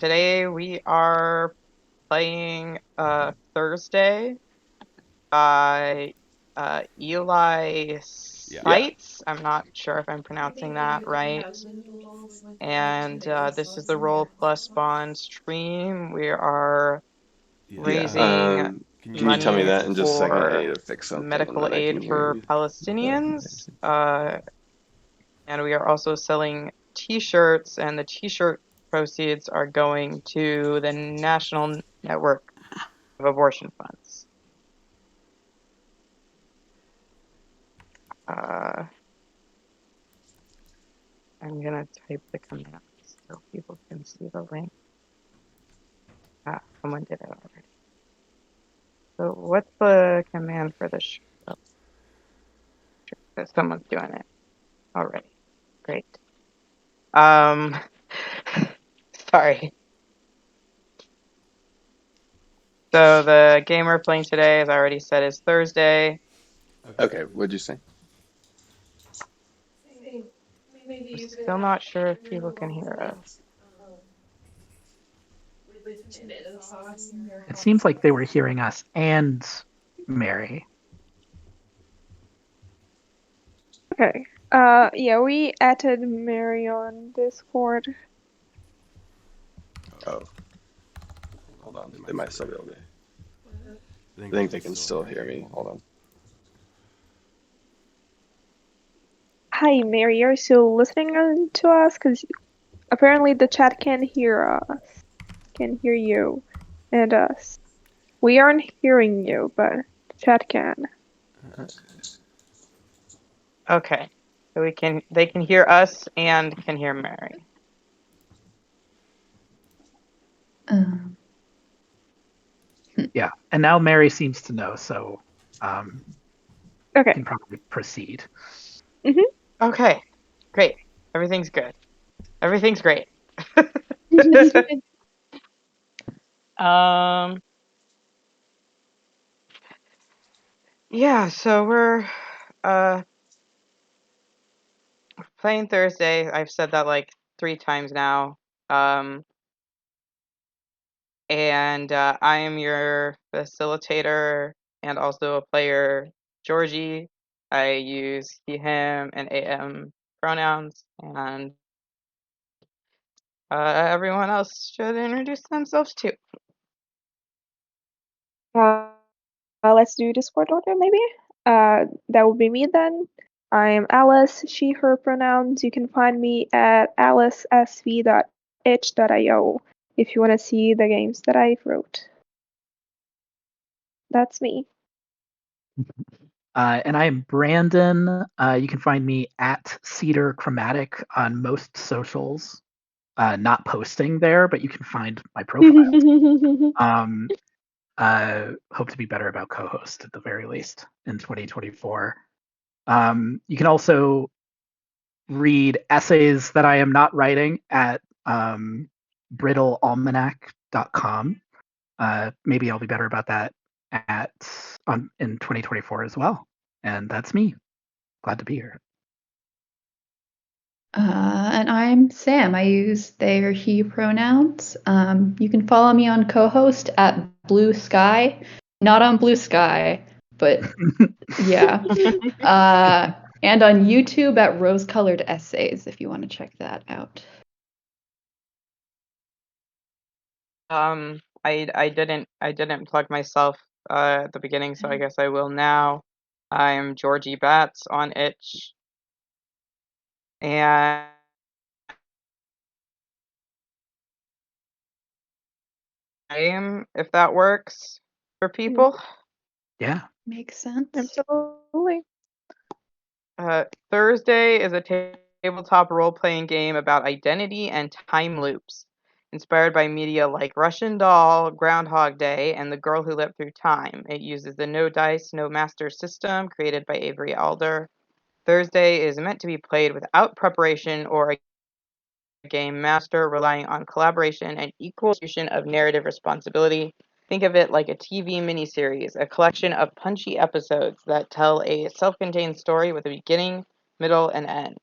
today we are playing Thursday by Eli Yeah. Seitz. I'm not sure if I'm pronouncing that right. And this is the Roll Plus Bond stream. We are Yeah. raising Can Can you you tell me money that in just a second? I for need to fix something and medical then I aid can hear for you. Palestinians. And we are also selling t-shirts, and the t-shirt proceeds are going to the National Network of Abortion Funds. Uh, I'm gonna type the command so people can see the link. Someone did it already. So what's the command for the show? Oh, sure. Someone's doing it already. Great. Um, sorry. So the game we're playing today, as I already said, is Thursday. Okay. Okay, what'd you say? I'm still not sure if people can hear us. It seems like they were hearing us and Mary. Okay. Yeah, we added Mary on Discord. Oh, hold on. They might still be able to. I think they can still hear me. Hold on. Hi, Mary, are you still listening to us? Because apparently the chat can hear us, can hear you and us. We aren't hearing you, but the chat can. Okay. So they can hear us and can hear Mary. Um, Yeah, and now Mary seems to know, so Okay. can probably proceed. Okay. Great. Everything's good. Everything's great. Um yeah, so we're uh playing Thursday. I've said that like 3 times now. Um and I am your facilitator and also a player, Georgie. I use he, him, and am pronouns, and everyone else should introduce themselves too. Uh, let's do Discord order, maybe? That would be me then. I'm Alice, she, her pronouns. You can find me at alicesv.itch.io if you want to see the games that I wrote. That's me. And I am Brandon. You can find me at Cedar Chromatic on most socials. Not posting there, but you can find my profile. Hope to be better about co-host at the very least in 2024. You can also read essays that I am not writing at brittlealmanac.com. Maybe I'll be better about that in 2024 as well. And that's me. Glad to be here. and I'm Sam. I use they or he pronouns. You can follow me on co-host at Blue Sky, not on Blue Sky, but yeah. And on YouTube at Rose Colored Essays if you want to check that out. I didn't plug myself at the beginning, so I guess I will now. I'm Georgie Bats on itch, and name if that works for people. Yeah. Makes sense. Absolutely. Thursday is a tabletop role-playing game about identity and time loops, inspired by media like Russian Doll, Groundhog Day, and The Girl Who Lived Through Time. It uses the no dice, no master system created by Avery Alder. Thursday is meant to be played without preparation or a game master, relying on collaboration and equal distribution of narrative responsibility. Think of it like a TV miniseries, a collection of punchy episodes that tell a self-contained story with a beginning, middle, and end.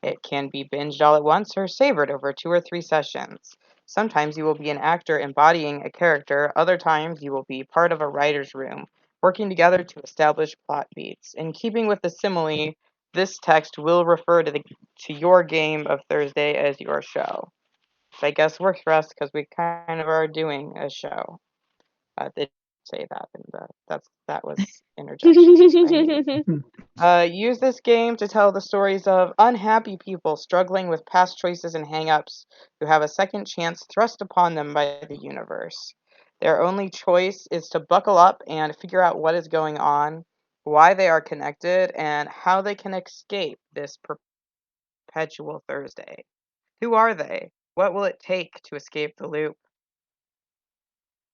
It can be binged all at once or savored over 2 or 3 sessions. Sometimes you will be an actor embodying a character, other times you will be part of a writer's room, working together to establish plot beats. In keeping with the simile, this text will refer to your game of Thursday as your show. Which I guess works for us because we kind of are doing a show. They say that, and that was interjection. Use this game to tell the stories of unhappy people struggling with past choices and hang-ups who have a second chance thrust upon them by the universe. Their only choice is to buckle up and figure out what is going on, why they are connected, and how they can escape this perpetual Thursday. Who are they? What will it take to escape the loop?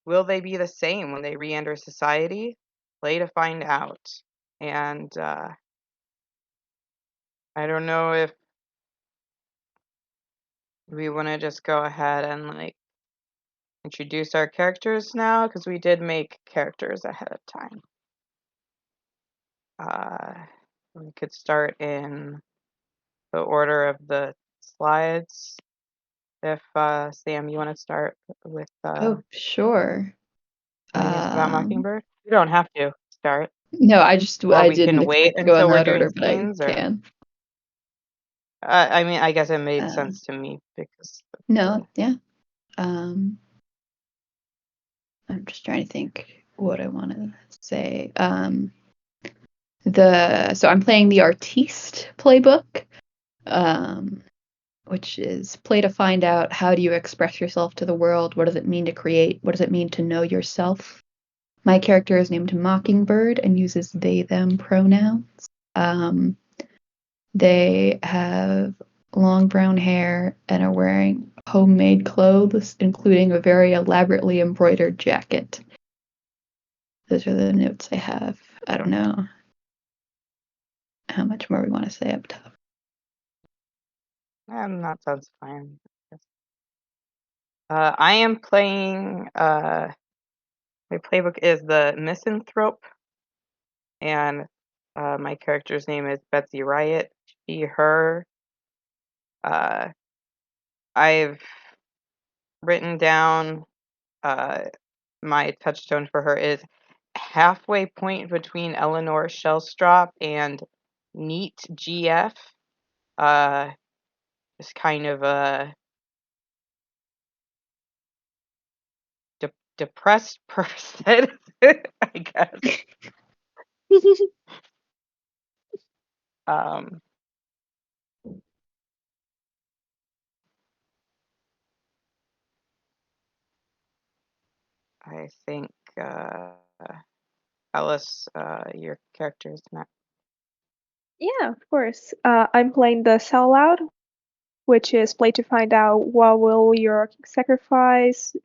Will they be the same when they re-enter society? Play to find out. And I don't know if we want to just go ahead and like introduce our characters now, because we did make characters ahead of time. We could start in the order of the slides. If Sam, you want to start with Oh, sure. telling us about Mockingbird? You don't have to start, No, I or we didn't can wait expect to go in until we're that doing order, but I scenes. Or can. I mean, I guess it made Um, sense to me because No, yeah. I'm just trying to think what I want to say. So I'm playing the Artiste playbook, which is play to find out how do you express yourself to the world. What does it mean to create? What does it mean to know yourself? My character is named Mockingbird and uses they them pronouns. They have long brown hair and are wearing homemade clothes, including a very elaborately embroidered jacket. Those are the notes I have. I don't know how much more we want to say up top. that sounds fine. I am playing. My playbook is the Misanthrope, and my character's name is Betsy Riot. She, her. I've written down my touchstone for her is halfway point between Eleanor Shellstrop and Neat GF. Just kind of a depressed person, I guess. Um, I think Alice, your character is next. Yeah, of course. I'm playing the Sell Out, which is play to find out what will your sacrifice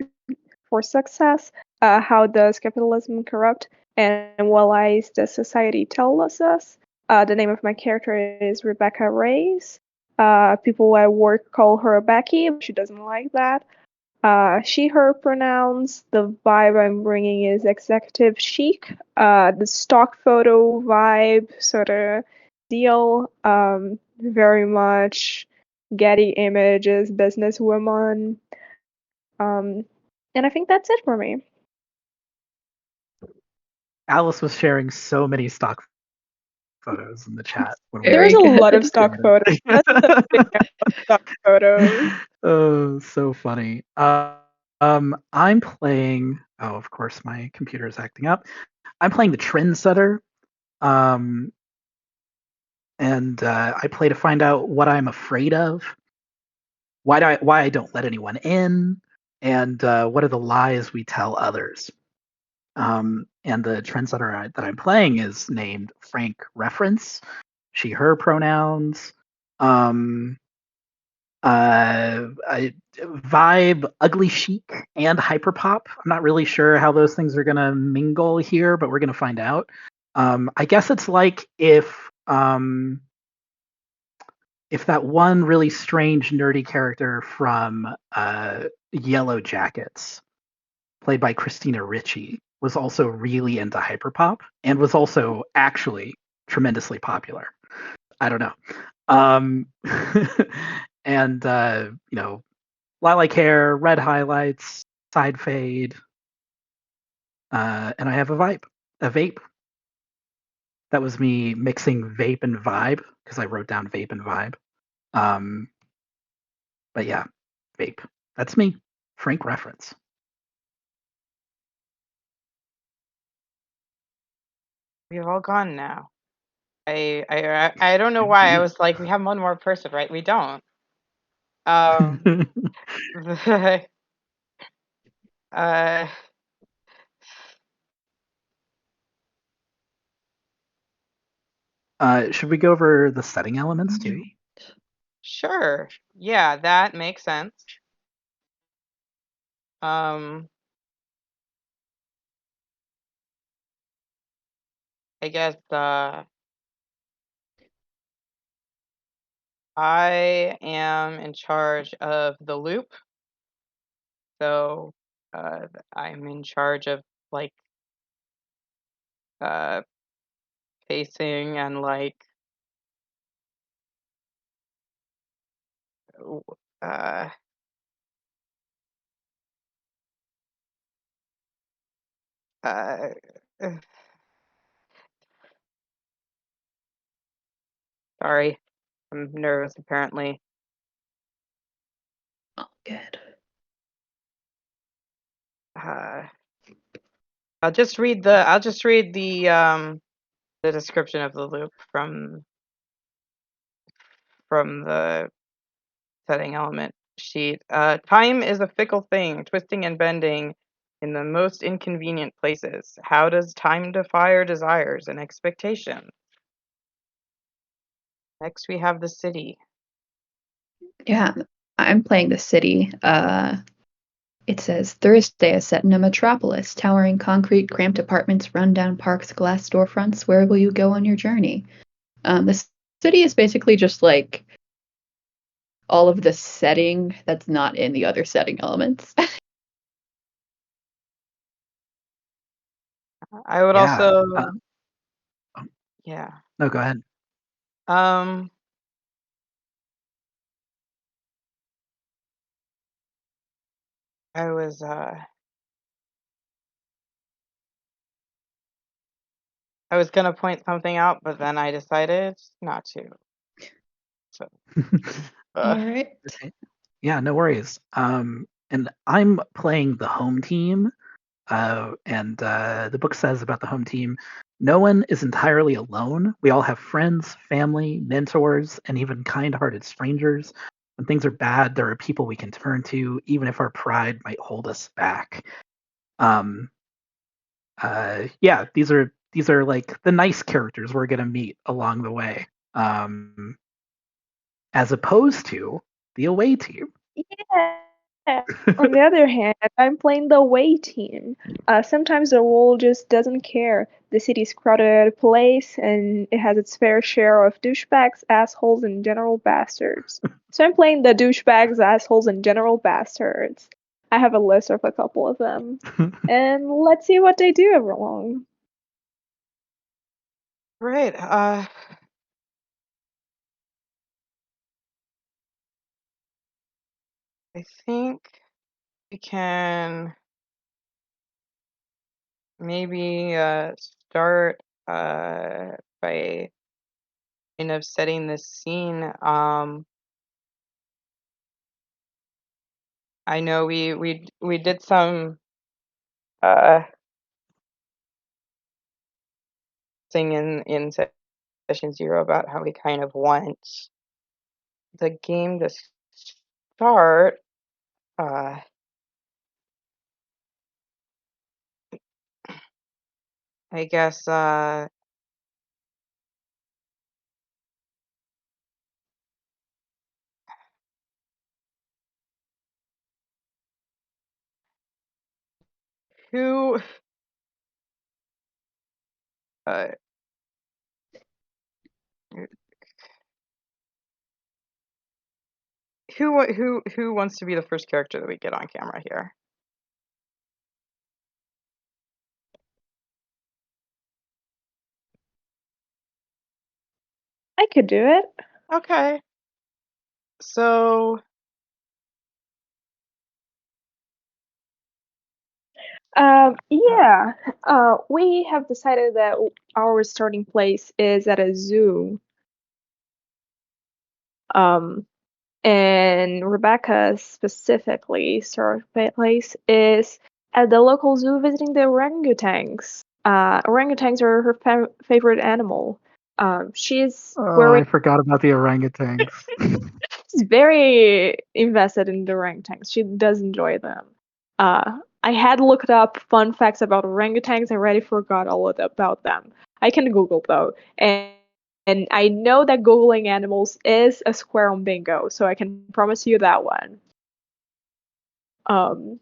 for success, how does capitalism corrupt, and what lies does society tell us? The name of my character is Rebecca Reyes. People at work call her Becky, but she doesn't like that. She, her pronouns. The vibe I'm bringing is executive chic. The stock photo vibe sort of deal. Very much Getty Images businesswoman. And I think that's it for me. Alice was sharing so many stock photos in the chat. There's a lot of stock photos. That's the thing about stock photos. Oh, so funny. I'm playing. Oh, of course, my computer is acting up. I'm playing the Trendsetter, and I play to find out what I'm afraid of, why I don't let anyone in, and what are the lies we tell others. And the Trendsetter that I'm playing is named Frank Reference. She, her pronouns. Vibe ugly chic and hyperpop. I'm not really sure how those things are gonna mingle here, but we're gonna find out. I guess it's like if that one really strange nerdy character from Yellow Jackets, played by Christina Ricci, was also really into hyperpop and was also actually tremendously popular. I don't know. And lilac hair, red highlights, side fade, and I have a vape. That was me mixing vape and vibe because I wrote down vape and vibe. Um, but yeah, vape. That's me. Frank reference. We've all gone now. I don't know why I was like, we have one more person, right? We don't. Uh, Should we go over the setting elements too? sure. Yeah, that makes sense. I guess I am in charge of the loop, so I'm in charge of like uh pacing and like w- uh uh sorry, I'm nervous apparently. Oh, good. Uh I'll just read the description of the loop from the setting element sheet. Time is a fickle thing, twisting and bending in the most inconvenient places. How does time defy our desires and expectations? Next, we have the city. Yeah, I'm playing the city. It says Thursday is set in a metropolis, towering concrete, cramped apartments, rundown parks, glass storefronts. Where will you go on your journey? The city is basically just like all of the setting that's not in the other setting elements. I would Yeah. also, yeah. No, go ahead. Um, I was I was gonna point something out, but then I decided not to. So, All right. Yeah, no worries. And I'm playing the home team. And the book says about the home team, no one is entirely alone. We all have friends, family, mentors, and even kind-hearted strangers. When things are bad, there are people we can turn to, even if our pride might hold us back. Um, yeah, these are like the nice characters we're gonna meet along the way, as opposed to the away team. Yeah. On the other hand, I'm playing the away team. Sometimes the role just doesn't care. The city's crowded place, and it has its fair share of douchebags, assholes, and general bastards. So I'm playing the douchebags, assholes, and general bastards. I have a list of a couple of them. And let's see what they do everyone. right. I think we can maybe start by kind of setting the scene. I know we did some uh thing in session 0 about how we kind of want the game to start. Uh, I guess who uh who wants to be the first character that we get on camera here? I could do it. Okay. So Yeah. We have decided that our starting place is at a zoo. Um, and Rebecca's specifically starting place is at the local zoo visiting the orangutans. Orangutans are her favorite animal. She's Oh, wearing I forgot about the orangutans. She's very invested in the orangutans. She does enjoy them. I had looked up fun facts about orangutans. I already forgot all about them. I can Google though, and I know that googling animals is a square on bingo, so I can promise you that one. Um,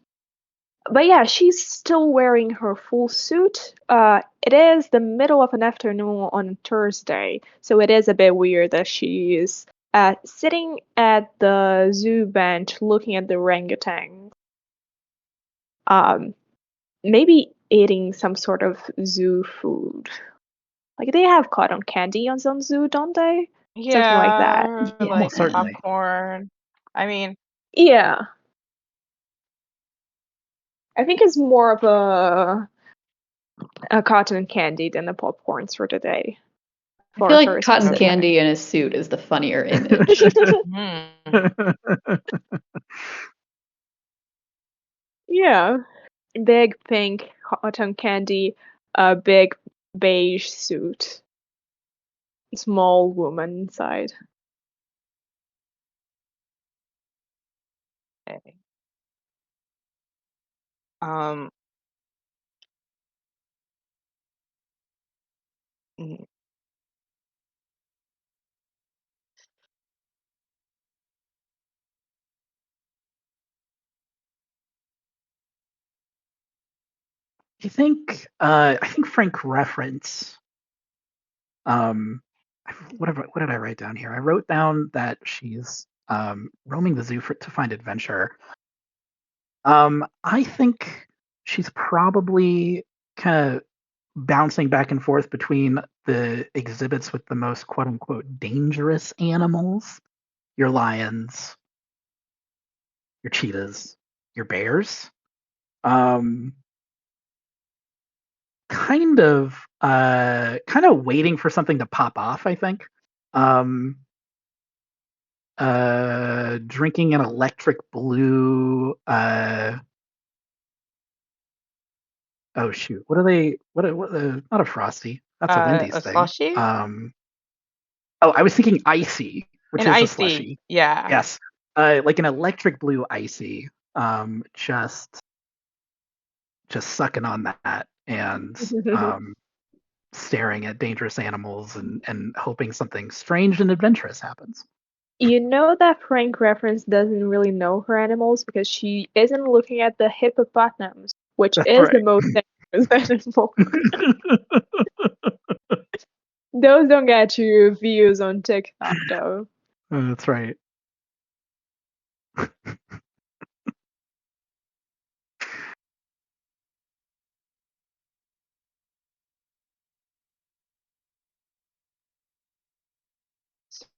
but yeah, she's still wearing her full suit. It is the middle of an afternoon on Thursday, so it is a bit weird that she is sitting at the zoo bench looking at the orangutan. Um, maybe eating some sort of zoo food. Like they have cotton candy on some zoo, don't they? Something like Yeah, that. or Yeah, like almost certainly. popcorn. I mean, Yeah, I think it's more of a cotton candy than the popcorns for today. I feel For her like cotton okay. specifically. candy in a suit is the funnier image. Hmm. Yeah. Big pink cotton candy, a big beige suit, small woman inside. Okay. Um, mm, I think Frank reference um what did I write down here? I wrote down that she's roaming the zoo to find adventure. I think she's probably kind of bouncing back and forth between the exhibits with the most quote unquote dangerous animals, your lions, your cheetahs, your bears. Um, kind of waiting for something to pop off, I think. Um, drinking an electric blue oh shoot, what are they what not a frosty. That's a Wendy's a thing. slushie? Oh, I was thinking icy, which An is a icy, slushy. yeah. Yes. Like an electric blue icy. Just sucking on that and staring at dangerous animals and hoping something strange and adventurous happens. You know that Frank reference doesn't really know her animals because she isn't looking at the hippopotamus, which That's is the right. most dangerous animal. Those don't get you views on TikTok though. That's right. Mhm.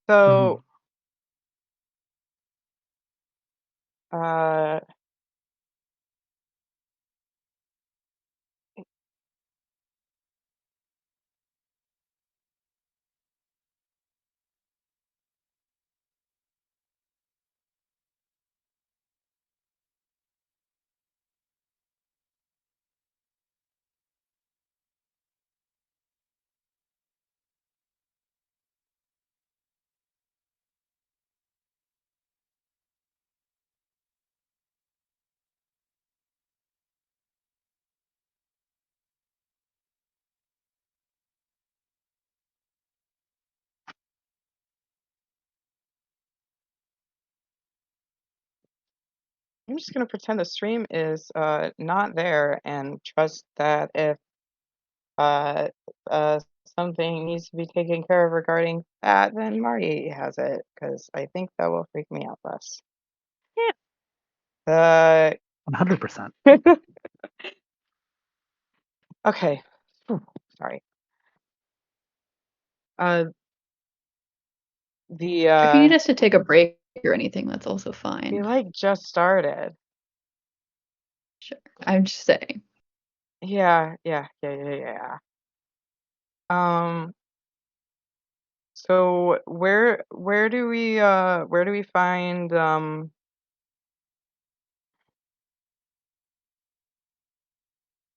So, uh, I'm just gonna pretend the stream is not there and trust that if uh uh something needs to be taken care of regarding that, then Marty has it, because I think that will freak me out less. Uh, 100%. okay. Whew, sorry. Uh, the If you need us to take a break or anything, that's also we fine. like just started. Sure. I'm just saying. Yeah. So where do we find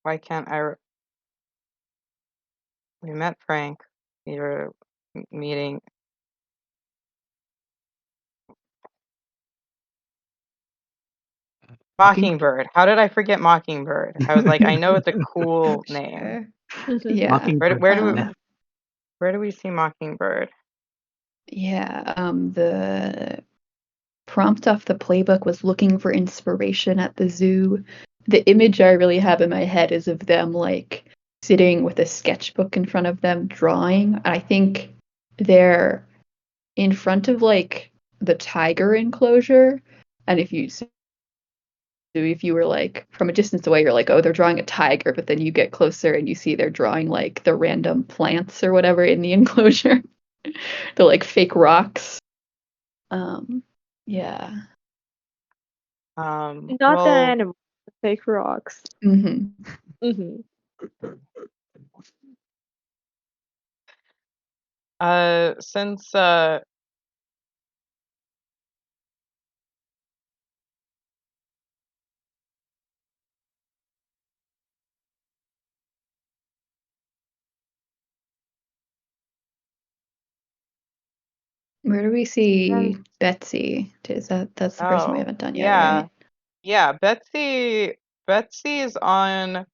why can't I we met Frank. We were meeting Mockingbird. How did I forget Mockingbird? I was like, I know it's a cool name. Sure. Yeah. Mockingbird. Where do we see Mockingbird? Yeah. The prompt off the playbook was looking for inspiration at the zoo. The image I really have in my head is of them like sitting with a sketchbook in front of them drawing. I think they're in front of like the tiger enclosure, and if you were like from a distance away, you're like, oh, they're drawing a tiger, but then you get closer and you see they're drawing like the random plants or whatever in the enclosure. The like fake rocks. Yeah. Not the Well, animal, the fake rocks. since Where do we see Betsy? That's the person we haven't done yet, right? Yeah, Betsy is on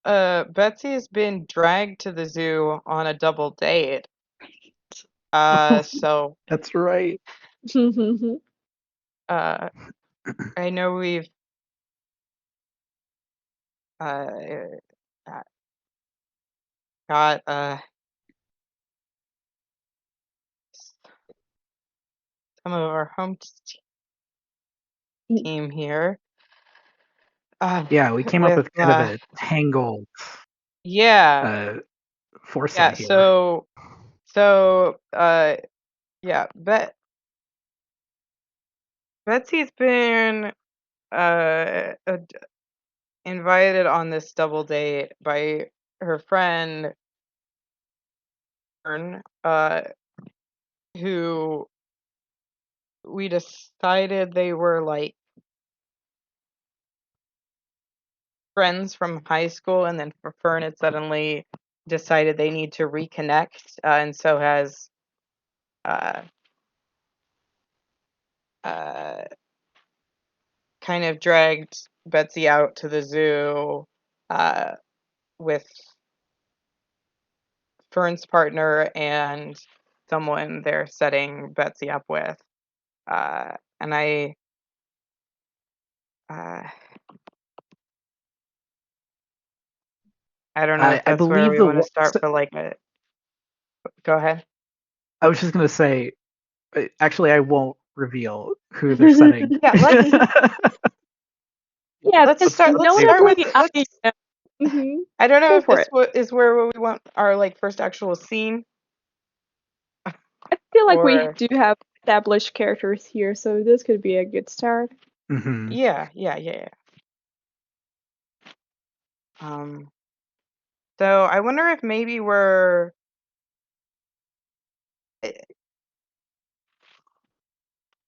Betsy's been dragged to the zoo on a double date. So That's right. I know we've uh got some of our home team here. Yeah, we came up with kind of a tangled foresight here. Yeah, Betsy's been invited on this double date by her friend Fern, who we decided they were like friends from high school, and then for Fern had suddenly decided they need to reconnect, and so has kind of dragged Betsy out to the zoo with Fern's partner and someone they're setting Betsy up with. And I don't know if I that's where believe we want to start for like a. Go ahead. I was just going to say, actually, I won't reveal who they're setting. Yeah, let's start. Let's start with. I don't know if this is where we want our like first actual scene. I feel like we do have established characters here, so this could be a good start. Mm-hmm. Yeah. So I wonder if maybe we're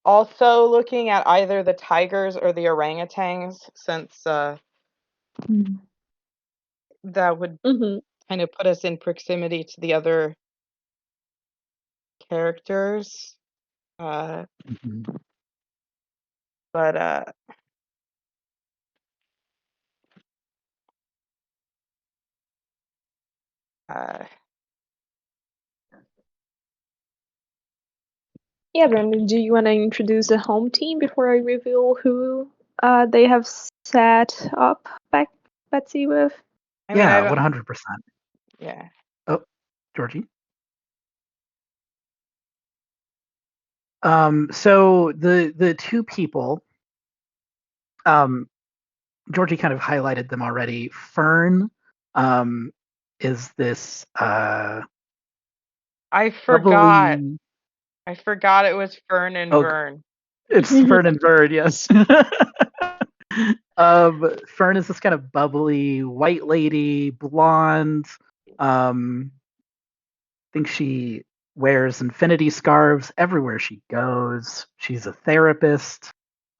also looking at either the tigers or the orangutans, since that would kind of put us in proximity to the other characters. But yeah, Brandon, do you want to introduce the home team before I reveal who they have set up Betsy with? Yeah, 100%. Yeah. Oh, Georgie? So the two people, Georgie kind of highlighted them already. Fern is this I forgot. bubbly... I forgot it was Fern and Vern. It's Fern and Bird, yes. Fern is this kind of bubbly white lady, blonde. I think she wears infinity scarves everywhere she goes. She's a therapist,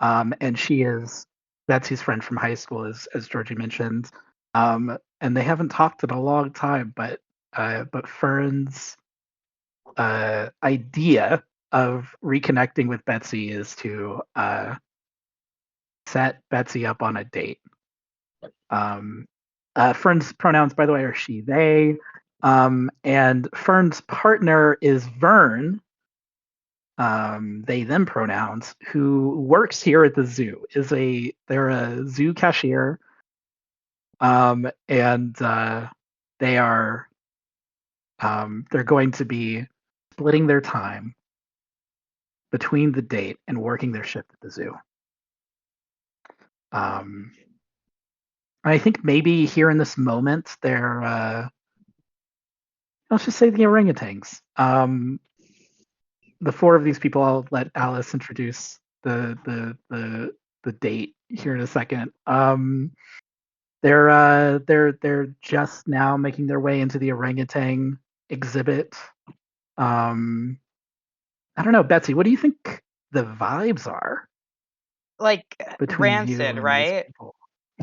and she is Betsy's friend from high school, as Georgie mentioned. And they haven't talked in a long time, but Fern's idea of reconnecting with Betsy is to set Betsy up on a date. Fern's pronouns, by the way, are she, they. And Fern's partner is Vern, they, them pronouns, who works here at the zoo. They're a zoo cashier. And they are they're going to be splitting their time between the date and working their shift at the zoo. I think maybe here in this moment, they're let's just say the orangutans. The four of these people, I'll let Alice introduce the date here in a second. They're just now making their way into the orangutan exhibit. I don't know, Betsy, what do you think the vibes are Like between you rancid, and these right? people?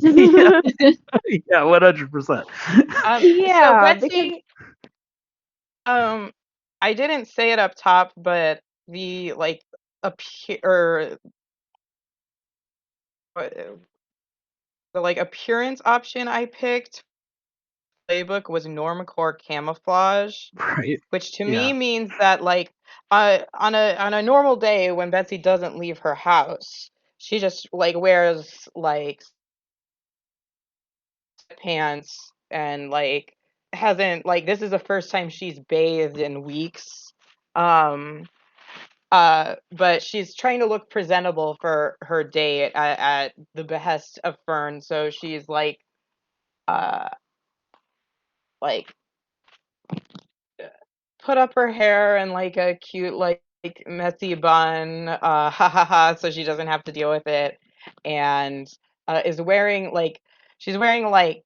Yeah, yeah, 100%. So Yeah, because Betsy, I didn't say it up top, but the like appear or the like appearance option I picked playbook was normcore camouflage, Right. which to me Yeah. means that like on a normal day when Betsy doesn't leave her house, she just like wears like pants and like hasn't like this is the first time she's bathed in weeks. Um but she's trying to look presentable for her date at the behest of Fern, so she's uh like put up her hair in like a cute like messy bun, ha ha ha, so she doesn't have to deal with it, and is wearing like she's wearing like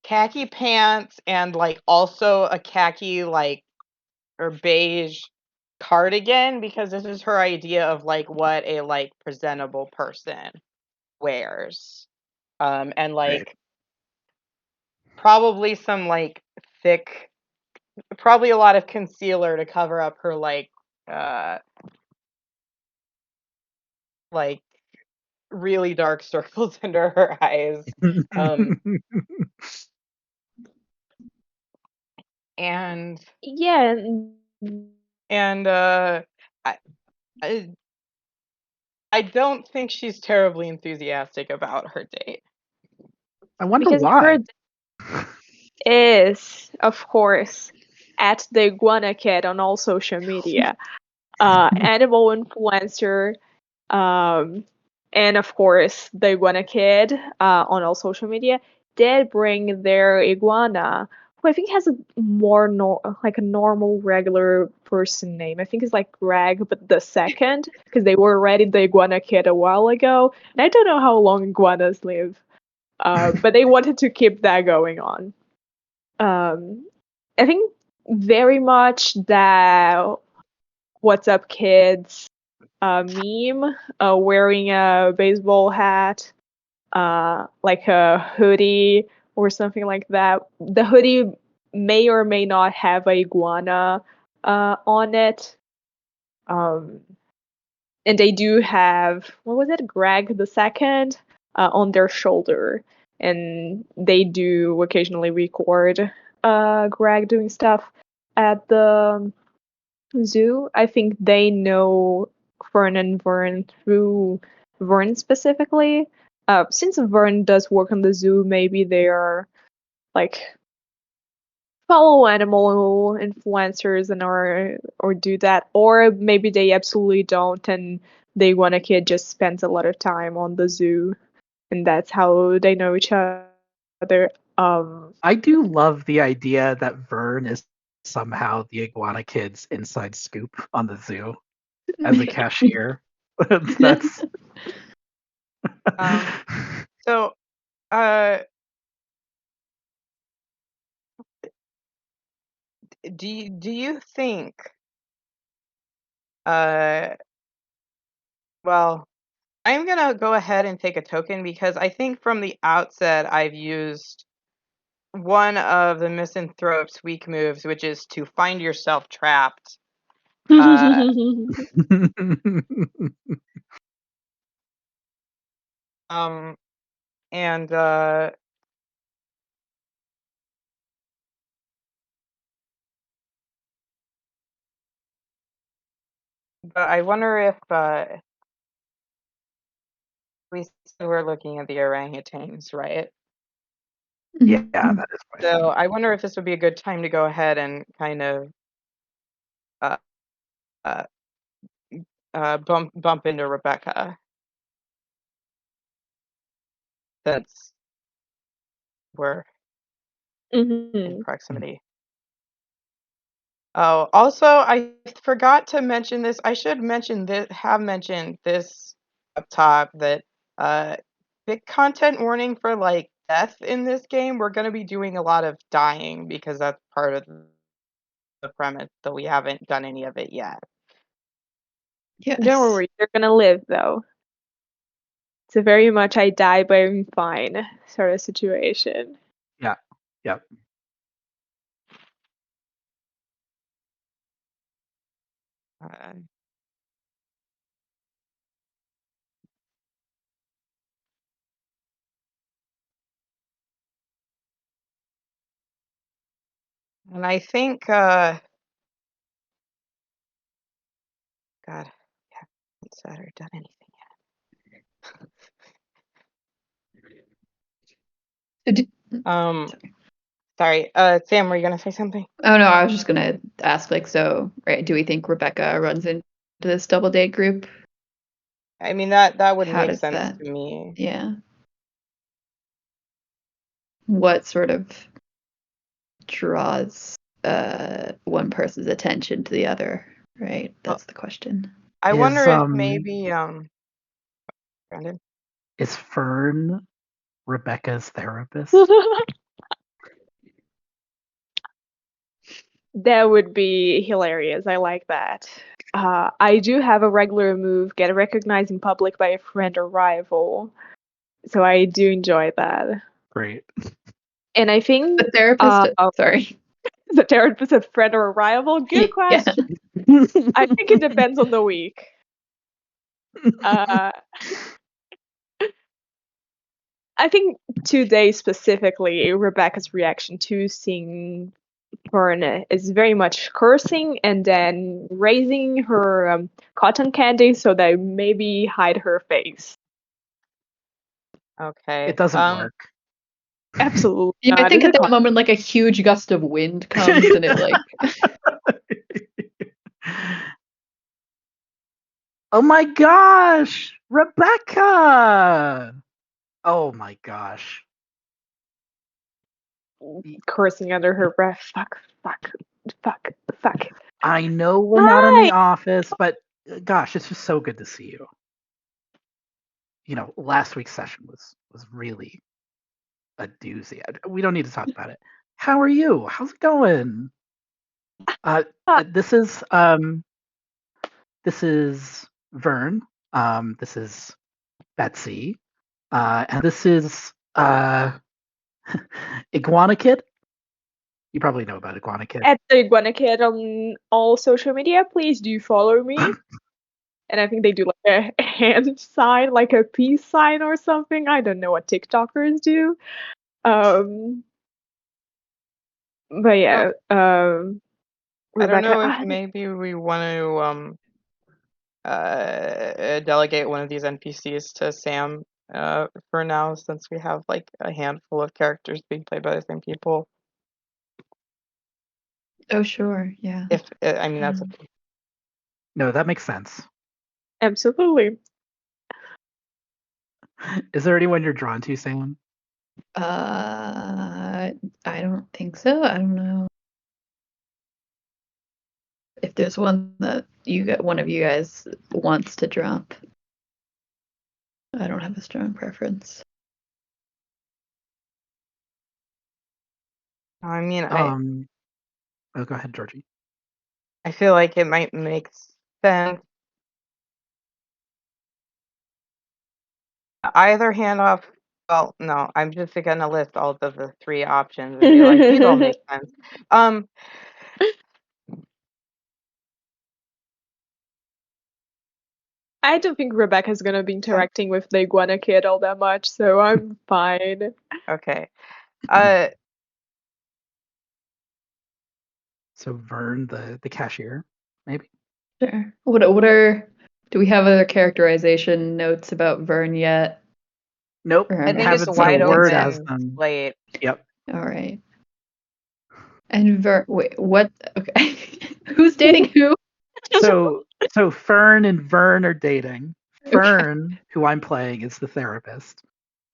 khaki pants and like also a khaki like or beige cardigan because this is her idea of like what a like presentable person wears. And Right. like probably some like thick, probably a lot of concealer to cover up her uh like really dark circles under her eyes. Um and yeah, and I, I I don't think she's terribly enthusiastic about her date. I wonder because her why. is, of course, at the Iguana Cat on all social media, animal influencer, um, and of course the Iguana Kid on all social media did bring their iguana, who I think has a more like a normal regular person name. I think it's like Greg, but the second, because they were already the Iguana Kid a while ago, and I don't know how long iguanas live, but they wanted to keep that going on. I think very much that "What's up, kids?" Meme, wearing a baseball hat, like a hoodie or something like that. The hoodie may or may not have a iguana on it. Um, and they do have, what was it, Greg the second on their shoulder. And they do occasionally record Greg doing stuff at the zoo. I think they know Fern and Vern through Vern specifically. Since Vern does work on the zoo, maybe they are like follow animal influencers and or do that, or maybe they absolutely don't, and they want a kid just spends a lot of time on the zoo, and that's how they know each other. I do love the idea that Vern is somehow the Iguana Kid's inside scoop on the zoo as a cashier. That's So, uh, do you think, uh, well, I'm gonna go ahead and take a token because I think from the outset I've used one of the misanthrope's weak moves, which is to find yourself trapped. Uh, um, and but I wonder if we still were looking at the orangutans, right? Yeah, Mhm. that is quite So funny. I wonder if this would be a good time to go ahead and kind of uh, uh, bump into Rebecca. Since we're in Mhm. proximity. Oh, also, I forgot to mention this. I should mention this, have mentioned this up top that big content warning for like death in this game. We're going to be doing a lot of dying because that's part of the premise, though we haven't done any of it yet. Yes. Don't worry, you're gonna live though. It's a very much I die but I'm fine sort of situation. Yeah. Yep. Uh, and I think, God, I haven't said or done anything Did- yet. Sorry. Sorry, Sam, were you gonna say something? Oh no, I was just gonna ask, like, so, right, do we think Rebecca runs into this double date group? I mean, that would How make does sense that, to me. yeah. What sort of draws one person's attention to the other, right? Well, That's the question. I wonder Is if maybe Brandon. is Fern Rebecca's therapist? That would be hilarious. I like that. I do have a regular move, get recognized in public by a friend or rival. So I do enjoy that. Great. And I think The therapist, sorry. the therapist a friend or a rival? Good Yeah. question. I think it depends on the week. Uh, I think today specifically, Rebecca's reaction to seeing Fern is very much cursing and then raising her cotton candy so that maybe hide her face. Okay. It doesn't work. Absolutely Yeah, I not. think Is at it that moment, like, a huge gust of wind comes and it, like, Oh my gosh, Rebecca! Oh my gosh. cursing under her breath? Fuck, fuck, fuck, fuck. I know we're not in Hi! the office, but gosh, it's just so good to see you. You know, last week's session was really a doozy. We don't need to talk about it. How are you? How's it going? Uh, Ah, this is Vern. This is Betsy. And this is Iguana Kid. You probably know about Iguana Kid. at the Iguana Kid on all social media, please do follow me. And I think they do like a hand sign, like a peace sign or something. I don't know what TikTokers do. Um, but yeah, I don't Rebecca. know if maybe we want to delegate one of these NPCs to Sam for now, since we have like a handful of characters being played by the same people. oh, sure, yeah. If I mean that's No, that makes sense. Absolutely. Is there anyone you're drawn to, Sam? I don't think so. I don't know if there's one that one of you guys wants to drop. I don't have a strong preference. I mean, Oh, go ahead, Georgie. I feel like it might make sense. Either handoff. Well, no, I'm just gonna list all of the three options and be like, these all make sense. I don't think Rebecca's gonna be interacting with the iguana kid all that much, so I'm fine. Okay. So Vern, the cashier, maybe. Sure. What are do we have other characterization notes about Vern yet? Nope. Or I think it's haven't said wide a word as open them. slate. Yep. all right. And Vern, wait, what? Okay, who's dating who? So Fern and Vern are dating. Fern, who I'm playing, is the therapist.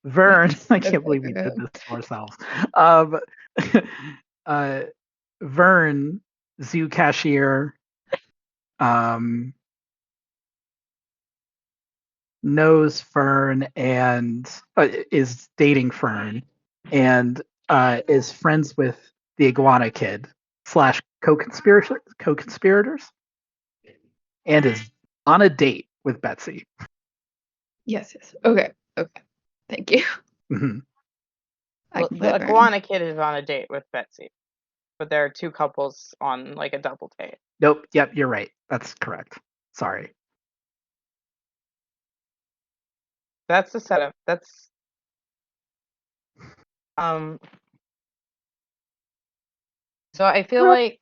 Vern, Yes. I can't Okay, believe we did okay. this to ourselves. Um, Vern, zoo cashier, knows Fern and is dating Fern, and is friends with the iguana kid slash co-conspirators, and is on a date with Betsy. Yes, yes. Okay, okay. Thank you. Mhm. I can play The Vern. iguana kid is on a date with Betsy, but there are two couples on like a double date. Nope. Yep, you're right. That's correct. Sorry. That's the setup. That's um. So I feel Well, like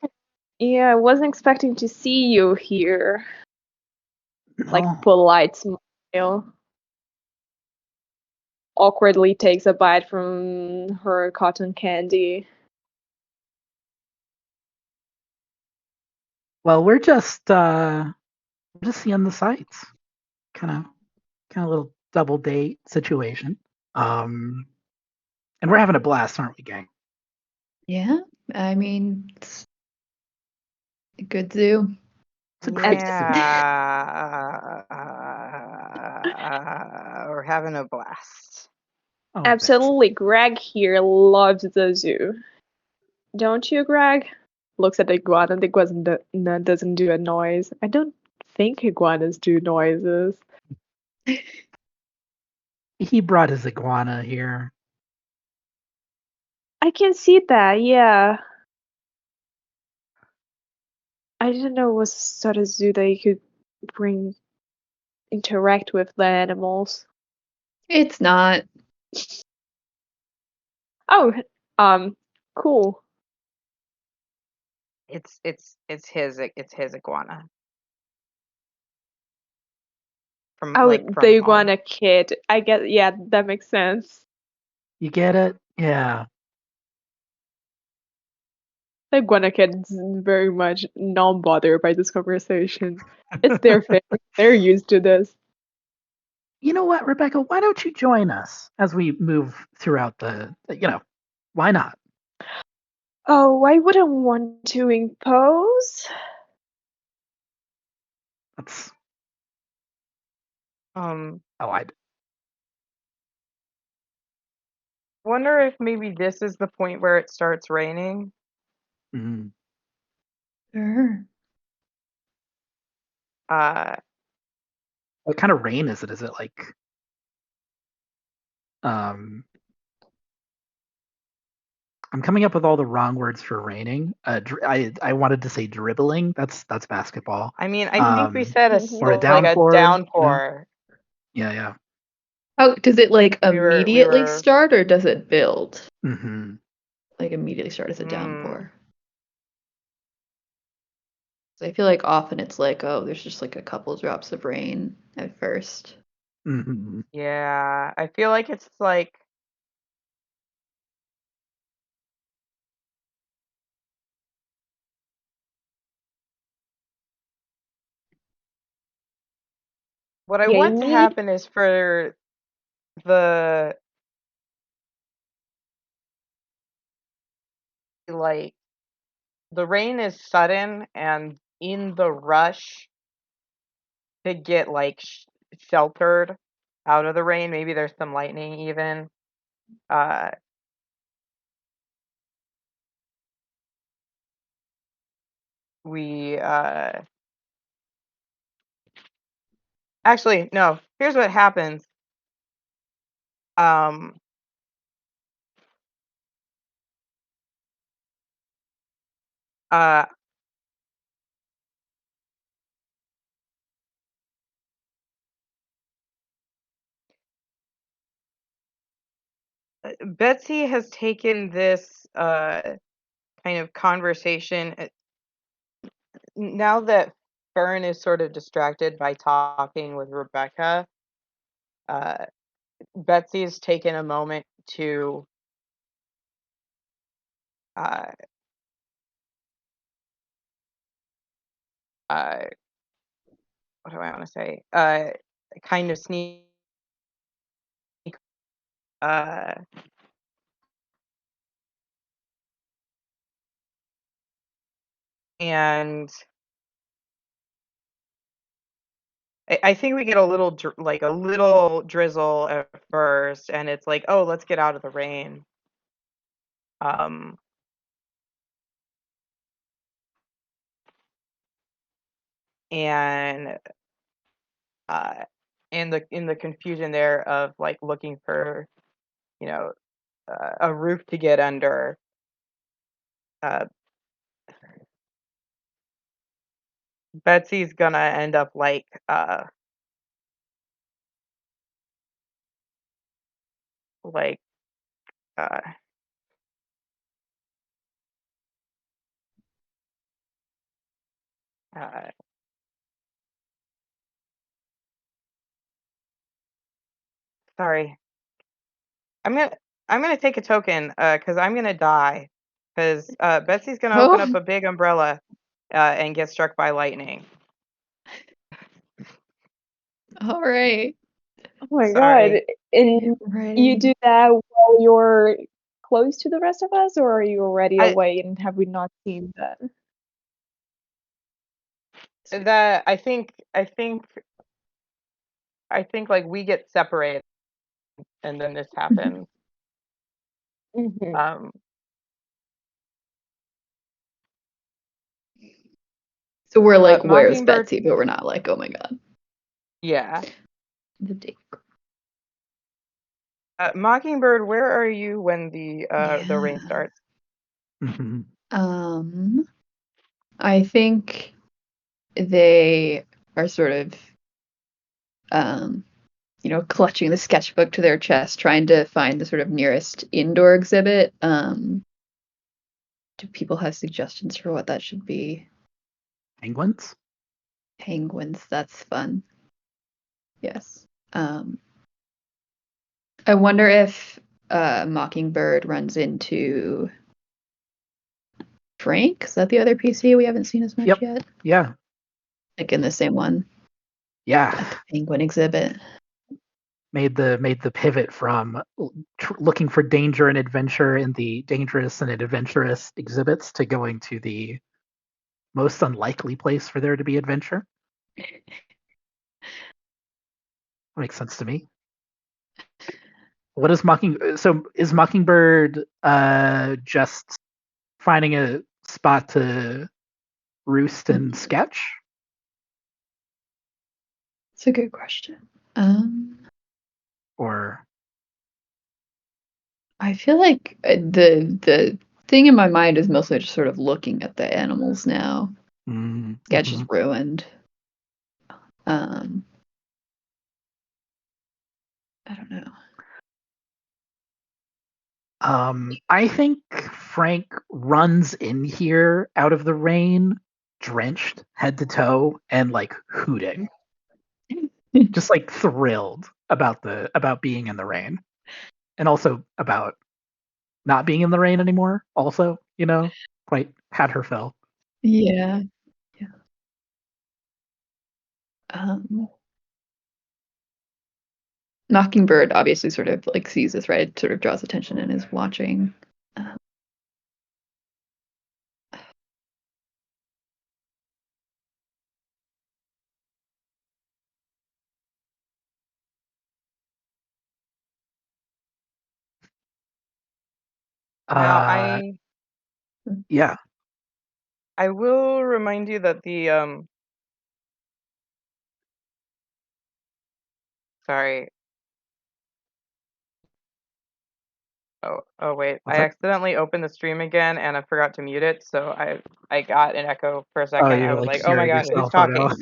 yeah, I wasn't expecting to see you here. Like Oh, polite smile. Awkwardly takes a bite from her cotton candy. well, we're just seeing the sights. Kind of a little double date situation. And we're having a blast, aren't we, gang? Yeah, I mean, it's a good zoo. It's a great zoo. yeah, we're having a blast. Oh, Absolutely, Greg here loves the zoo. Don't you, Greg? Looks at the iguana. The iguana doesn't do a noise. I don't think iguanas do noises. he brought his iguana here. I can see that, yeah. I didn't know it was sort of zoo that you could bring interact with the animals. It's not. Oh, cool. It's his iguana Oh, from the home. iguana kid. I get, yeah, that makes sense. You get it? Yeah. The iguana kid is very much non-bothered by this conversation. It's their thing. They're used to this. You know what, Rebecca? Why don't you join us as we move throughout why not? Oh, I wouldn't want to impose. That's Um, oh, I wonder if maybe this is the point where it starts raining. mm, Sure. Uh, what kind of rain is it? Is it like um I'm coming up with all the wrong words for raining. I wanted to say dribbling. That's basketball. I mean, I think we said Or a like a downpour. downpour. Yeah. Oh, does it like We immediately were. start or does it build? Mm-hmm. Like immediately start as a Mm, downpour. So I feel like often it's like, oh, there's just like a couple drops of rain at first. Mm-hmm. yeah, I feel like it's like. What I Yeah, I want to need. happen is for the like the rain is sudden and in the rush to get like sheltered out of the rain. Maybe there's some lightning even. We actually no. Here's what happens. Um, uh, Betsy has taken this kind of conversation now that Fern is sort of distracted by talking with Rebecca. Uh, Betsy's taken a moment to uh, uh, what do I want to say? Kind of sneak uh, and I think we get a little like a little drizzle at first, and it's like, oh, let's get out of the rain. Um, and uh, in the confusion there of like looking for, you know, a roof to get under. Uh, Betsy's gonna end up like uh, uh, sorry. I'm gonna I'm gonna take a token because I'm gonna die because Betsy's gonna open up Oh, a big umbrella and get struck by lightning. all right. Oh my god. Sorry. And you do Ready. that while you're close to the rest of us, or are you already I away and have we not seen that? that I think like we get separated and then this happens. Hmm. Um, So we're like, where's Mockingbird, Betsy? But we're not like, oh my god. yeah. The date. Mockingbird, where are you when the rain Yeah. starts? Mhm. I think they are sort of um clutching the sketchbook to their chest, trying to find the sort of nearest indoor exhibit. Do people have suggestions for what that should be? Penguins? Penguins, that's fun. Yes. I wonder if Mockingbird runs into Frank. Is that the other PC we haven't seen as much Yep. yet? Yeah. Like in the same one Yeah. at the Penguin exhibit. Made the pivot from looking for danger and adventure in the dangerous and adventurous exhibits to going to the most unlikely place for there to be adventure. Makes sense to me. What is So is Mockingbird just finding a spot to roost and sketch? It's a good question. Or I feel like the thing in my mind is mostly just sort of looking at the animals now. Sketch is mhm. ruined. Um, I don't know. I think Frank runs in here out of the rain, drenched head to toe, and like hooting, just like thrilled about being in the rain, and also about not being in the rain anymore. Also, quite had her fill. Yeah. Yeah. Um, Mockingbird obviously sort of like sees this, right? It sort of draws attention and is watching. Uh, Now, Yeah. I will remind you that sorry. Oh wait, What's I that? accidentally opened the stream again and I forgot to mute it, so I got an echo for a Oh, second. I you're was like like, "Oh my hearing God, who's yourself. Oh no. talking?"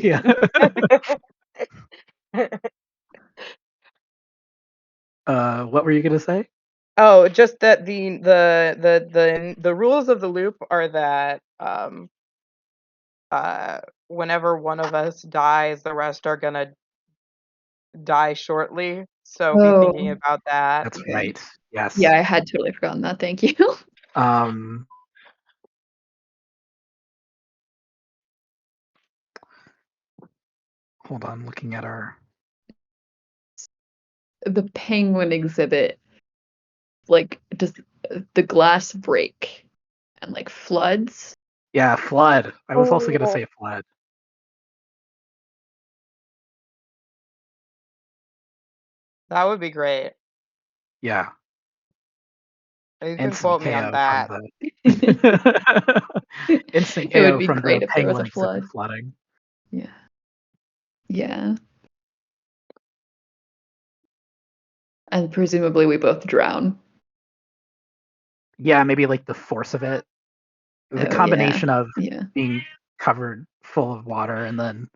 Yeah. What were you gonna say? Oh, just that the rules of the loop are that whenever one of us dies, the rest are gonna die shortly. So be thinking Oh, about that. That's okay. right. Yes. Yeah, I had totally forgotten that. Thank you. Um. Hold on, looking at our. The penguin exhibit, like, does the glass break and like floods? Yeah, flood. I was also gonna Oh, say flood. That would be great. Yeah. You can Instant quote me on KO from that. the. Instant It would KO be from the great if there was a penguin exhibit flood. flooding. Yeah. Yeah. And presumably we both drown. Yeah, maybe like the force of it. The Oh yeah. combination of Yeah. being covered full of water and then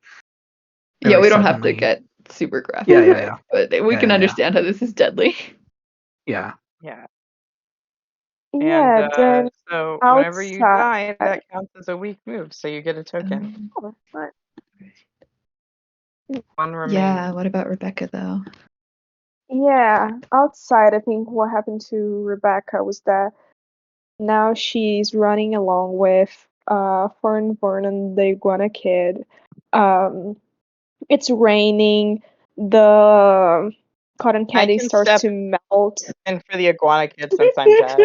Yeah, very we don't have to suddenly. get super graphic Yeah, yeah, with it, yeah. but we Yeah, can yeah, yeah. understand how this is deadly. Yeah. Yeah. And yeah, then so whenever you outside. die, that counts as a weak move, so you get a token. Oh, right. One remaining. Yeah, what about Rebecca though? Yeah, outside, I think what happened to Rebecca was that now she's running along with Fern Vernon, the iguana kid. It's raining. The cotton I candy can starts step to melt. in for the iguana kid since I'm dead,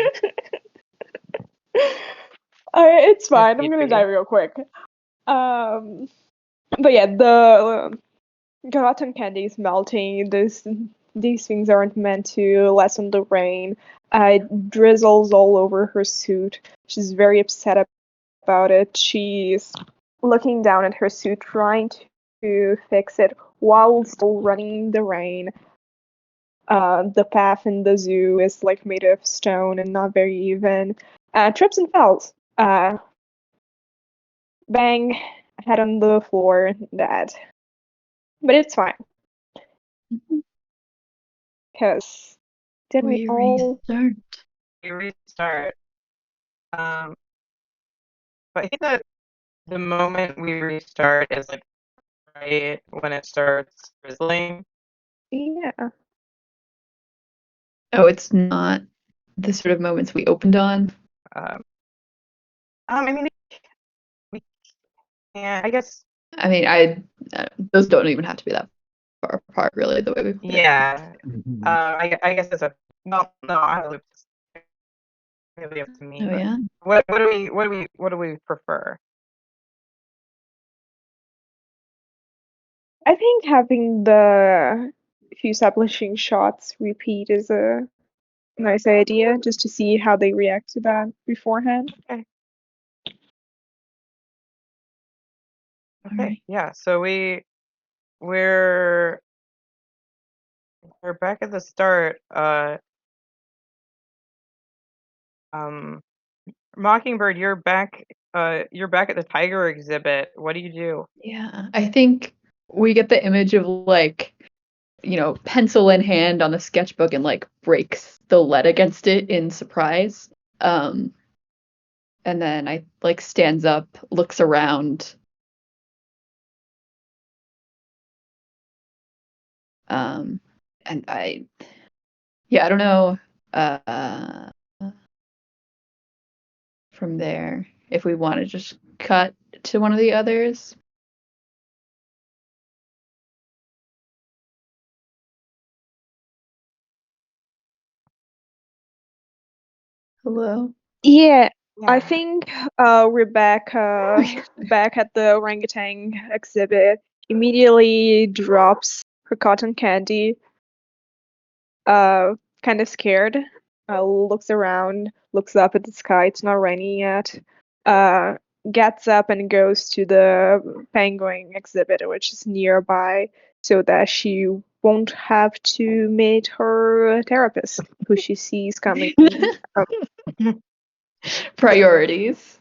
It's if fine. I'm need gonna die be. real quick. Um, but yeah, the cotton candy is melting. These things aren't meant to lessen the rain. It drizzles all over her suit. She's very upset about it. She's looking down at her suit, trying to fix it while still running in the rain. The path in the zoo is like made of stone and not very even. Trips and falls. Bang, head on the floor, dead. But it's fine, because didn't we We all? restart. We restart. But I think that the moment we restart is like right when it starts drizzling. Yeah. Oh, it's not the sort of moments we opened on. I mean, we can't. I guess. I mean, those don't even have to be that far apart, really, the way we put it. Yeah. Mhm. I guess it's a no. I don't know. It's really up to me. Oh But yeah. what do we prefer? I think having the few establishing shots repeat is a nice idea, just to see how they react to that beforehand. Okay. All right. Yeah. So we're back at the start. Mockingbird, you're back. You're back at the tiger exhibit. What do you do? Yeah, I think we get the image of like, pencil in hand on the sketchbook and like breaks the lead against it in surprise. And then I like stands up, looks around. And I don't know from there if we want to just cut to one of the others. Hello. Yeah, I Yeah. think Rebecca, back at the orangutan exhibit, immediately drops her cotton candy, kind of scared. looks around, looks up at the sky. It's not raining yet. Gets up and goes to the penguin exhibit, which is nearby, so that she won't have to meet her therapist, who she sees coming up. Priorities.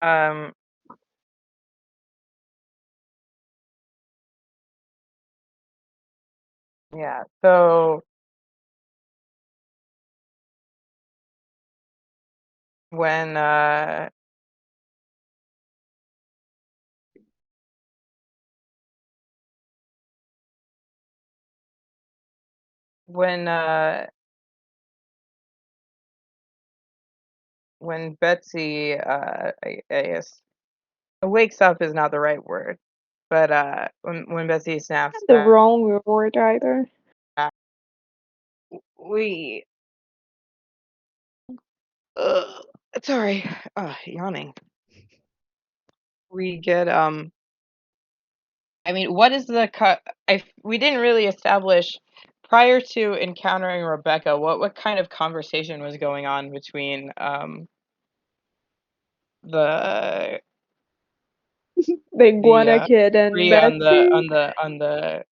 Um, yeah, so when when uh when Betsy I guess wakes up is not the right word, but when Betsy snaps The back, wrong word either. we sorry, yawning. We get I mean, what is the we didn't really establish prior to encountering Rebecca what kind of conversation was going on between the The iguana the kid and three on the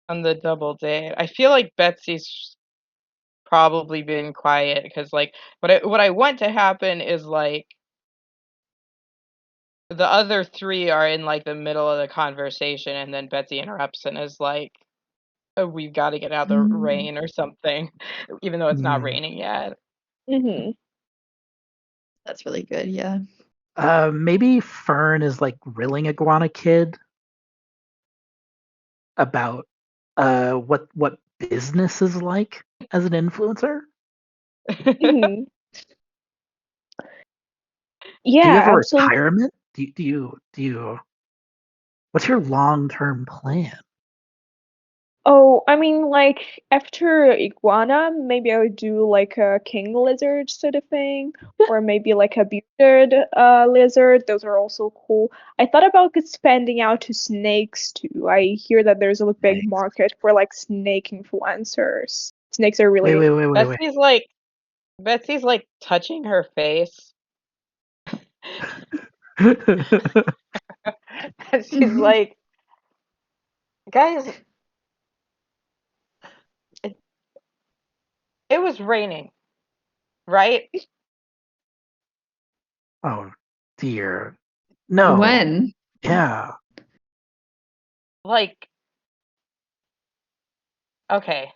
Betsy. double date. I feel like Betsy's probably been quiet because like what I want to happen is like the other three are in like the middle of the conversation and then Betsy interrupts and is like, oh, we've got to get out of the Mm. rain or something, even though it's not Mm. raining yet. That's really good, yeah. Maybe Fern is like grilling Iguana Kid about what business is like as an influencer. Mhm. Do you Yeah, have a absolutely. retirement? Do you what's your long-term plan? Oh, I mean, like after iguana, maybe I would do like a king lizard sort of thing, or maybe like a bearded lizard. Those are also cool. I thought about expanding out to snakes too. I hear that there's a big Thanks. market for like snake influencers. Snakes are Wait, really. wait, wait, wait, wait. Betsy's like touching her face. And she's like, guys, it was raining, right? Oh dear. No. When? Yeah. Like, okay,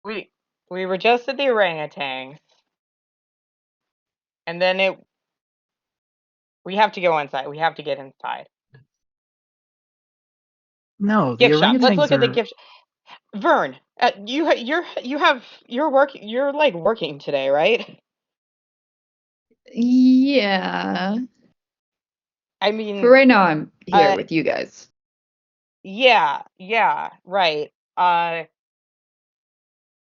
we we were just at the orangutans, and then we have to go inside. We have to get inside. No, the Gift shop. Let's orangutans look at the are gift. Vern, you're like working today, right? Yeah. I But mean, right now I'm here uh, with you guys. yeah, right.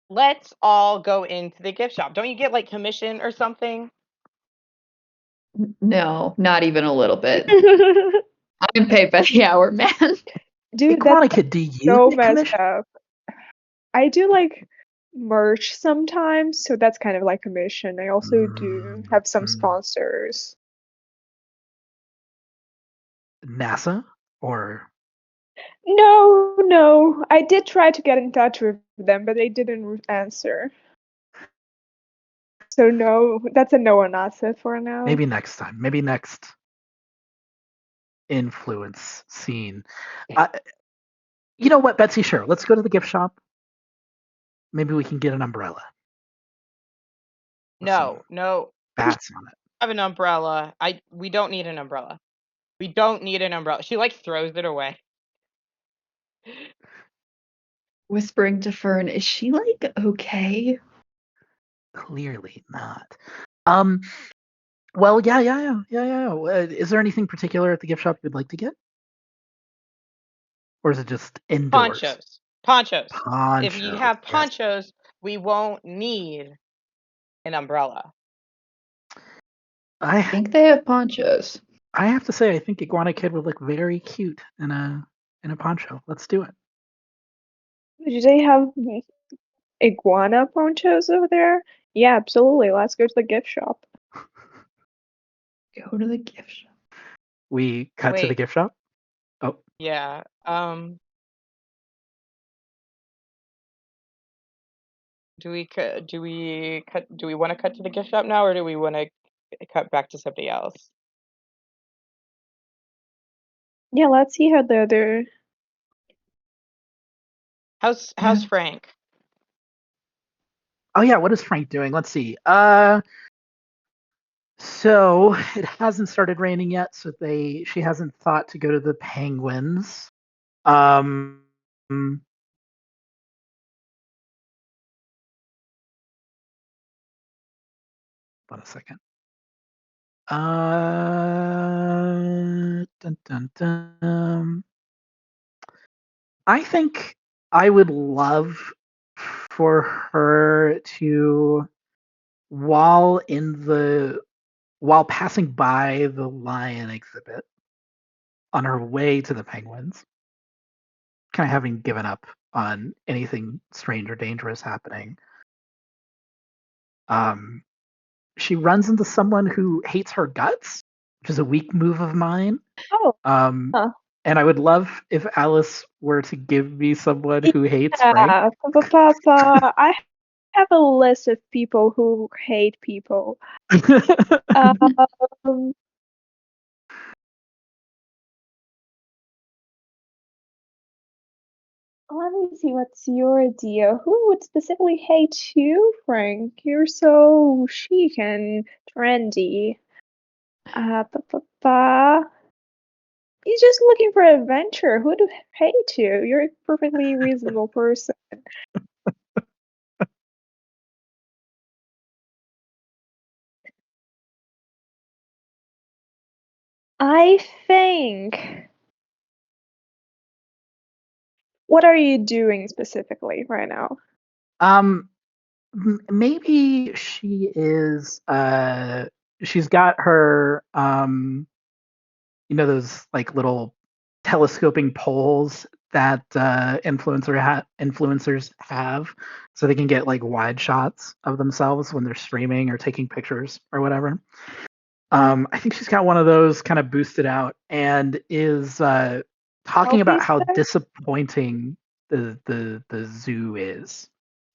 Let's all go into the gift shop. Don't you get like commission or something? No, not even a little bit. I'm paid by the hour, man. Dude, that's Iguana Kid, do you so get messed commission? up. I do like merch sometimes, so that's kind of like a mission. I also do have some sponsors. NASA or No. I did try to get in touch with them, but they didn't answer. So no, that's a no on asset for now. maybe next time. Maybe next influence scene. You know what, Betsy? Sure, let's go to the gift shop. Maybe we can get an umbrella. With some No. bats on it. Have an umbrella. We don't need an umbrella. We don't need an umbrella. She like throws it away. Whispering to Fern, is she like okay? Clearly not. Well, yeah. Is there anything particular at the gift shop you'd like to get, or is it just indoors? Ponchos. If you Ponchos. have Yes. ponchos, we won't need an umbrella. I I think they have ponchos. I have to say, I think Iguana Kid would look very cute in a poncho. Let's do it. Do they have iguana ponchos over there? Yeah, absolutely. Let's go to the gift shop. Go to the gift shop. We cut to the Wait, gift shop. Oh, yeah. Do we want to cut to the gift shop now, or do we want to cut back to something else? Yeah, let's see how the other. How's Yeah. Frank? oh yeah. What is Frank doing? Let's see. So it hasn't started raining yet, so she hasn't thought to go to the penguins. Um, hold on a second. Dun, dun, dun. I think I would love for her to, while passing by the lion exhibit on her way to the penguins, kind of having given up on anything strange or dangerous happening, she runs into someone who hates her guts, which is a weak move of mine. Oh, Um, huh. and I would love if Alice were to give me someone who hates Frank. Yeah, Papa. I have a list of people who hate people. Um, Let me see, what's your idea? Who would specifically hate you, Frank? You're so chic and trendy. Pa. He's just looking for adventure. Who'd hate you? You're a perfectly reasonable person. I think. What are you doing specifically right now? um, maybe she's got her those like little telescoping poles that influencers have, so they can get like wide shots of themselves when they're streaming or taking pictures or whatever. I think she's got one of those kind of boosted out and is talking about Selfie how stick? disappointing the zoo is,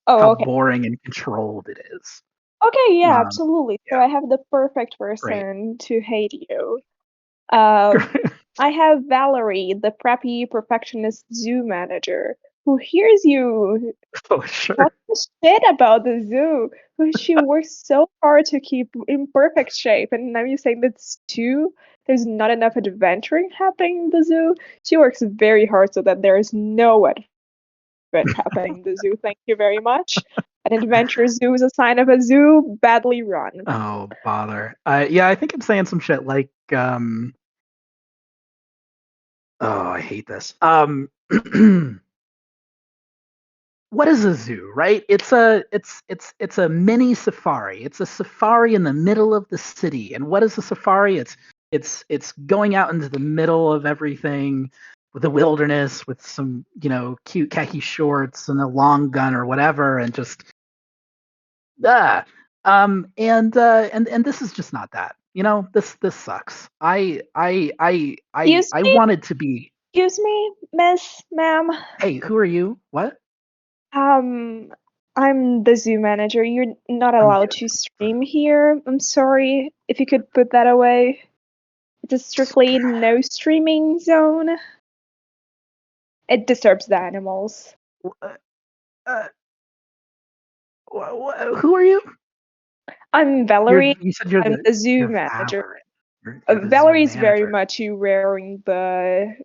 how Oh, okay. boring and controlled it is. Okay, yeah, Um, absolutely. So yeah, I have the perfect great. person to hate you. I have Valerie, the preppy perfectionist zoo manager, who hears you Oh, sure. talking shit about the zoo, who she works so hard to keep in perfect shape. And now you're saying that's too, there's not enough adventuring happening in the zoo. She works very hard so that there is no adventure happening in the zoo. Thank you very much. An adventure zoo is a sign of a zoo badly run. Oh, bother. Yeah, I think I'm saying some shit like, oh, I hate this. What is a zoo, right? It's a mini safari. It's a safari in the middle of the city. And what is a safari? It's going out into the middle of everything with the wilderness with some, cute khaki shorts and a long gun or whatever, and just ah. And this is just not that. This sucks. Excuse I me? wanted to be. Excuse me, miss, ma'am. Hey, who are you? What? Um, I'm the zoo manager. You're not I'm allowed good. to stream here. I'm sorry. If you could put that away. It's a strictly no streaming zone. It disturbs the animals. Uh, who are you? I'm Valerie. You said you're I'm the zoo you're manager. Valorant. You're the zoo Valerie's very manager. much you wearing the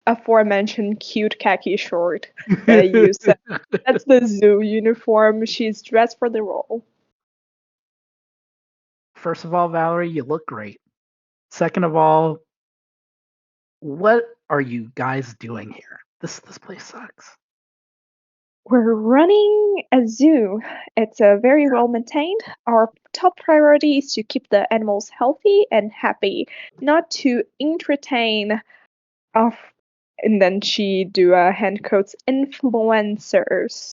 aforementioned cute khaki short that you said. That's the zoo uniform. She's dressed for the role. First of all, Valerie, you look great. Second of all, what are you guys doing here? This place sucks. We're running a zoo. It's very well maintained. Our top priority is to keep the animals healthy and happy, not to entertain and then she do a hand quotes influencers.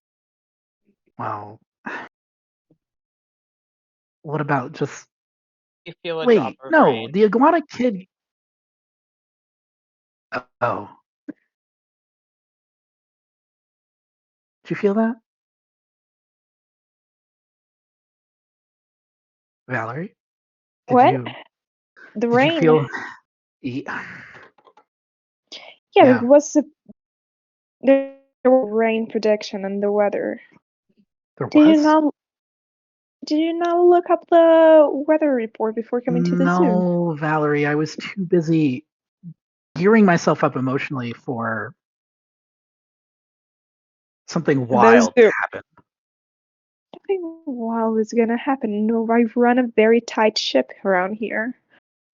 Well, what about just You feel a drop wait? of No, rain. the iguana kid. Oh, did you feel that, Valerie? Did What? you The did you rain. feel? Ye- Yeah, Yeah, there was rain prediction in the weather. there Did you was. not look up the weather report before coming to the zoo? No, Valerie, I was too busy gearing myself up emotionally for something The wild to zoo. happen. Nothing wild is gonna happen. No, I run a very tight ship around here.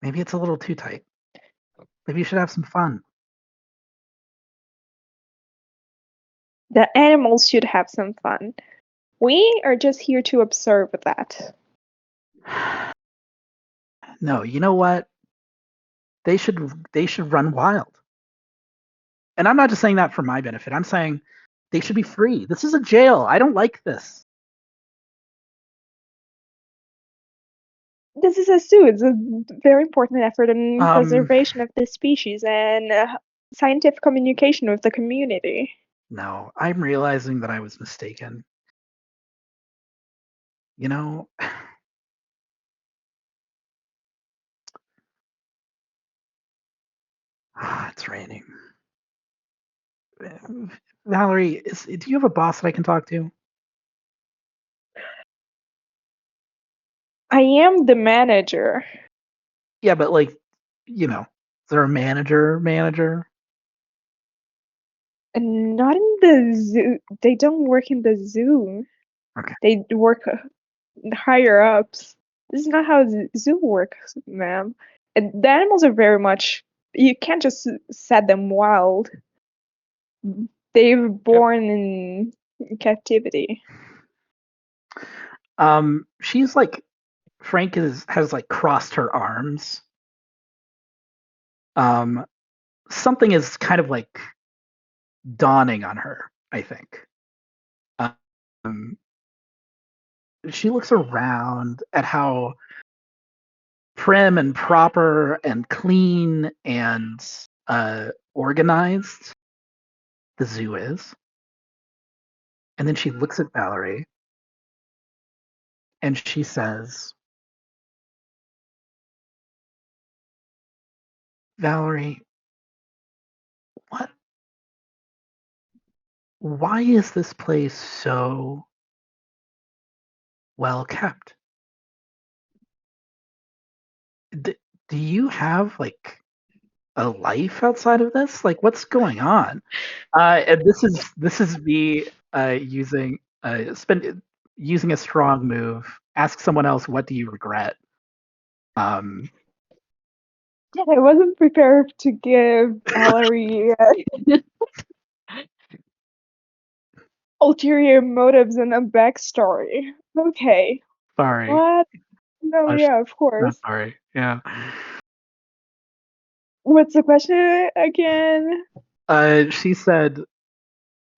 Maybe it's a little too tight. Maybe you should have some fun. The animals should have some fun. We are just here to observe that. No, you know what? They should run wild. And I'm not just saying that for my benefit. I'm saying they should be free. This is a jail. I don't like this. This is a zoo. It's a very important effort in Um, preservation of this species and scientific communication with the community. no, I'm realizing that I was mistaken. You know, it's raining. Valerie, do you have a boss that I can talk to? I am the manager. Yeah, but like, is there a manager? And not in the zoo. They don't work in the zoo. Okay. They work higher ups. This is not how zoo works, ma'am. And the animals are very much. You can't just set them wild. They were born in captivity. She's like Frank has like crossed her arms. Um, something is kind of like dawning on her, I think. Um, she looks around at how prim and proper and clean and organized the zoo is. And then she looks at Valerie and she says, Valerie, what? Why is this place so well kept? Do you have like a life outside of this? Like, what's going on? And this is me using a strong move. Ask someone else, what do you regret? Um, Yeah, I wasn't prepared to give Valerie ulterior motives and a backstory. Okay. sorry, What? No, yeah, of not course. sorry. Yeah. What's the question again? She said,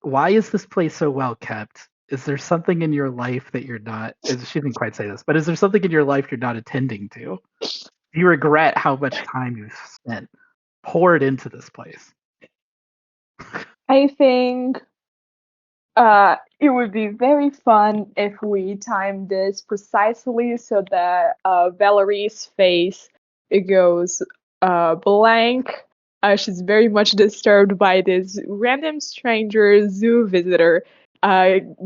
"Why is this place so well kept? Is there something in your life that you're not?" She didn't quite say this, but is there something in your life you're not attending to? Do you regret how much time you've spent poured into this place? I think it would be very fun if we timed this precisely so that Valerie's face it goes blank. She's very much disturbed by this random stranger zoo visitor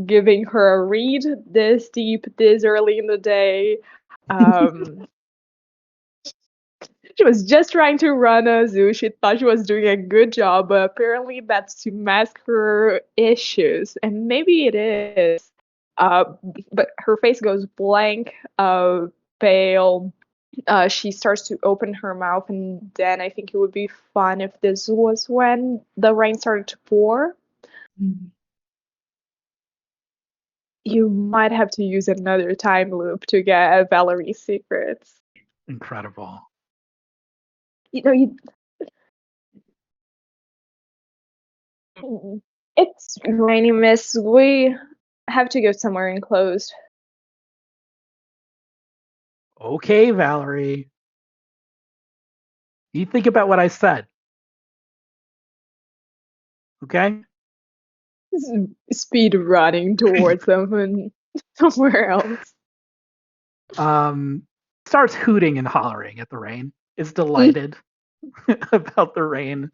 giving her a read this deep, this early in the day. Um, She was just trying to run a zoo. She thought she was doing a good job, but apparently that's to mask her issues. And maybe it is. Uh, but her face goes blank, pale. She starts to open her mouth, and then I think it would be fun if this was when the rain started to pour. You might have to use another time loop to get Valerie's secrets. Incredible. You know, It's rainy, miss. We have to go somewhere enclosed. Okay, Valerie. You think about what I said. Okay? Speed running towards them and somewhere else. Starts hooting and hollering at the rain. Is delighted about the rain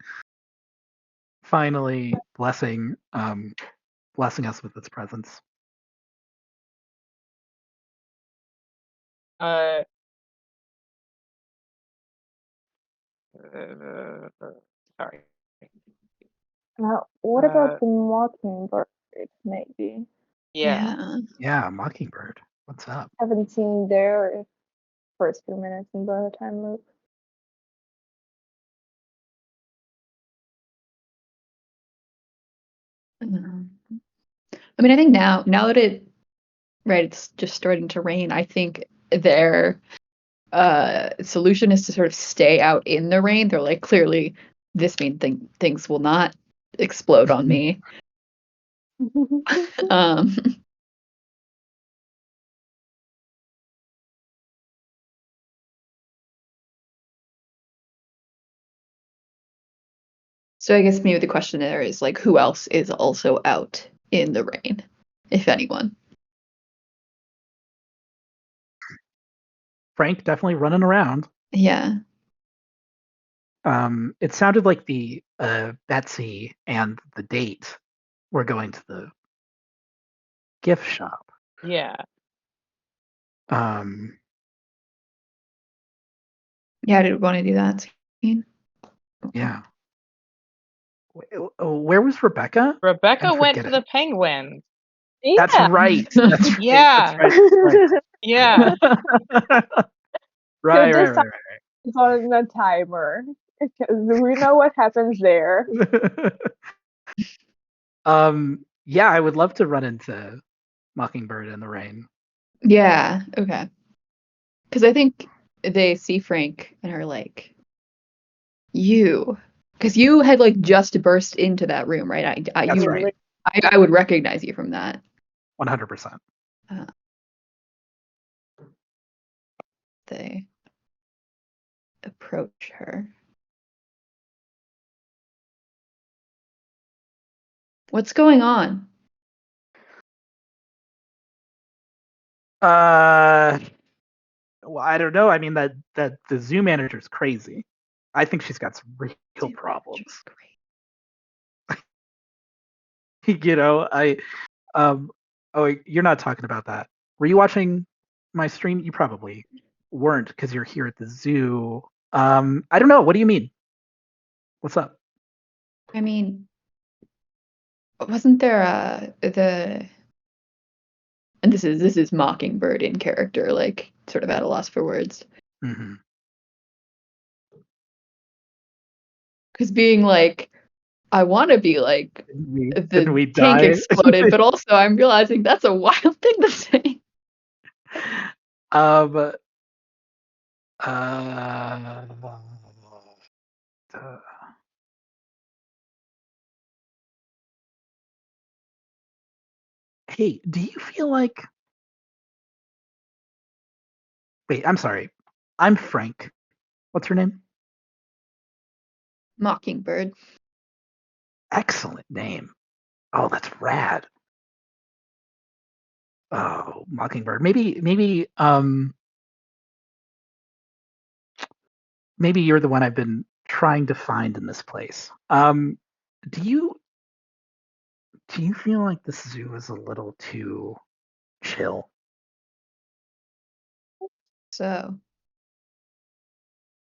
finally blessing us with its presence. Uh, sorry. What about the mockingbird, maybe? Yeah. Yeah, Mockingbird. What's up? Haven't seen their first few minutes in the time loop. I mean, I think now that it's just starting to rain, I think their solution is to sort of stay out in the rain. They're like, clearly, this means things will not explode on me. um, so I guess maybe the question there is like, who else is also out in the rain, if anyone? Frank definitely running around. Yeah. It sounded like the Betsy and the date were going to the gift shop. Yeah. Yeah, I did want to do that scene. Yeah. Where was Rebecca? Rebecca I'm went to the forgetting. Penguins. That's Yeah. right. That's right. Yeah. That's right. Yeah. Right. So this Right. is on the timer because we know what happens there. Yeah, I would love to run into Mockingbird in the rain. Yeah, okay. Because I think they see Frank and are like, because you had like just burst into that room, right? That's right. I would recognize you from that. 100%. They approach her. What's going on? Well, I don't know. I mean, that the zoo manager is crazy. I think she's got some real problems. Oh, you're not talking about that. Were you watching my stream? You probably weren't because you're here at the zoo. I don't know. What do you mean? What's up? I mean, wasn't there and this is Mockingbird in character, like sort of at a loss for words. Mm-hmm. Because being like, I want to be like Didn't we tank die? exploded, but also I'm realizing that's a wild thing to say. Hey, do you feel like? Wait, I'm sorry. I'm Frank. What's her name? Mockingbird. Excellent name. Oh, that's rad. Oh, Mockingbird. Maybe you're the one I've been trying to find in this place. Do you feel like this zoo is a little too chill? So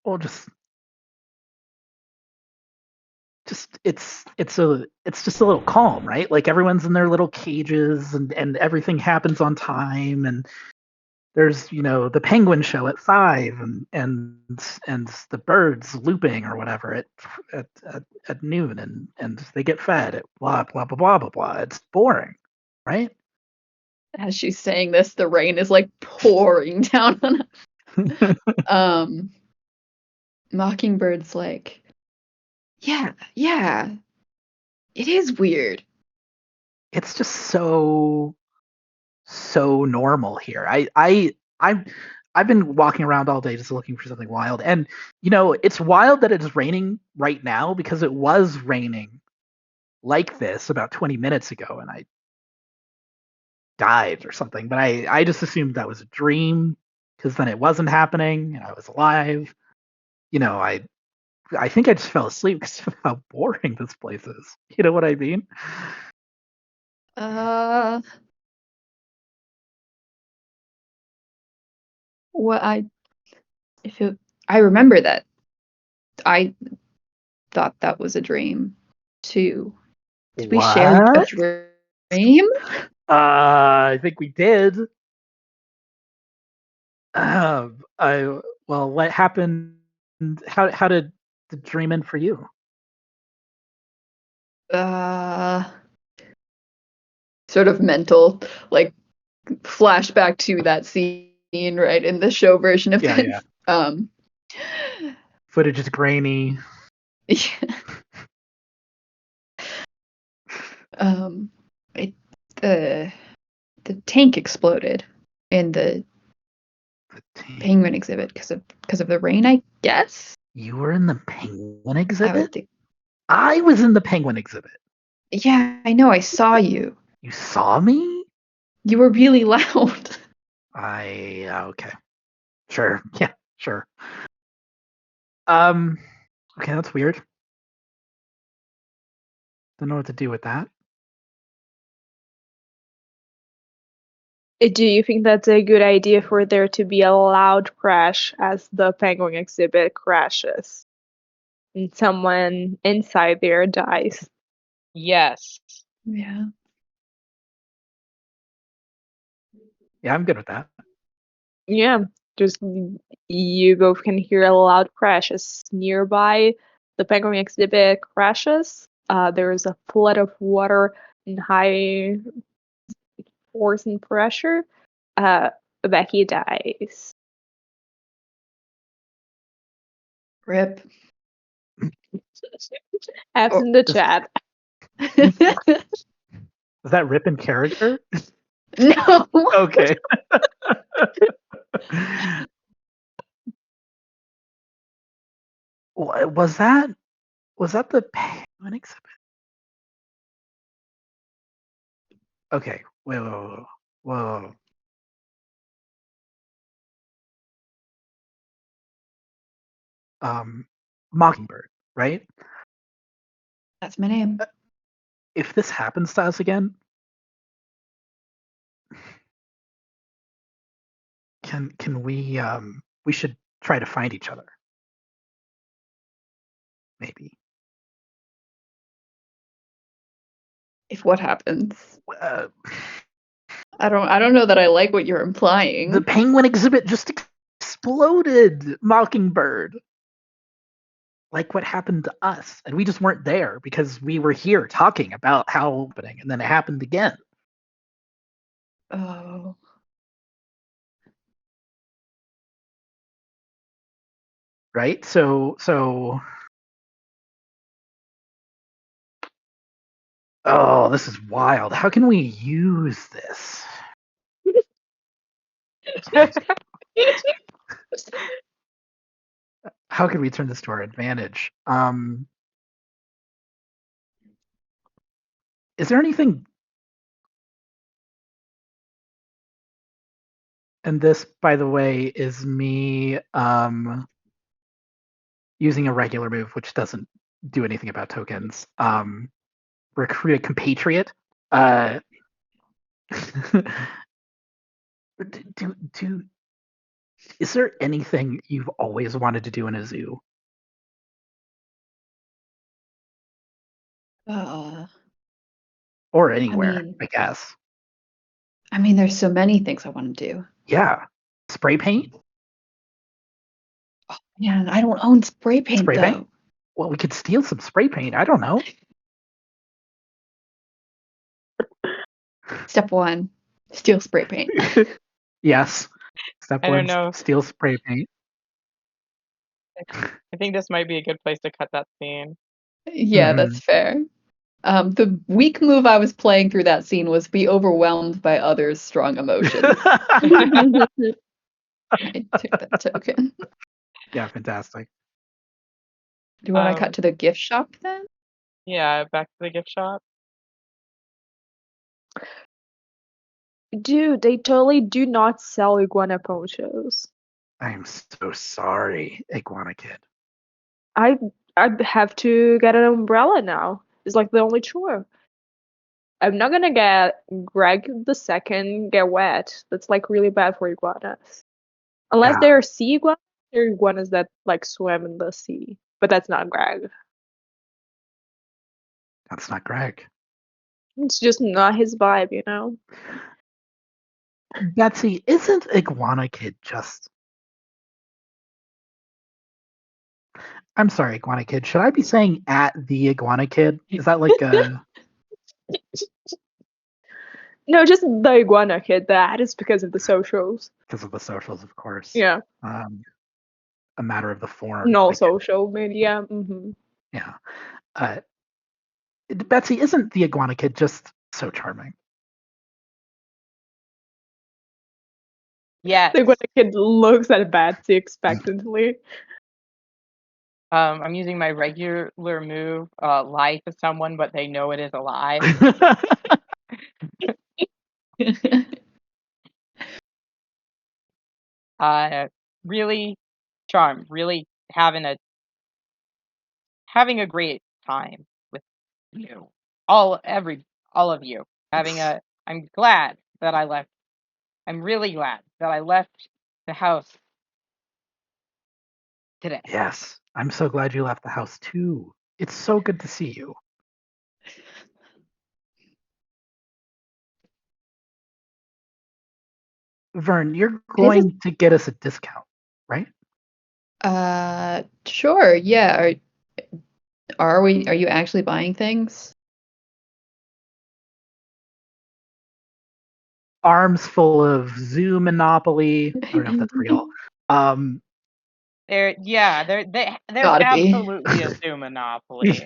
Well, just it's just a little calm, right? Like everyone's in their little cages and everything happens on time, and there's the penguin show at 5 and the birds looping or whatever at noon, and they get fed at blah blah blah blah blah blah. It's boring, right? as she's saying this, the rain is like pouring down on us. Mockingbird's like, yeah. It is weird. It's just so normal here. I've been walking around all day just looking for something wild, and it's wild that it's raining right now because it was raining like this about 20 minutes ago, and I died or something. But I just assumed that was a dream because then it wasn't happening and I was alive. I think I just fell asleep because of how boring this place is. You know what I mean? What I remember that I thought that was a dream too. Did we share a What? dream? I think we did. What happened? How did the dream end for you? Sort of mental, like flashback to that scene, right, in the show version of Yeah, this. yeah. Footage is grainy. Yeah. The tank exploded in the penguin exhibit because of the rain, I guess. You were in the penguin I exhibit? would think. I was in the penguin exhibit. Yeah, I know. I saw you. You saw me? You were really loud. Okay. Sure. Yeah, sure. Okay, that's weird. Don't know what to do with that. Do you think that's a good idea for there to be a loud crash as the penguin exhibit crashes and someone inside there dies? Yes. Yeah. Yeah, I'm good with that. Yeah, just you both can hear a loud crash as nearby the penguin exhibit crashes. There is a flood of water and high force and pressure. Becky dies. Rip. F's in the chat. Is that Rip in character? No. Okay. Was that the penguin exhibit? Okay. Whoa. Mockingbird, right? That's my name. If this happens to us again, can we should try to find each other. Maybe. If what happens? Uh, I don't know that I like what you're implying. The penguin exhibit just exploded, Mockingbird. Like what happened to us, and we just weren't there because we were here talking about how happening, and then it happened again. Oh. Right? So oh, this is wild. How can we use this? How can we turn this to our advantage? Is there anything? And this, by the way, is me using a regular move, which doesn't do anything about tokens. Recruit a compatriot. Is there anything you've always wanted to do in a zoo? Or anywhere, I guess. I mean, there's so many things I want to do. Yeah. Spray paint? Oh, man, I don't own spray paint, though. Paint? Well, we could steal some spray paint. I don't know. Step 1, steal spray paint. Yes. Step I 1, don't know. steal spray paint. I think this might be a good place to cut that scene. Yeah, that's fair. The weak move I was playing through that scene was be overwhelmed by others' strong emotions. I took that token. Yeah, fantastic. Do you want to cut to the gift shop then? Yeah, back to the gift shop. Dude, they totally do not sell iguana ponchos. I am so sorry, Iguana Kid. I have to get an umbrella now. It's like the only chore. I'm not gonna get Greg the second get wet. That's like really bad for iguanas. Unless Yeah. they're sea iguanas, they're iguanas that like swim in the sea. But that's not Greg. That's not Greg. It's just not his vibe, you know? Betsy, isn't Iguana Kid just... I'm sorry, Iguana Kid. Should I be saying at the Iguana Kid? Is that like a... No, just the iguana kid. That is because of the socials. Because of the socials, of course. Yeah. A matter of the form. No like, social media. Mm-hmm. Yeah. Betsy, isn't the Iguana Kid just so charming? Yes. The iguana kid looks at Betsy expectantly. I'm using my regular move, lie to someone, but they know it is a lie. Really charmed, really having a great time with you. All of you. I'm glad that I left. I'm really glad that I left the house today. Yes. I'm so glad you left the house too. It's so good to see you. Vern, you're going to get us a discount, right? Sure, yeah. Are you actually buying things? Arms full of zoo monopoly. I don't know if that's real. There's Gotta be. absolutely a zoo monopoly.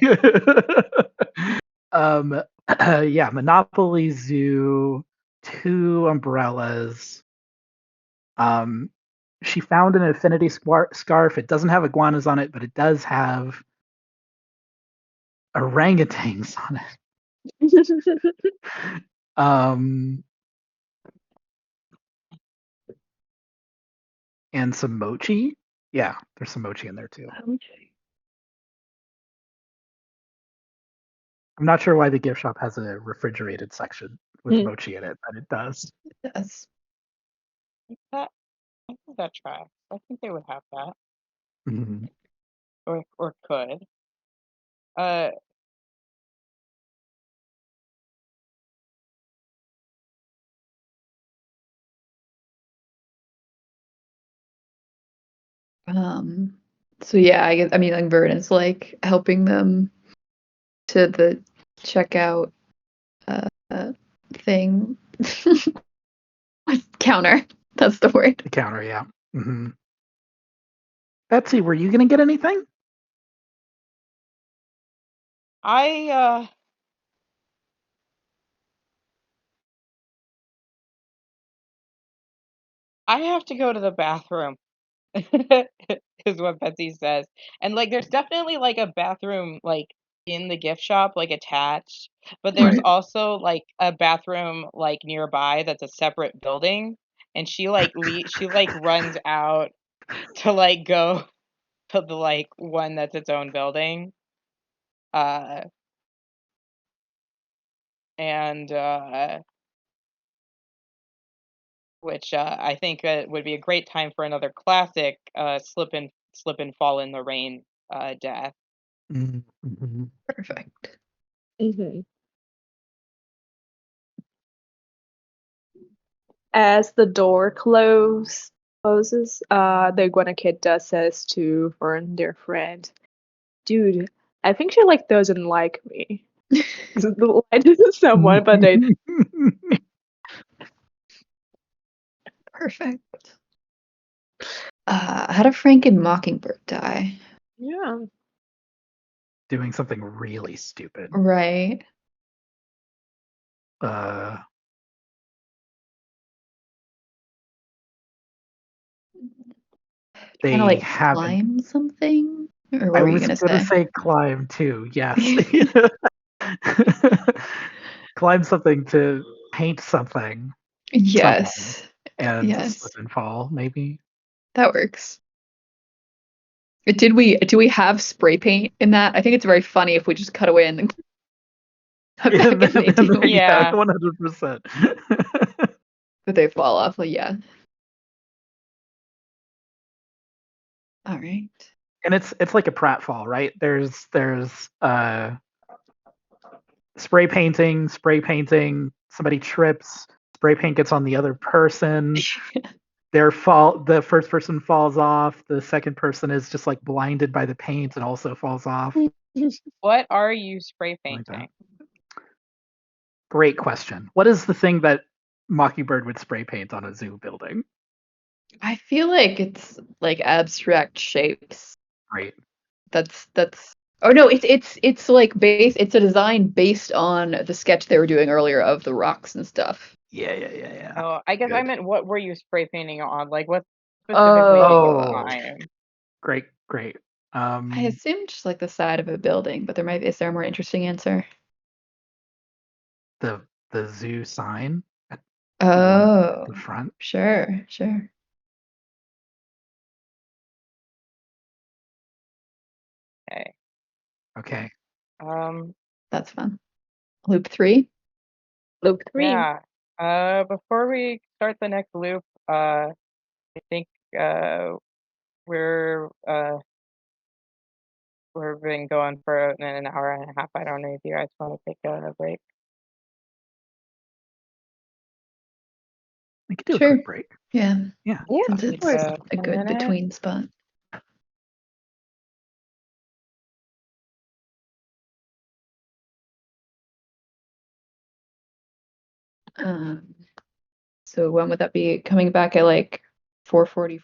Yeah, Monopoly Zoo, 2 umbrellas. She found an infinity scarf. It doesn't have iguanas on it, but it does have orangutans on it. And some mochi. Yeah, there's some mochi in there too. I'm not sure why the gift shop has a refrigerated section with mochi in it, but it does. It does. I think that tracks. I think they would have that. Mm-hmm. Or could. So yeah, I mean, like Vern is like helping them to the checkout thing. Counter. That's the word. The counter, yeah. Mm-hmm. Betsy, were you gonna get anything? I have to go to the bathroom. Is what Betsy says. And like there's definitely like a bathroom like in the gift shop like attached, but there's Right. also like a bathroom like nearby that's a separate building, and she runs out to like go to the like one that's its own building. And which I think would be a great time for another classic slip and fall in the rain death. Mm-hmm. Perfect. Mm-hmm. As the door closes, the iguana kid does says to Vern, their friend, "Dude, I think she like doesn't like me." The line is someone, but they. Perfect. How did Frank and Mockingbird die? Yeah. doing something really stupid. Right. They Kind of like haven't. climb something? Or what I were you was going to gonna say? say climb too. Yes. Climb something to paint something. Yes. And Yes. slip and fall, maybe. That works. Do we have spray paint in that? I think it's very funny if we just cut away and then cut back and they do. Yeah. 100%. But they fall off. Well, yeah. All right. And it's like a pratfall, right? There's spray painting, somebody trips, spray paint gets on the other person. The first person falls off, the second person is just like blinded by the paint and also falls off. What are you spray Like that. painting? Great question. What is the thing that Mockingbird would spray paint on a zoo building? I feel like it's like abstract shapes. Right. That's oh no, it's like it's a design based on the sketch they were doing earlier of the rocks and stuff. Yeah. Oh, I guess Good. I meant what were you spray painting on? Like what specifically did you climb? Great. I assumed just like the side of a building, but is there a more interesting answer? The zoo sign at Oh, the front. sure. Okay. Okay. That's fun. Loop 3. Loop 3. Yeah. Before we start the next loop, I think we've been going for an hour and a half. I don't know if you guys want to take a break. We could do a Sure. quick break. Yeah. Yeah. Since Like it's a a good minute. between spot. So when would that be? Coming back at like 4:40?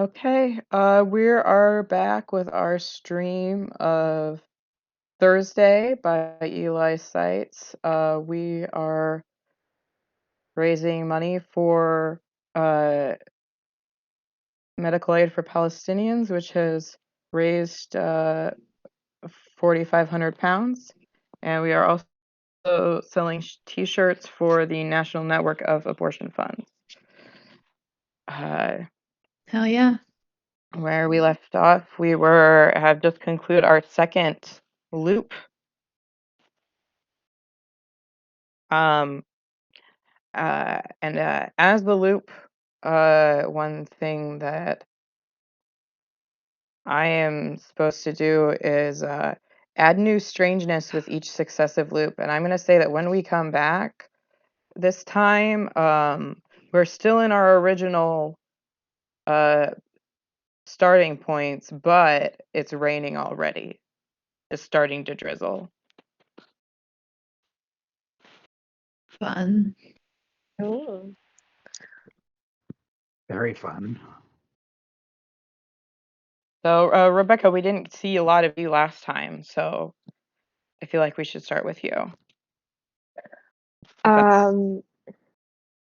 Okay, we are back with our stream of Thursday by Eli Seitz. We are raising money for medical aid for Palestinians, which has raised 4,500 pounds. And we are also selling t-shirts for the National Network of Abortion Funds. Hell yeah. Where we left off, we have just concluded our second loop. And as the loop, one thing that I am supposed to do is add new strangeness with each successive loop. And I'm going to say that when we come back this time, we're still in our original starting points, but it's raining already. It's starting to drizzle. Fun. Oh. Very fun. So, Rebecca, we didn't see a lot of you last time, so I feel like we should start with you.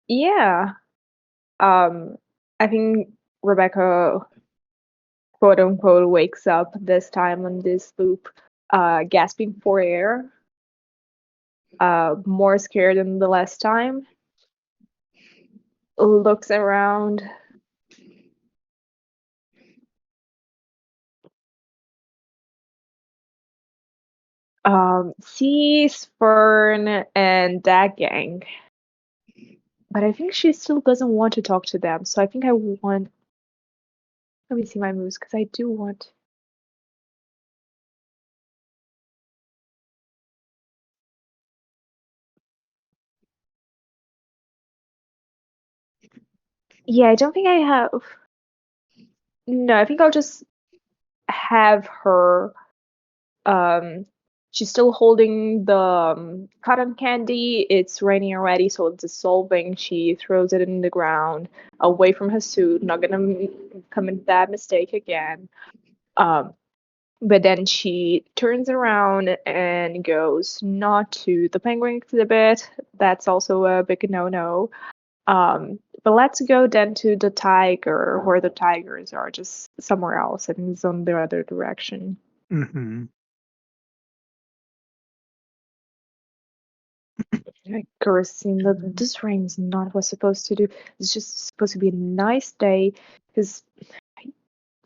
Yeah. I think Rebecca, quote unquote, wakes up this time on this loop, gasping for air, more scared than the last time, looks around. Sees Fern and that gang. But I think she still doesn't want to talk to them, so I think I want. Let me see my moves, because I do want. Yeah, I don't think I have. No, I think I'll just have her. She's still holding the cotton candy. It's raining already, so it's dissolving. She throws it in the ground, away from her suit. Not gonna commit that mistake again. But then she turns around and goes not to the penguin exhibit. That's also a big no-no. But let's go then to the tiger, where the tigers are, just somewhere else. I think it's on the other direction. Mm-hmm. Like cursing that this rain's not what's supposed to do. It's just supposed to be a nice day, because I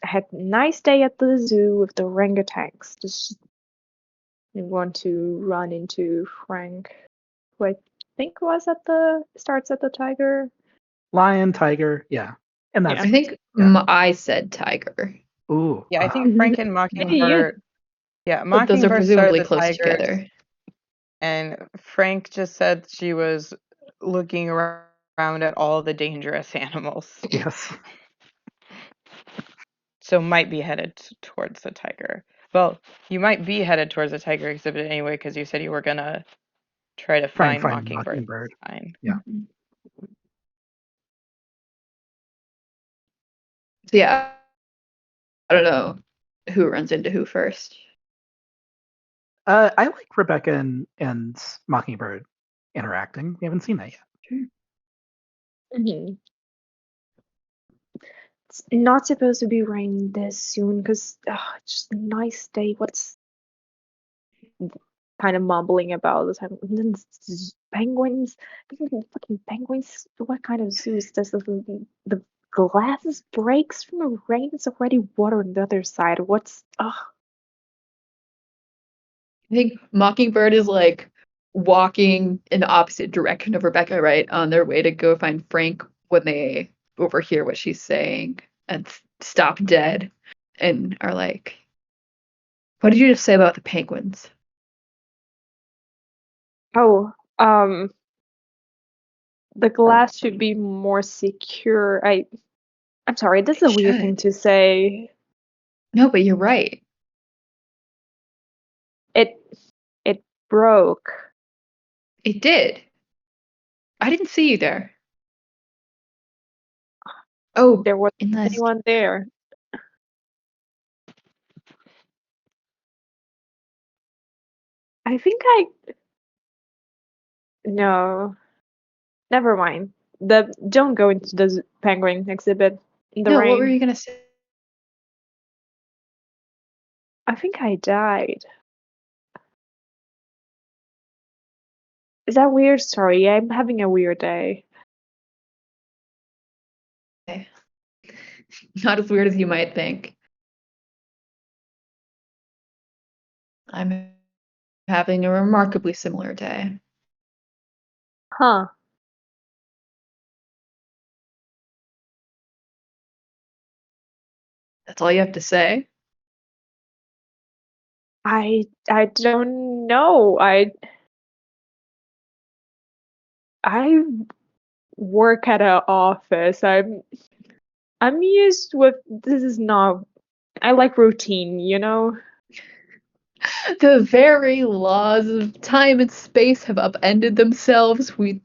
had a nice day at the zoo with the orangutans. Just want to run into Frank, who I think starts at the tiger. Lion, tiger, yeah. And that's I think I said tiger. ooh. Yeah, I think Frank and Mockingbird. Yeah, But those are Mockingbird started presumably the close tigers, together. and Frank just said she was looking around at all the dangerous animals. Yes. So might be headed towards the tiger. Well, you might be headed towards the tiger exhibit anyway, because you said you were gonna try to find Mockingbird. Fine. Yeah. So yeah, I don't know who runs into who first. I like Rebecca and Mockingbird interacting. We haven't seen that yet. Sure. Mm-hmm. It's not supposed to be raining this soon, because it's just a nice day. What's kind of mumbling about the time? Penguins, fucking penguins. What kind of zoo is this? The glasses breaks from the rain. It's already water on the other side. What's I think Mockingbird is like walking in the opposite direction of Rebecca, right? On their way to go find Frank when they overhear what she's saying and stop dead and are like, what did you just say about the penguins? The glass should be more secure. I'm sorry, this is a weird thing to say. No, but you're right. It broke. It did. I didn't see you there. Oh, There wasn't in this. anyone there. I think no, never mind. Don't go into the penguin exhibit in the No, what were rain. you gonna say? I think I died. Is that weird? Sorry, I'm having a weird day. Not as weird as you might think. I'm having a remarkably similar day. Huh. That's all you have to say? I don't know. I work at an office. I'm used with this is not I like routine, you know? The very laws of time and space have upended themselves with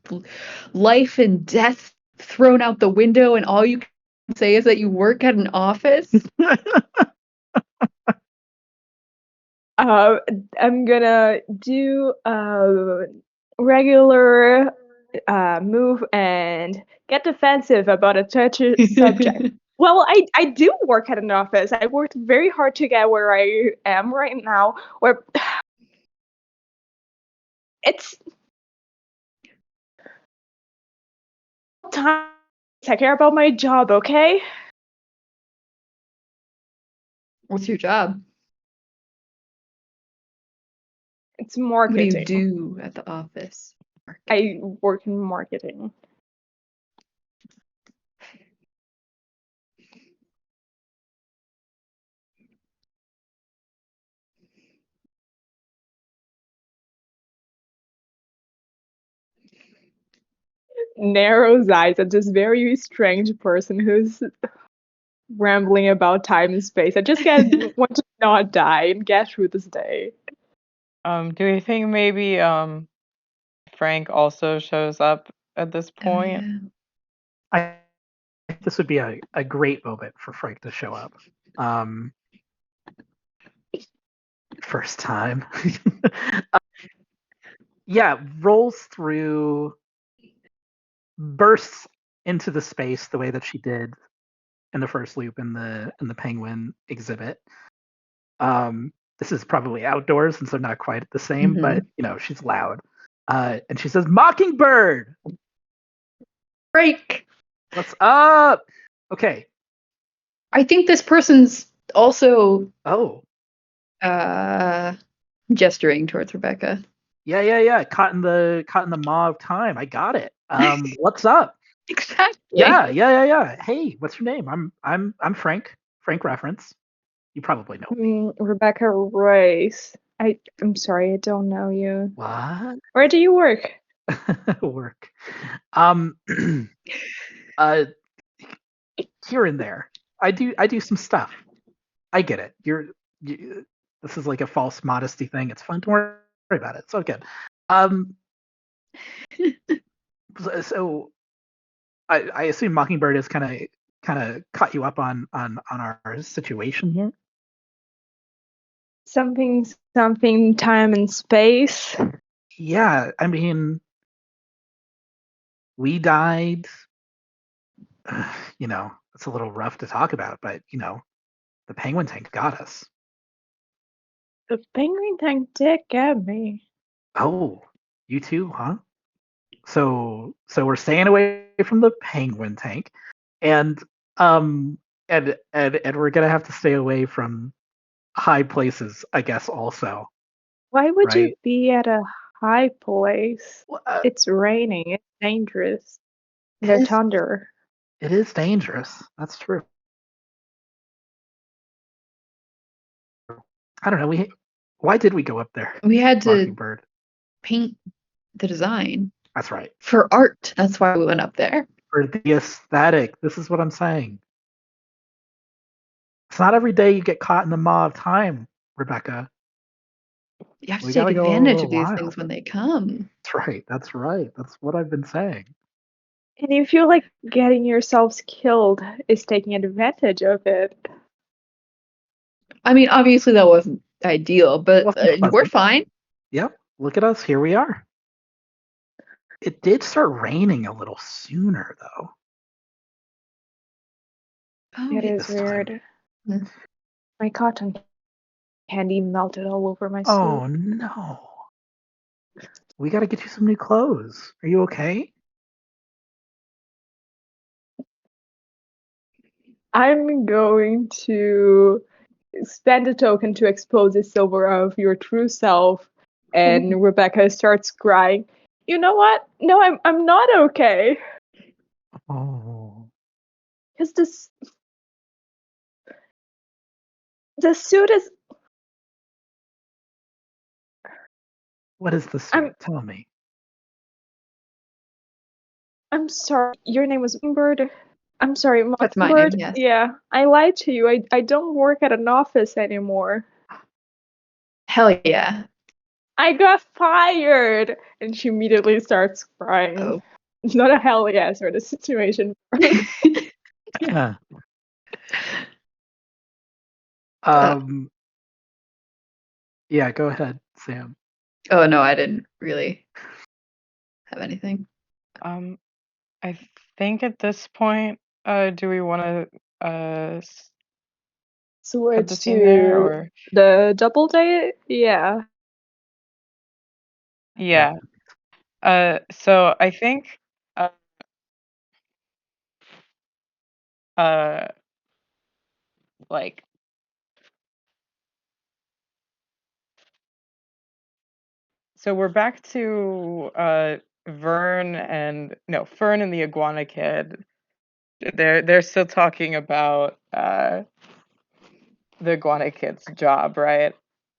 life and death thrown out the window, and all you can say is that you work at an office? I'm gonna do a regular move and get defensive about a touchy subject. Well, I do work at an office. I worked very hard to get where I am right now. Where it's time to care about my job, okay? What's your job? It's What do you marketing. do at the office? I work in marketing. Narrows eyes at this very strange person who's rambling about time and space. I just want to not die and get through this day. Do we think maybe Frank also shows up at this point? Yeah. I think this would be a great moment for Frank to show up. First time. Yeah, rolls through, bursts into the space the way that she did in the first loop in the penguin exhibit. This is probably outdoors, and so not quite the same, but she's loud. And she says, "Mockingbird, Break. what's up?" Okay. I think this person's also Oh. gesturing towards Rebecca. Yeah. Caught in the maw of time. I got it. What's up? Exactly. Yeah. Hey, what's your name? I'm Frank. Frank reference. You probably know me. Rebecca Royce. I'm sorry, I don't know you. What? Where do you work? Work. Here and there. I do some stuff. I get it. This is like a false modesty thing. It's fun. Don't worry about it. It's all good. So I assume Mockingbird has kind of caught you up on our situation here. Something, time and space. Yeah, I mean, we died. It's a little rough to talk about, but the penguin tank got us. The penguin tank did get me. Oh, you too, huh? So we're staying away from the penguin tank, and we're gonna have to stay away from high places, I guess. Also, Why would you right? be at a high place? Well, It's raining. It's dangerous. There's thunder. It is dangerous. That's true. I don't know. Why did we go up there? We had to Mockingbird. paint the design. That's right. For art. That's why we went up there. For the aesthetic. This is what I'm saying. It's not every day you get caught in the maw of time, Rebecca. You have to We take gotta go a advantage little of these wild. things when they come. That's right. That's what I've been saying. And you feel like getting yourselves killed is taking advantage of it. I mean, obviously that wasn't ideal, but Wasn't we're pleasant. fine. Yep. Look at us. Here we are. It did start raining a little sooner, though. Oh, It is This time. weird. Mm. My cotton candy melted all over my suit. Oh, no. We got to get you some new clothes. Are you okay? I'm going to spend a token to expose the silver of your true self. And Rebecca starts crying. You know what? No, I'm not okay. Oh. Because the suit is. What is the suit? Tell me. I'm sorry. Your name was Bird. I'm sorry, That's my name, Mockingbird. yes. Yeah, I lied to you. I don't work at an office anymore. Hell yeah. I got fired, and she immediately starts crying. Oh. It's not a hell yeah sort of situation. Yeah. Yeah, go ahead, Sam. Oh no, I didn't really have anything. I think at this point, do we want to cut the Switch scene there, to or the double date? Yeah. yeah? So I think, uh, uh, like, so we're back to Fern and the Iguana Kid. They're still talking about the Iguana Kid's job, right?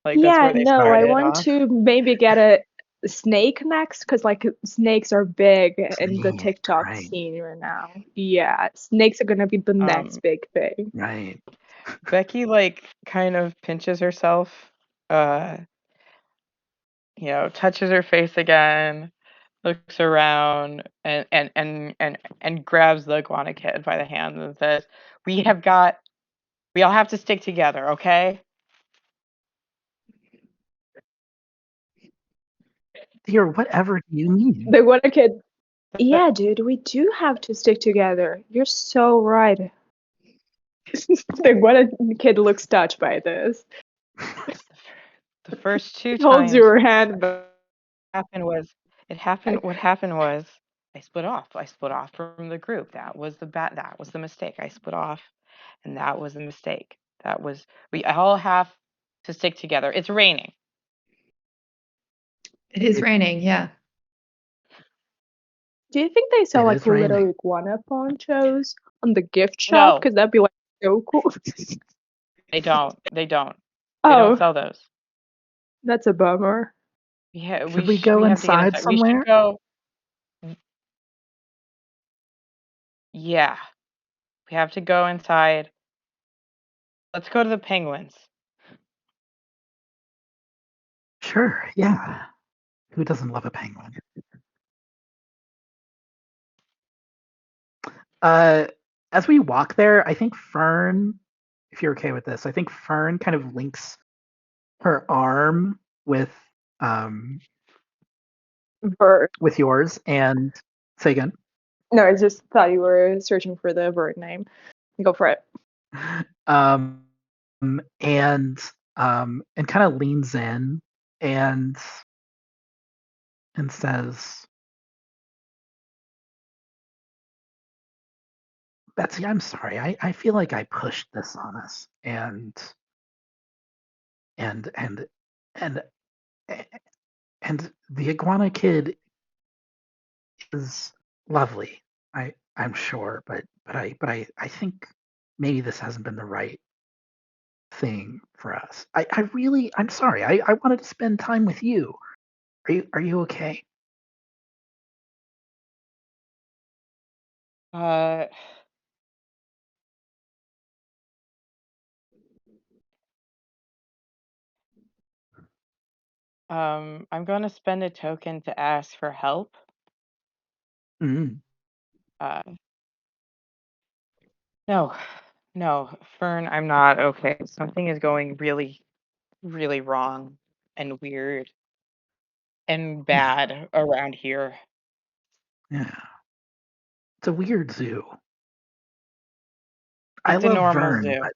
Like that's Yeah, where they no, I started want off. to maybe get a snake next because like snakes are big in the Snake, TikTok right. scene right now. Yeah, snakes are gonna be the next big thing. Right. Becky like kind of pinches herself, uh, touches her face again, looks around, and grabs the Iguana Kid by the hand and says, we all have to stick together, okay? Dear, whatever do you mean? The Iguana Kid. Yeah, dude, we do have to stick together. You're so right. The Iguana Kid looks touched by this. The first two Holds times your hand, but what happened was I split off. I split off from the group. That was the mistake. I split off, and that was the mistake. We all have to stick together. It's raining. It is raining, yeah. do you think they sell It like is little raining. iguana ponchos on the gift shop? No, Because that'd be like so cool. they don't. They don't. They don't Oh, sell those. that's a bummer. Yeah, Should we go we have to get inside inside. We should somewhere? go. Yeah, we have to go inside. Let's go to the penguins. Sure, yeah. Who doesn't love a penguin? As we walk there, I think Fern, if you're okay with this, I think Fern kind of links her arm um Bird. with yours and say again. No, I just thought you were searching for the bird name. Go for it. Um and and kind of leans in and says, Betsy, I'm sorry. I feel like I pushed this on us and and and the iguana kid is lovely. I'm sure, but I think maybe this hasn't been the right thing for us. I'm sorry. I wanted to spend time with you. Are you okay? Uh, I'm gonna spend a token to ask for help. Mm, Uh, no, no, Fern, I'm not okay. Something is going really, really wrong and weird and Yeah. bad around here. Yeah. It's a weird zoo. I It's a love normal Vern, zoo. but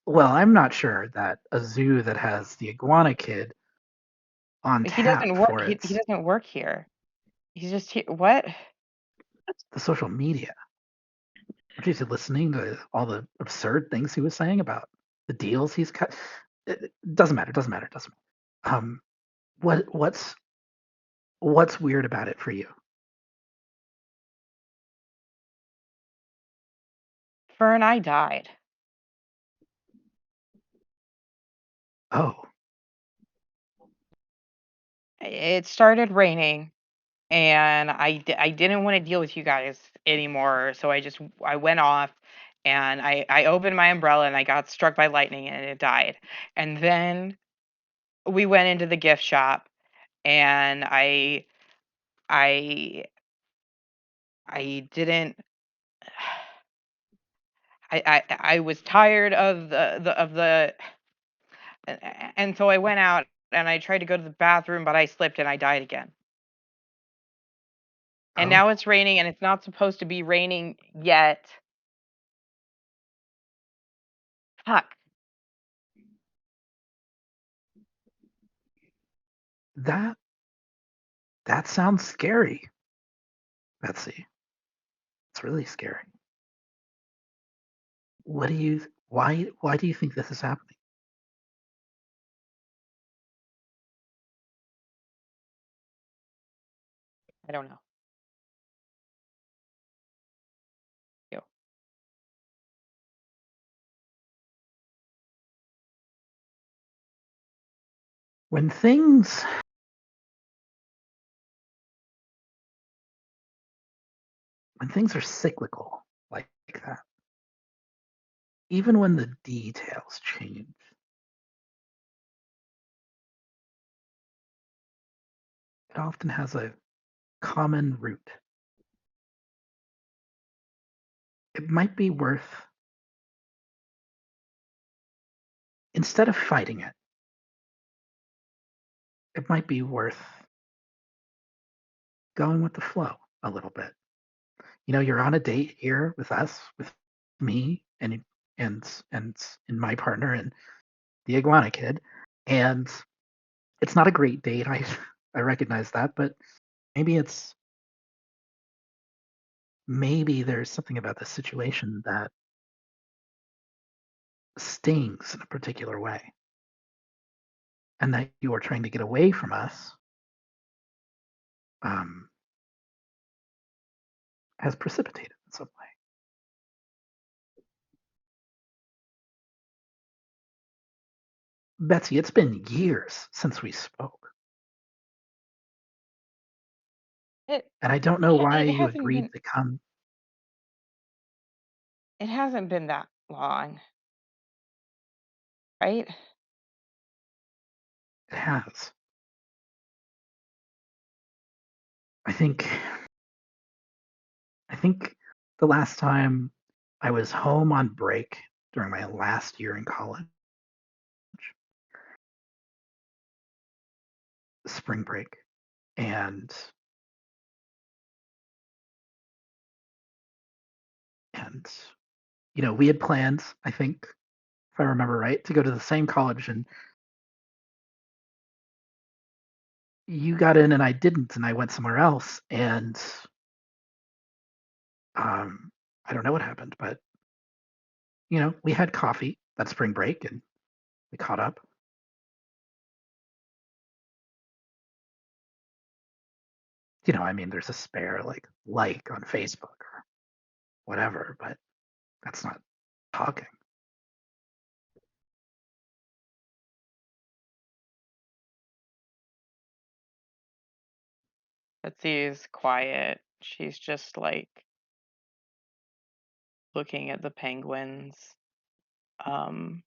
well, I'm not sure that a zoo that has the iguana kid on He tap doesn't work. for He its doesn't work here. He's just here. What? the social media. Aren't you listening to all the absurd things he was saying about the deals he's cut? It doesn't matter. Doesn't matter. Doesn't matter. What what's weird about it for you? Fern, I died. Oh, It started raining, and I didn't want to deal with you guys anymore. So I went off, and I opened my umbrella, and I got struck by lightning, and it died. And then we went into the gift shop, and I I didn't. I was tired of the and so I went out and I tried to go to the bathroom, but I slipped and I died again. And oh, now it's raining and it's not supposed to be raining yet. Fuck. that that sounds scary, Betsy. It's really scary. What do you? Why do you think this is happening? I don't know. You. When things when things are cyclical like that, even when the details change, it often has a common root. It might be worth, instead of fighting it, it might be worth going with the flow a little bit. You know, you're on a date here with us, with me, and and my partner and the iguana kid, and it's not a great date. I recognize that, but maybe it's maybe there's something about the situation that stings in a particular way, and that you are trying to get away from us um, has precipitated in some way. Betsy, it's been years since we spoke, It and I don't know why it you hasn't agreed been to come. it hasn't been that long, right? It has. I think I think the last time I was home on break during my last year in college, spring break, and and you know, we had plans, I think, if I remember right, to go to the same college, and you got in and I didn't, and I went somewhere else, and um, I don't know what happened, but you know, we had coffee that spring break, and we caught up. You know, I mean, there's a spare like on Facebook or whatever, but that's not talking. Betsy's quiet. She's just like looking at the penguins. Um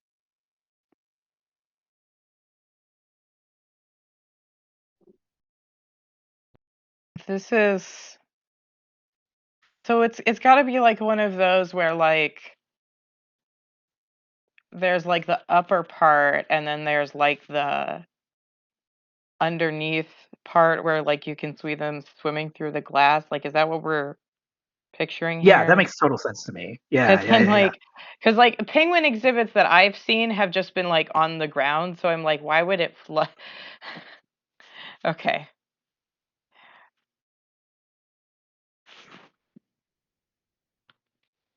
this is So it's got to be like one of those where like there's like the upper part and then there's like the underneath part where like you can see them swimming through the glass. Like, is that what we're picturing Yeah, that here? makes total sense to me. Yeah, Because yeah, I'm yeah, yeah. like, because like penguin exhibits that I've seen have just been like on the ground. So I'm like, why would it flood? Okay.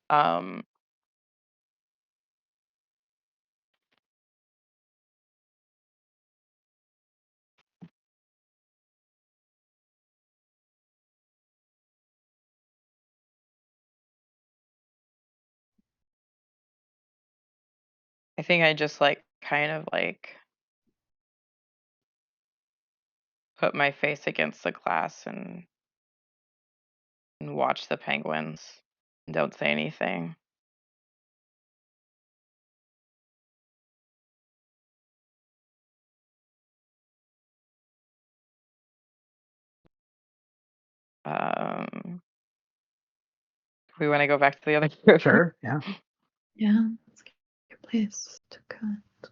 Um, I think I just like kind of like put my face against the glass and watch the penguins and don't say anything. We want to go back to the other group. Sure, yeah. Yeah, that's a good place to cut.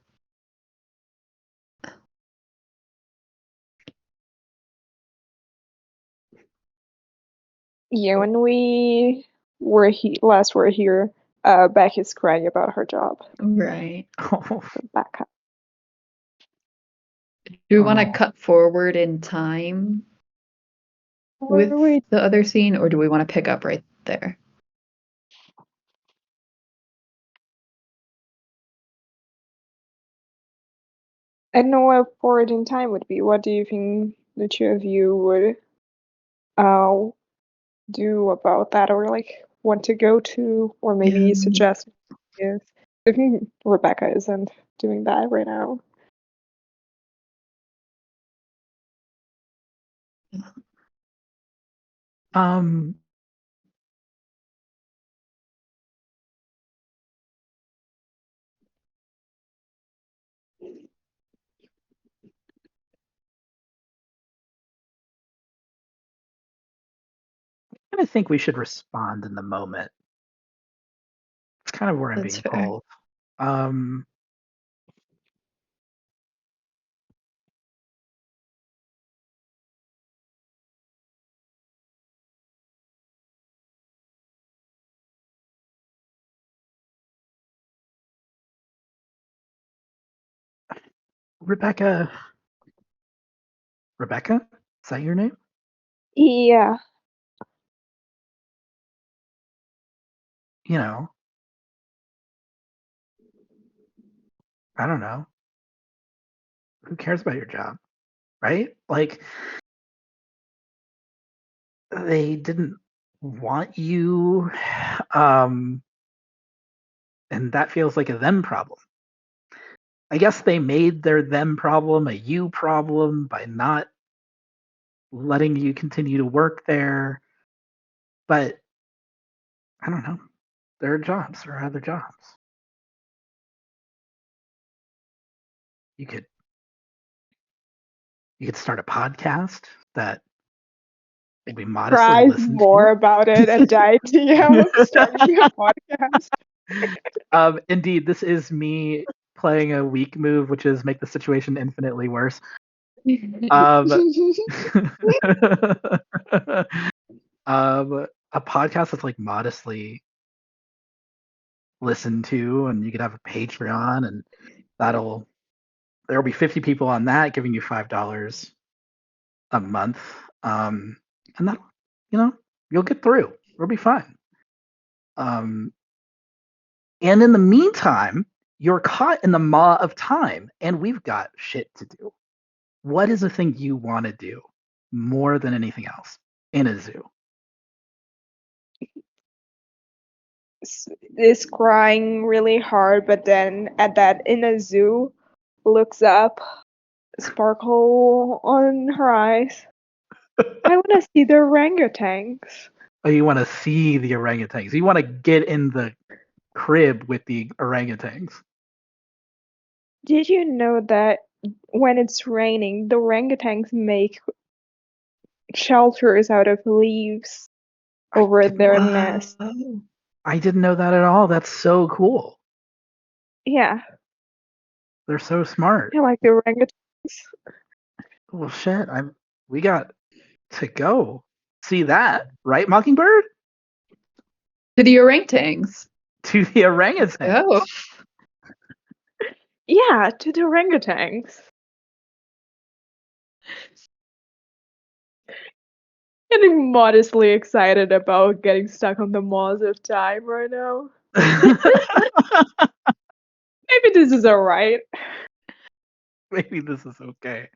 Yeah, when we were last were here, Becky's crying about her job. Right. Oh, Becca. Do we want to Oh. cut forward in time with Wait, the other scene, or do we want to pick up right there? I don't know what forward in time would be. What do you think the two of you would do about that, or like want to go to, or maybe Yeah. suggest? If I think Rebecca isn't doing that right now. Um, I think we should respond in the moment. It's kind of where I'm That's being fair. pulled. Rebecca, is that your name? Yeah. You know, I don't know. Who cares about your job, right? Like, they didn't want you, um, and that feels like a them problem. I guess they made their them problem a you problem by not letting you continue to work there. But I don't know. There are jobs. There are other jobs. You could start a podcast that would be modestly Cries listened more to. about it at the idea of starting a podcast. Indeed, this is me playing a weak move, which is make the situation infinitely worse. Um, a podcast that's like modestly listened to, and you could have a Patreon, and there'll be 50 people on that giving you $5 a month, and that you'll get through. We'll be fine. And in the meantime, you're caught in the maw of time, and we've got shit to do. What is the thing you want to do more than anything else in a zoo? Is crying really hard, but then at that in a zoo, looks up, sparkle on her eyes. I want to see the orangutans. Oh, you want to see the orangutans. You want to get in the crib with the orangutans. Did you know that when it's raining, the orangutans make shelters out of leaves over their nest. I didn't know that at all. That's so cool. Yeah, They're so smart. I like the orangutans. Well, shit. We got to go see that, right, Mockingbird? To the orangutans. To the orangutans. Oh. Yeah, to the orangutans. Getting modestly excited about getting stuck on the maws of time right now. Maybe this is alright. Maybe this is okay.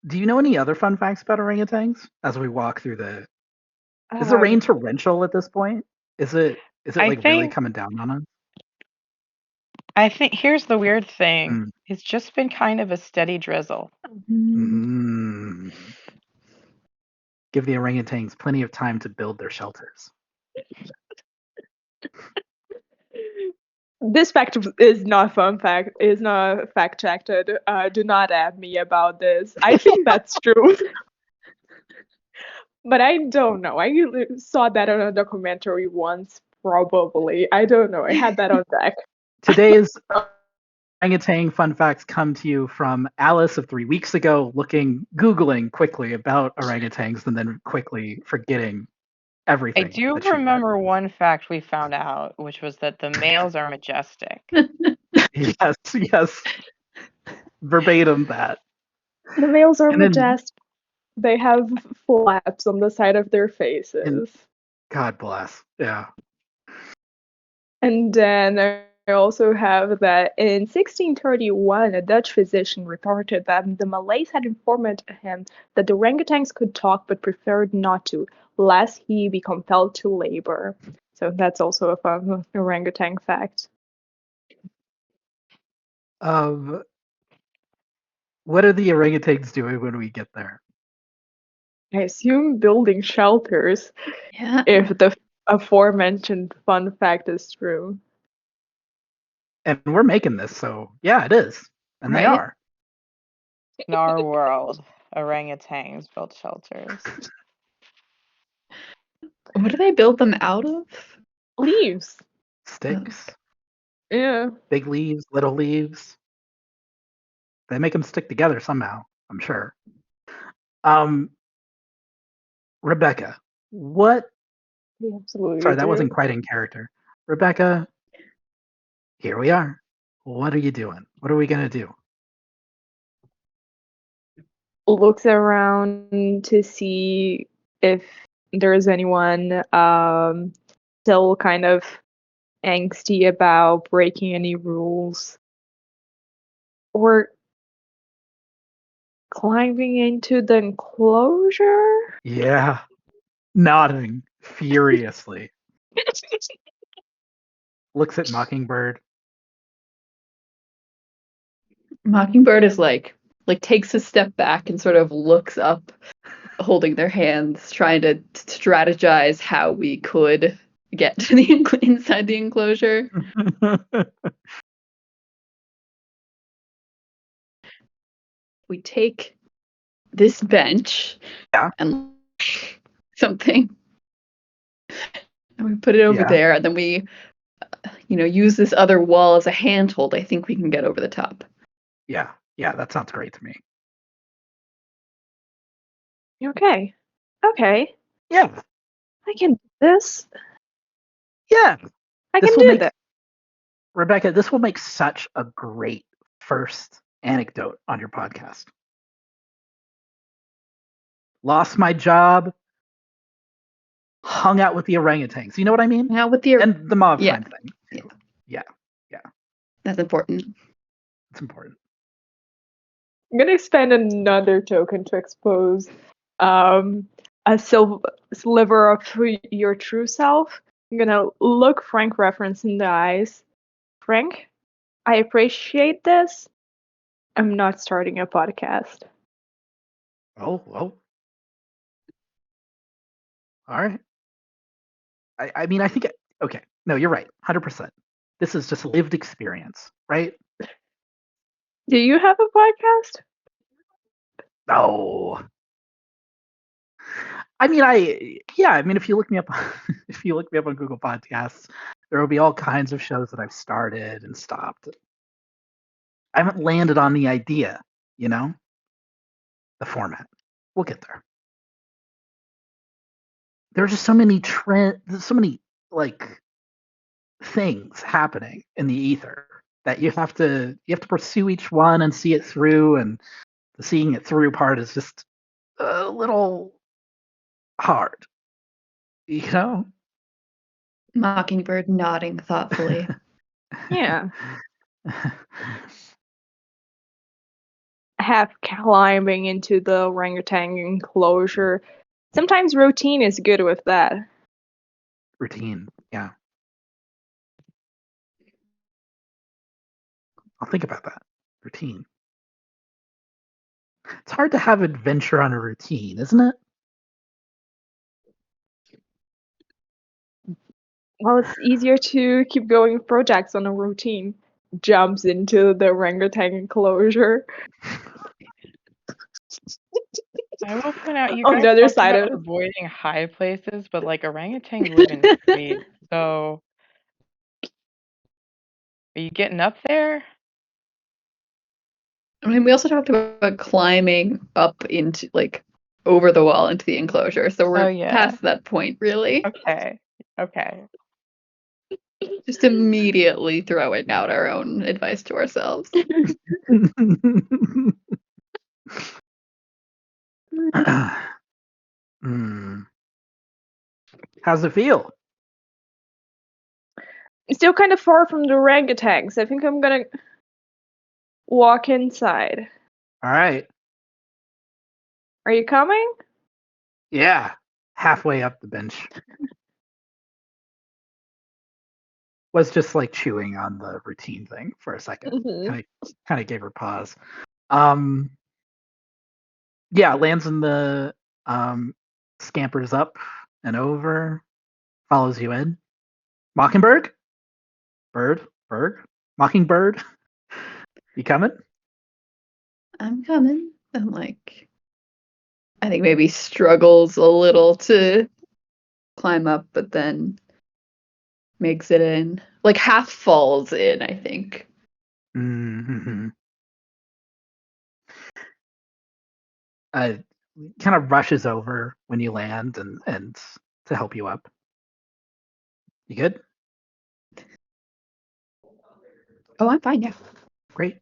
Do you know any other fun facts about orangutans as we walk through the? Is the rain torrential at this point? Is it like really coming down on us? I think here's the weird thing. Mm. It's just been kind of a steady drizzle. Mm. Give the orangutans plenty of time to build their shelters. This fact is not fun fact. Is not fact checked. Do not at me about this. I think that's true, but I don't know. I saw that on a documentary once, probably. I don't know. I had that on deck. Today's orangutan fun facts come to you from Alice of 3 weeks ago, Googling quickly about orangutans and then quickly forgetting everything. I do remember one fact we found out, which was that the males are majestic. Yes. Verbatim that. The males are majestic. They have flaps on the side of their faces. God bless. Yeah. And then I also have that in 1631, a Dutch physician reported that the Malays had informed him that the orangutans could talk but preferred not to, lest he be compelled to labor. So that's also a fun orangutan fact. What are the orangutans doing when we get there? I assume building shelters, Yeah. if the aforementioned fun fact is true. And we're making this, so yeah, it is. And Right. they are. In our world, orangutans build shelters. What do they build them out of? Leaves. Sticks. Yeah. Big leaves, little leaves. They make them stick together somehow, I'm sure. Rebecca, what? Absolutely. Sorry, that wasn't quite in character. Rebecca, here we are. What are you doing? What are we going to do? Looks around to see if there's anyone still kind of angsty about breaking any rules or climbing into the enclosure. Yeah. Nodding furiously. Looks at Mockingbird. Mockingbird is like takes a step back and sort of looks up, holding their hands, trying to strategize how we could get to the inside the enclosure. We take this bench and something, and we put it over there, and then we use this other wall as a handhold. I think we can get over the top. Yeah, that sounds great to me. Okay. Yeah. I can do this. Yeah. I can do that. Rebecca, this will make such a great first anecdote on your podcast. Lost my job, hung out with the orangutans. You know what I mean? Hung out with the and the mob time thing. Yeah. That's important. It's important. I'm gonna expend another token to expose a sliver of your true self. I'm gonna look Frank reference in the eyes. Frank, I appreciate this. I'm not starting a podcast. Oh. All right. I mean, I think, okay. No, you're right. 100%. This is just lived experience, right? Do you have a podcast? Oh. I mean, if you look me up, if you look me up on Google Podcasts, there will be all kinds of shows that I've started and stopped. I haven't landed on the idea, the format. We'll get there. There are just so many so many like things happening in the ether that you have to pursue each one and see it through, and the seeing it through part is just a little hard, Mockingbird nodding thoughtfully. Yeah. Half climbing into the orangutan enclosure. Sometimes routine is good with that. Routine, yeah. I'll think about that. Routine. It's hard to have adventure on a routine, isn't it? Well, it's easier to keep going projects on a routine. Jumps into the orangutan enclosure. I will point out, you On guys the other talked side about of avoiding high places, but like orangutans live in trees, so are you getting up there? I mean, we also talked about climbing up into, like, over the wall into the enclosure, so we're yeah. past that point, really. Okay. Just immediately throwing out our own advice to ourselves. How's it feel? It's still kind of far from the orangutans. I think I'm gonna walk inside. All right. Are you coming? Yeah. Halfway up the bench. Was just like chewing on the routine thing for a second. Mm-hmm. Kind of gave her pause. Yeah, lands in the scampers up and over, follows you in. Mockingbird? Bird? Mockingbird? You coming? I'm coming. I'm like, I think maybe struggles a little to climb up, but then makes it in. Like half falls in, I think. Mm-hmm. Kind of rushes over when you land and to help you up. You good? Oh, I'm fine, yeah. Great.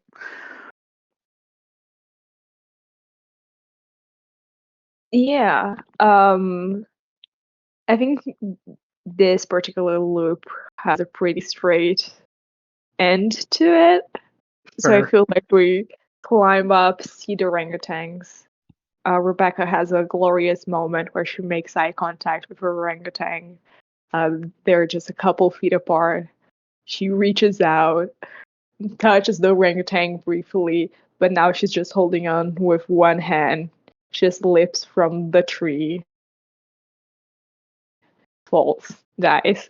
Yeah. I think this particular loop has a pretty straight end to it. So I Sure. feel like we climb up, see the orangutans. Rebecca has a glorious moment where she makes eye contact with her orangutan. They're just a couple feet apart. She reaches out, touches the orangutan briefly, but now she's just holding on with one hand. Just slips from the tree. Falls, dies.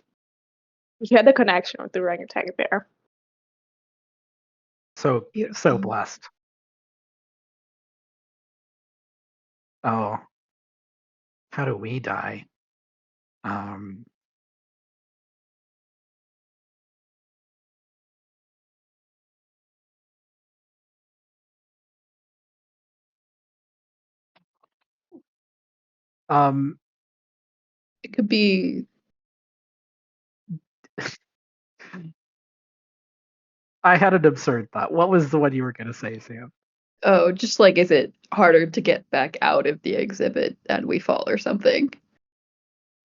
She had a connection with the orangutan there. So Beautiful. blessed. Oh, how do we die? It could be. I had an absurd thought. What was the one you were going to say, Sam? Oh, just like, is it harder to get back out of the exhibit and we fall or something?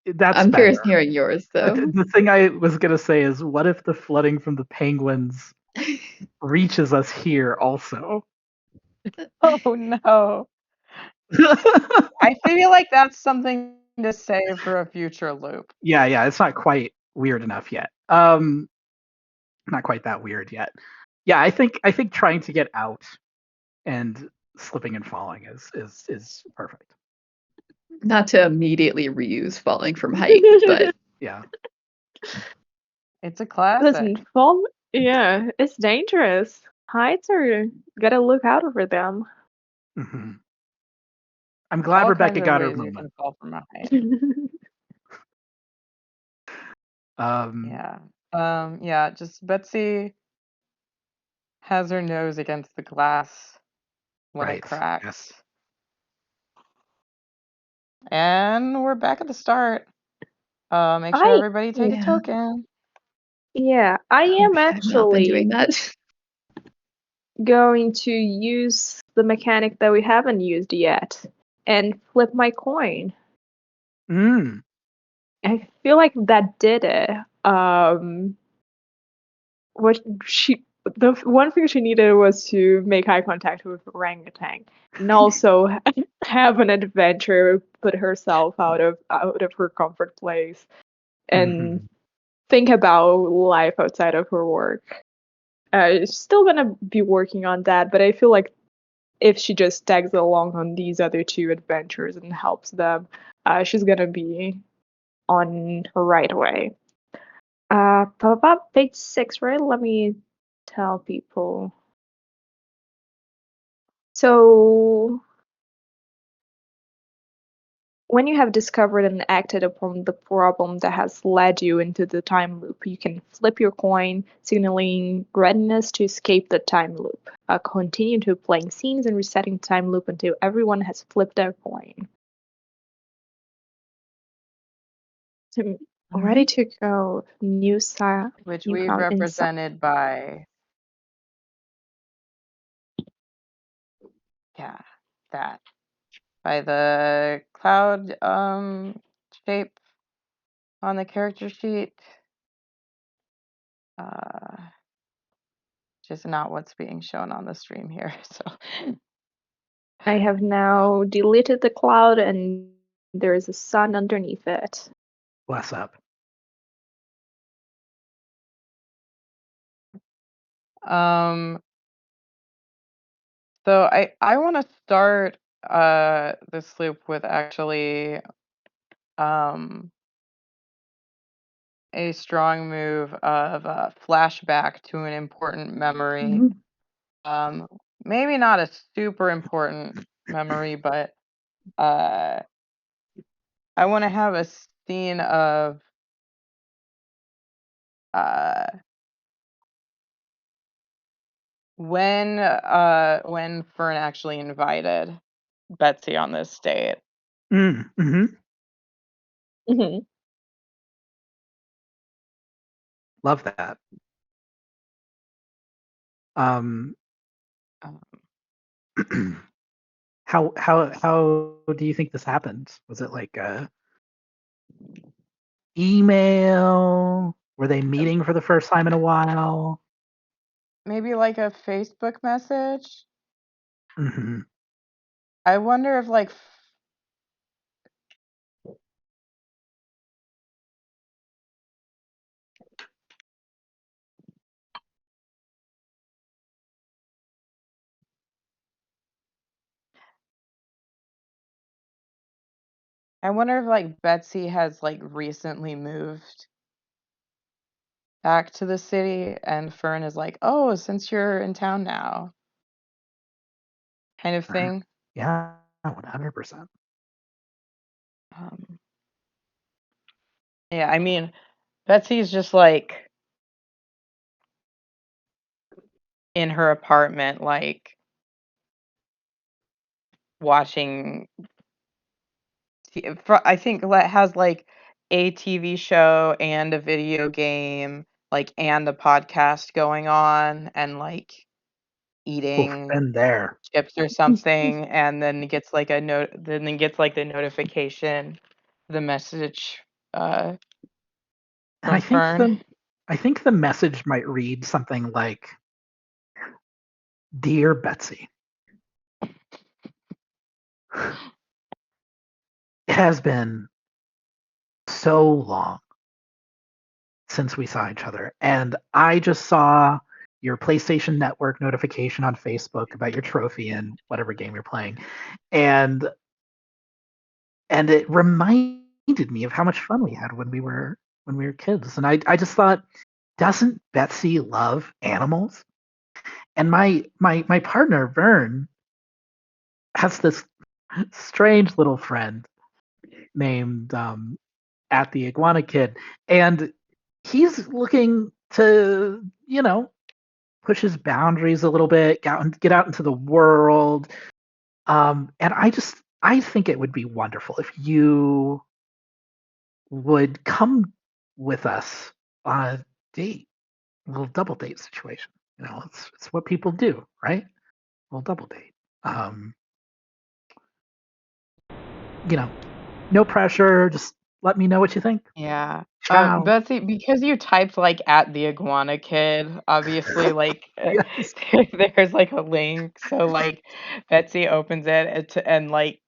That's I'm better. curious hearing yours, though. The thing I was going to say is, what if the flooding from the penguins reaches us here also? Oh no. I feel like that's something to save for a future loop. Yeah, it's not quite weird enough yet. Not quite that weird yet. Yeah, I think trying to get out and slipping and falling is perfect. Not to immediately reuse falling from height, but Yeah. It's a classic. Listen, fall, yeah, it's dangerous. Heights are gotta look out over them. Mm-hmm. I'm glad All Rebecca kinds of got her ways you moment. can fall from a height. Um, Yeah, just Betsy has her nose against the glass when it right. cracks. Yes. And we're back at the start. Make sure I everybody take a Yeah. token. Yeah, I am I've not been doing actually that. going to use the mechanic that we haven't used yet and flip my coin. Mm. I feel like that did it. What she the one thing she needed was to make eye contact with orangutan and also have an adventure, put herself out of her comfort place and Mhm. think about life outside of her work. Still gonna be working on that, but I feel like if she just tags along on these other two adventures and helps them, she's gonna be on her right way. Page 6, right? Let me tell people. So, when you have discovered and acted upon the problem that has led you into the time loop, you can flip your coin, signaling readiness to escape the time loop. Continue to playing scenes and resetting the time loop until everyone has flipped their coin. So, ready to go. New side. Which New we've crowd inside. represented by, yeah, that. By the cloud shape on the character sheet. Just not what's being shown on the stream here. So I have now deleted the cloud and there is a sun underneath it. Bless up. So I want to start this loop with actually a strong move of a flashback to an important memory. Maybe not a super important memory, but I want to have a scene of uh, when Fern actually invited Betsy on this date. Mm-hmm. Mm-hmm. Love that. Um, how do you think this happened? Was it like a email? Were they meeting for the first time in a while? Maybe like a Facebook message. Mm-hmm. I wonder if like Betsy has like recently moved back to the city and Fern is like, "Oh, since you're in town now." Kind of thing. Yeah, 100%. Yeah, I mean, Betsy's just like in her apartment, like watching. I think has like a TV show and a video game, like and a podcast going on, and like Oof, eating been there. chips or something, and then gets like a note. Then gets like the notification, the message And from Fern. I think the message might read something like, "Dear Betsy, it has been so long since we saw each other, and I just saw your PlayStation Network notification on Facebook about your trophy in whatever game you're playing, and it reminded me of how much fun we had when we were kids, and I just thought, doesn't Betsy love animals?" And my partner Vern has this strange little friend named at the Iguana Kid, and he's looking to push his boundaries a little bit, get out into the world. And I think it would be wonderful if you would come with us on a date, a little double date situation. It's what people do, right? A little double date. Um, no pressure. Just let me know what you think. Yeah. Ciao. Betsy, because you typed like at the Iguana Kid, obviously like Yes. there's like a link. So like Betsy opens it and like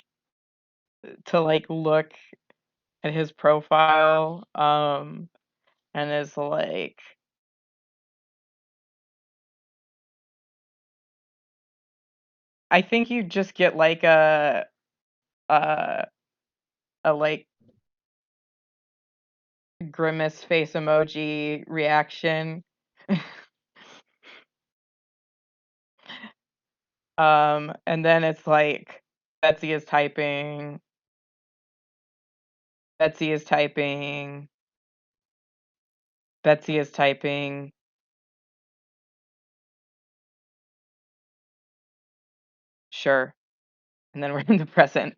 to like look at his profile, and is like, I think you just get like a like grimace face emoji reaction. And then it's like Betsy is typing, Betsy is typing, Betsy is typing. Sure. And then we're in the present.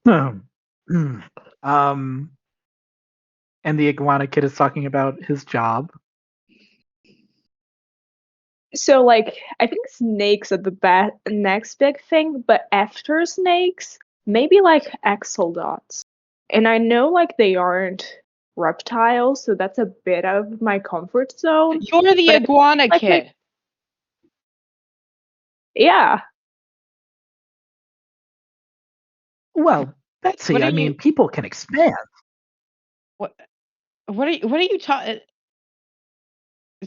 um, and the Iguana Kid is talking about his job. So, like, I think snakes are the next big thing, but after snakes, maybe like axolotls. And I know like they aren't reptiles, so that's a bit of my comfort zone. You're the But Iguana like, Kid. yeah. Well, Betsy, What are I mean, you? people can expand. What? What are you talking?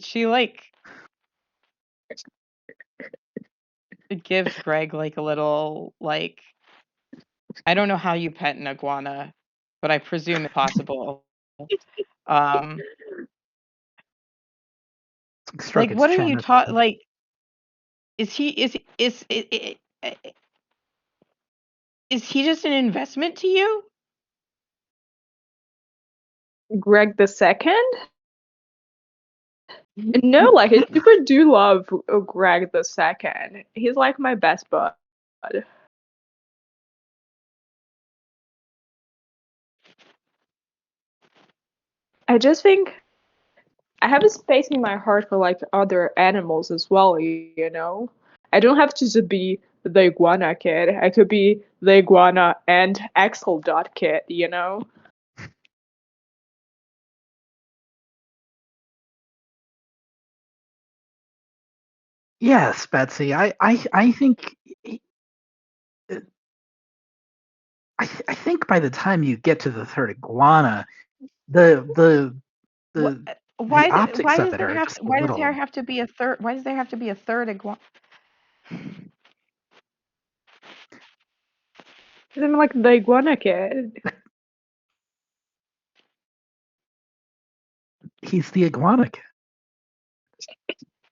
She like it gives Greg like a little like, I don't know how you pet an iguana, but I presume it's possible. Um, Stroke like its what are chin you or taught? something. Like, is he just an investment to you? Greg the Second? No, like I super do love Greg the Second. He's like my best bud. I just think I have a space in my heart for like other animals as well, you know? I don't have to just be the iguana kid. I could be the iguana and axolotl kid, you know? Yes, Betsy. I think I think by the time you get to the third iguana, the the What? the the optics of it are just a Why does there little. have to be a third? Why does there have to be a third iguana? I'm like the iguana kid. He's the iguana kid.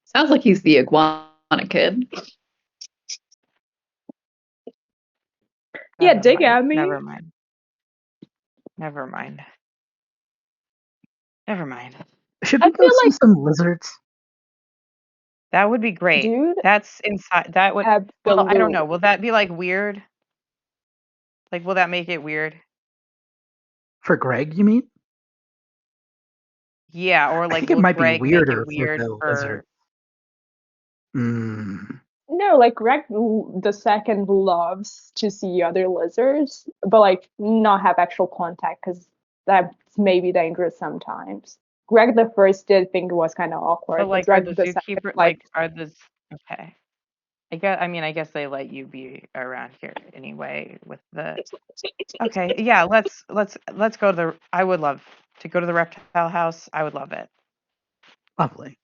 Sounds like he's the Iguana Kid. Yeah, Never dig mind. at me. Never mind. Never mind. Never mind. Should I we go feel see like, some lizards? That would be great. dude, That's inside. That would. Well, I don't know. absolutely. Will that be like weird? Like, will that make it weird? For Greg, you mean? Yeah, or I like, think it will might be Greg make it weirder for weird the lizard. for? Mm. No, like Greg the Second loves to see other lizards, but like not have actual contact because that's maybe dangerous sometimes. Greg the First did think it was kind of But awkward, but like, are the Greg the Second, zookeeper like, are the okay? I guess they let you be around here anyway with the. Okay, yeah. Let's go to the. I would love to go to the reptile house. I would love it. Lovely.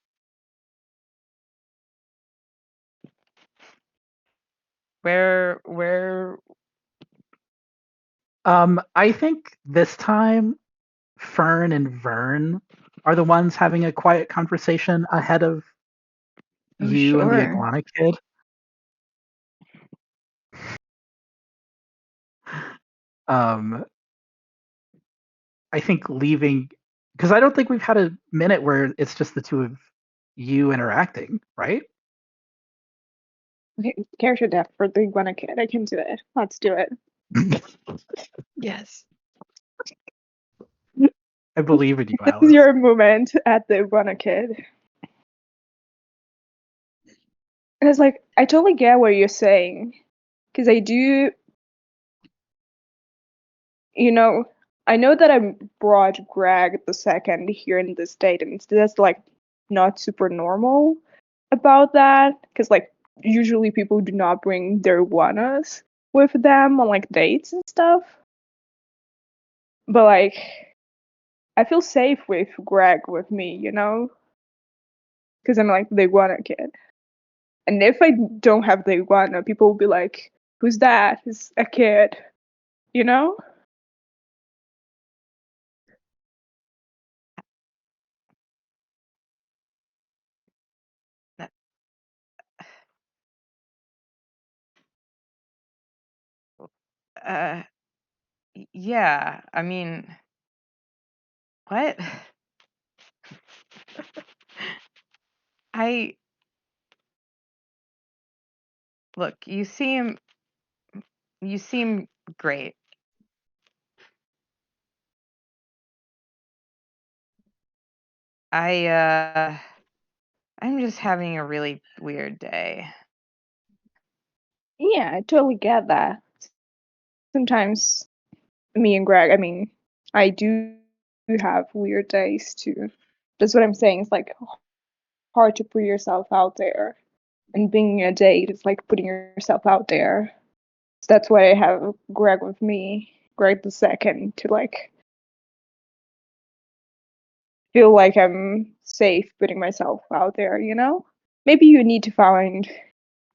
Where? I think this time Fern and Vern are the ones having a quiet conversation ahead of You and the Sure. iguana kid. I think leaving, because I don't think we've had a minute where it's just the two of you interacting, right? Okay, character death for the iguana kid. I can do it. Let's do it. Yes. I believe in you, This is Alice. your moment at the iguana kid. Because, like, I totally get what you're saying. Because I do, I know that I brought Greg the second here in this date, and that's, like, not super normal about that. Because, like, usually people do not bring their iguanas with them on, like, dates and stuff. But, like, I feel safe with Greg with me, Because I'm, like, the iguana kid. And if I don't have the iguana, people will be like, who's that? It's a kid, you know? Uh, yeah. I mean, what? I look. You seem great. I I'm just having a really weird day. Yeah, I totally get that. Sometimes me and Greg, I mean, I do have weird days too. That's what I'm saying. It's like hard to put yourself out there. And being a date is like putting yourself out there. So that's why I have Greg with me, Greg the second, to like feel like I'm safe putting myself out there, Maybe you need to find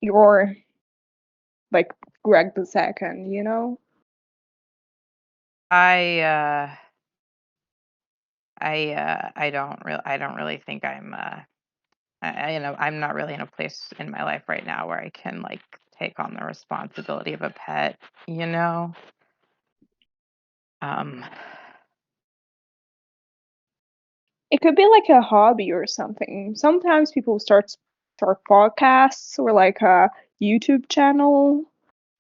your like Greg the second. I I don't really think I'm not really in a place in my life right now where I can like take on the responsibility of a pet, you know? Um It could be like a hobby or something. Sometimes people start podcasts or like a YouTube channel.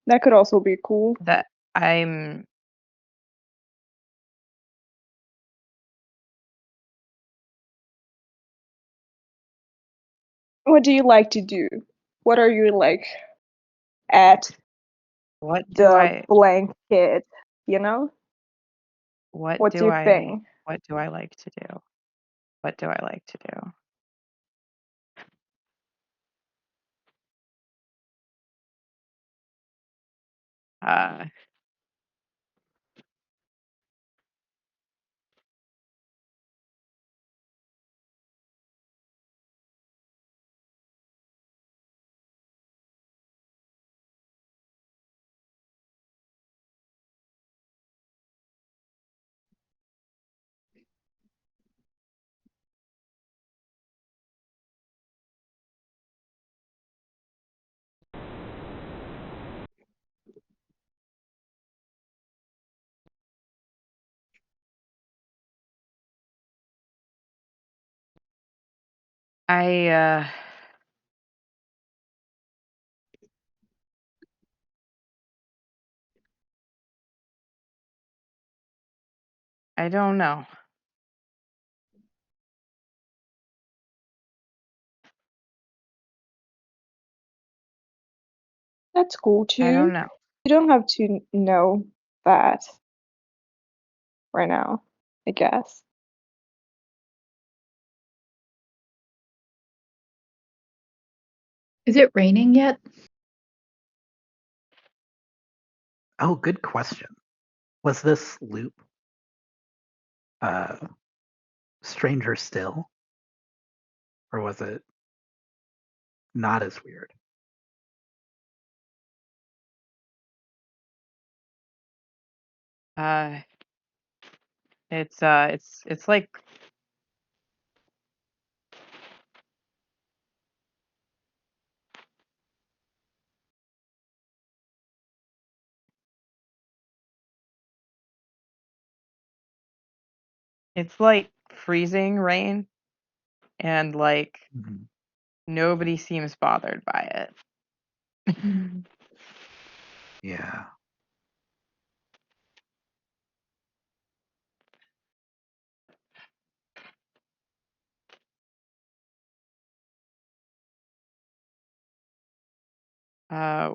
That could also be cool. that I'm What do you like to do? What are you like at what do the I blank kid, you know? what What's do your I thing? what do I like to do? What do I like to do? Uh I I don't know. That's cool I don't too. know. You don't have to know that right now, I guess. Is it raining yet? Oh, good question. Was this loop uh, stranger still, or was it not as weird? Uh it's like It's like freezing rain, and like Mhm. nobody seems bothered by it. Yeah. Uh,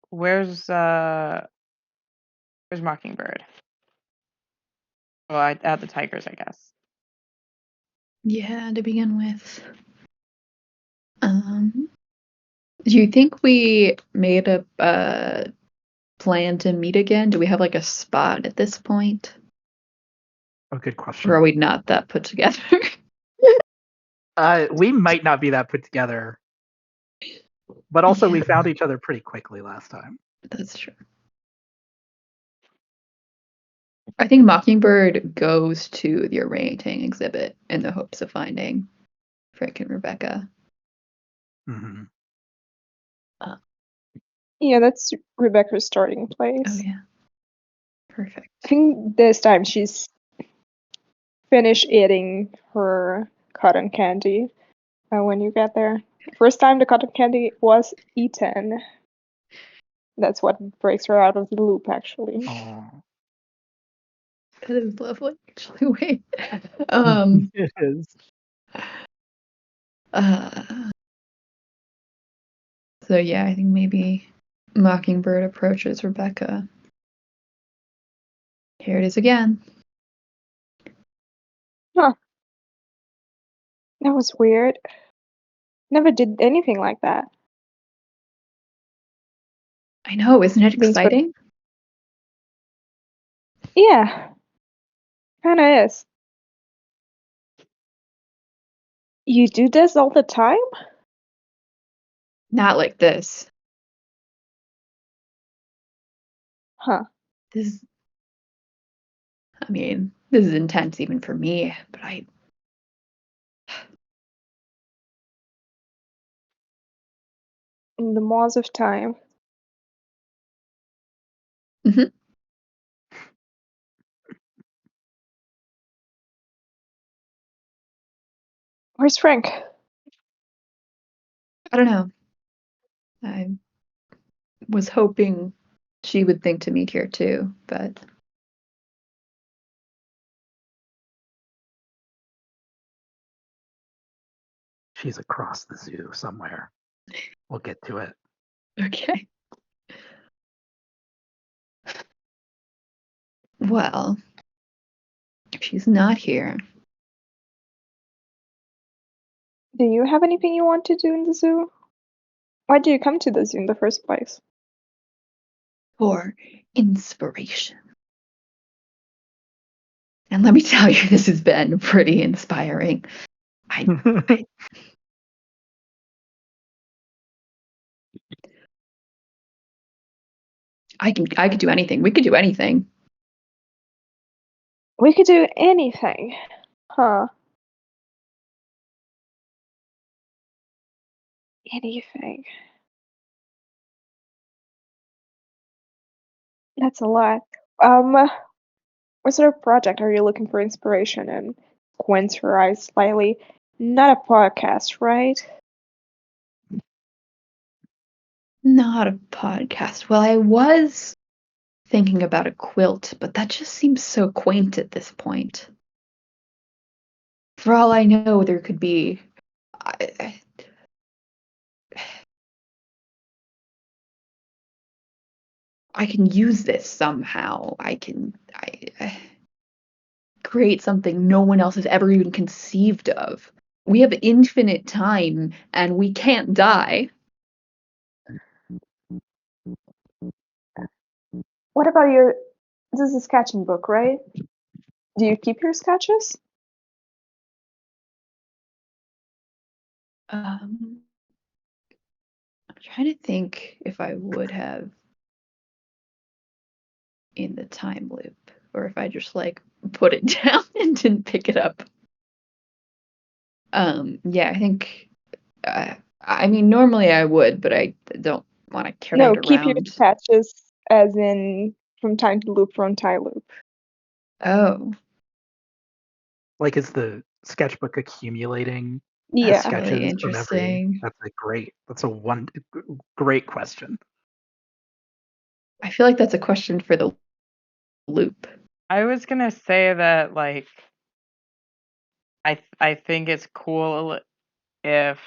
where's Mockingbird? Well, at the Tigers, I guess. Yeah, to begin with. Do you think we made a plan to meet again? Do we have like a spot at this point? Oh, good Or question. are we not that put together? We might not be that put together, but also we found each other pretty quickly last time. That's true. I think Mockingbird goes to the orangutan exhibit in the hopes of finding Frank and Rebecca. Mhm. Yeah, that's Rebecca's starting Oh place. yeah. Perfect. I think this time she's finished eating her cotton candy when you get there. First time the cotton candy was eaten. That's what breaks her out of the loop, actually. Oh. That is lovely. Actually, wait. It is. So yeah, I think maybe Mockingbird approaches Rebecca. Here it is again. Huh. That was weird. Never did anything like that. I know, isn't it Means what? exciting? Yeah, kinda is. You do this all the time? Not like this. Huh. This is intense even for me, but In the maws of time. Mhm. Where's Frank? I don't know. I was hoping she would think to meet here too, but She's across the zoo somewhere. We'll get to it. okay. Well, if she's not here, Do you have anything you want to do in the zoo? Why did you come to the zoo in the first place? for inspiration. And let me tell you, this has been pretty inspiring. I could do anything. We could do anything. We could do anything. Huh. Anything. That's a lot. What sort of project are you looking for inspiration in? Squints her eyes slightly. Not a podcast, right? Not a podcast. Well, I was thinking about a quilt, but that just seems so quaint at this point. For all I know, there could be. I can use this somehow. I create something no one else has ever even conceived of. We have infinite time and we can't die. What about your. This is a sketching book, right? Do you keep your sketches? I'm trying to think if I would have in the time loop or if I just like put it down and didn't pick it up. Yeah, I think normally I would, but I don't want to carry No, it keep your around. sketches as in from time to loop from time loop. Oh. like, is the sketchbook accumulating as Yeah. sketches Really from every? interesting. That's a great question. I feel like that's a question for the loop. I was gonna say that, like, I think it's cool if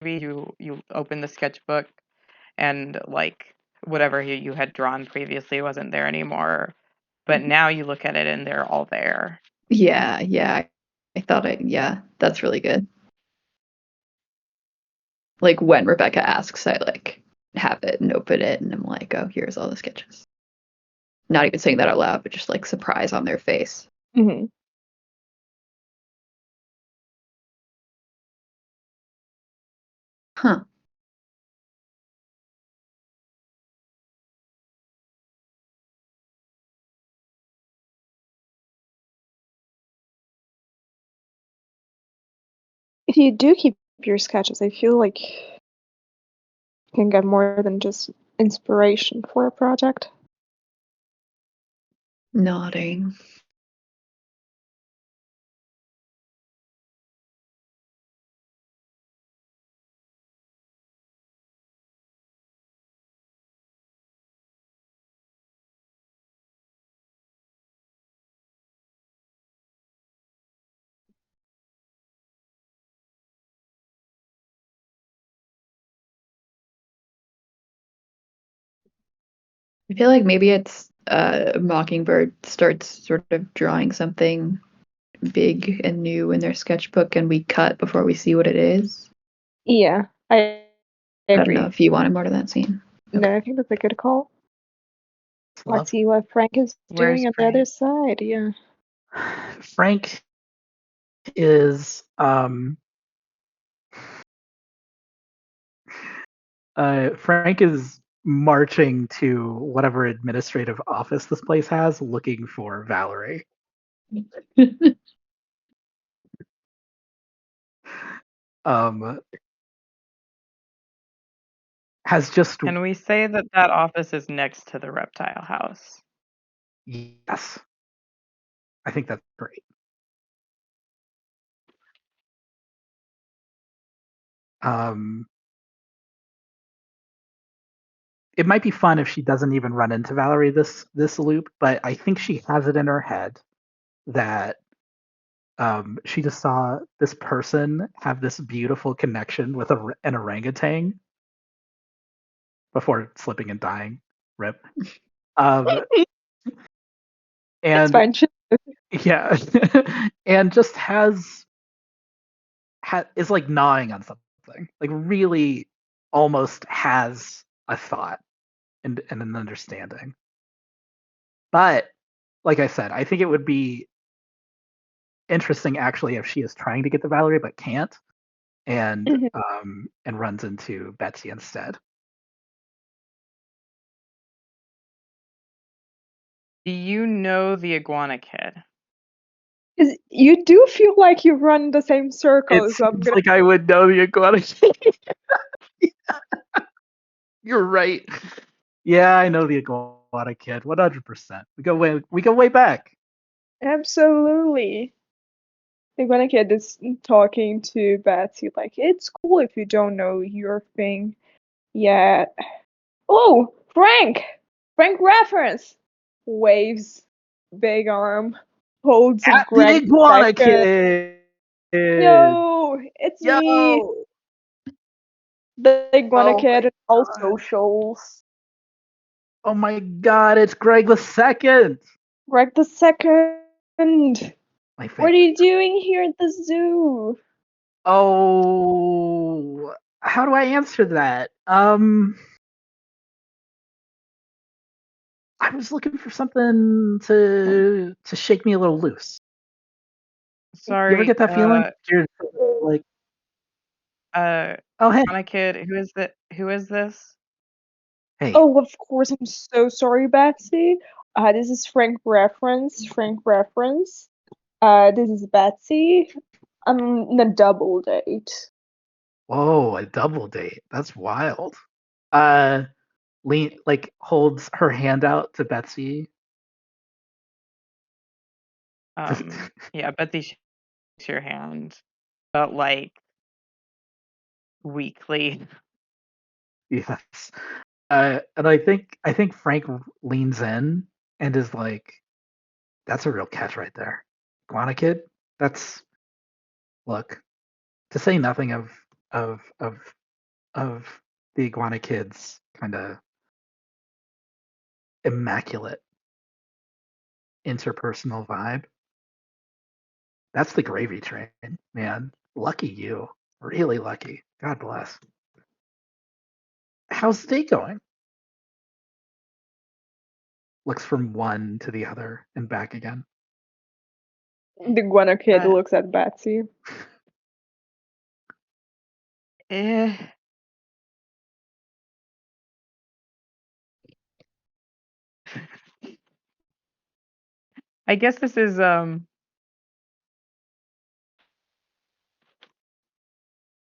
maybe you open the sketchbook and, like, whatever you had drawn previously wasn't there anymore, but now you look at it and they're all there. Yeah, yeah. Yeah, that's really good. Like when Rebecca asks, I like have it and open it and I'm like, oh, here's all the sketches. Not even saying that out loud, but just like surprise on their face. Mm-hmm. Huh. If you do keep your sketches, I feel like you can get more than just inspiration for a project. Nodding. I feel like maybe it's Mockingbird starts sort of drawing something big and new in their sketchbook and we cut before we see what it is. Yeah, I I don't know agree. if you wanted more to that scene. No, I think that's a good call. Love. Let's see what Frank is Where's doing on the Frank? other side. Yeah. Frank is Frank is marching to whatever administrative office this place has, looking for Valerie. Has just Can we say that that office is next to the reptile house? yes, I think that's great. It might be fun if she doesn't even run into Valerie this loop, but I think she has it in her head that she just saw this person have this beautiful connection with an orangutan before slipping and dying. Rip. It's And fine. yeah, and just is like gnawing on something, like really almost has a thought and an understanding. But like I said, I think it would be interesting actually if she is trying to get to Valerie but can't, and and runs into Betsy instead. Do you know the iguana kid? Because you do feel like you run the same It circles. So I'm seems gonna. like I would know the iguana. You're right. Yeah, I know the iguana kid. 100%. We go way back. Absolutely. The Iguana Kid is talking to Betsy like, it's cool if you don't know your thing yet. Oh, Frank! Frank reference! Waves, big arm, holds At the Greg iguana second. kid. Yo, it's me, Yo. the Iguana Oh my Kid, and all god. socials. Oh my god, it's Greg the second. Greg the second. My What are favorite. you doing here at the zoo? Oh, how do I answer that? I was looking for something to shake me a little loose. You ever Sorry, get that feeling? You're like, oh hey, iguana kid. Who is this? hey, Oh, of course, I'm so sorry, Betsy. This is Frank reference. Frank reference. This is Betsy. I'm on a double date. Whoa, a double date. That's wild. Like holds her hand out to Betsy. Yeah, Betsy shakes your hand, but like weakly. Yes. And I think Frank leans in and is like, "That's a real catch right there, Iguana Kid. That's look to say nothing of of of the Iguana Kid's kind of immaculate interpersonal vibe. That's the gravy train, man. Lucky you, really lucky. God bless. How's the date going?" Looks from one to the other and back again. The Guano kid Uh, looks at Betsy. eh.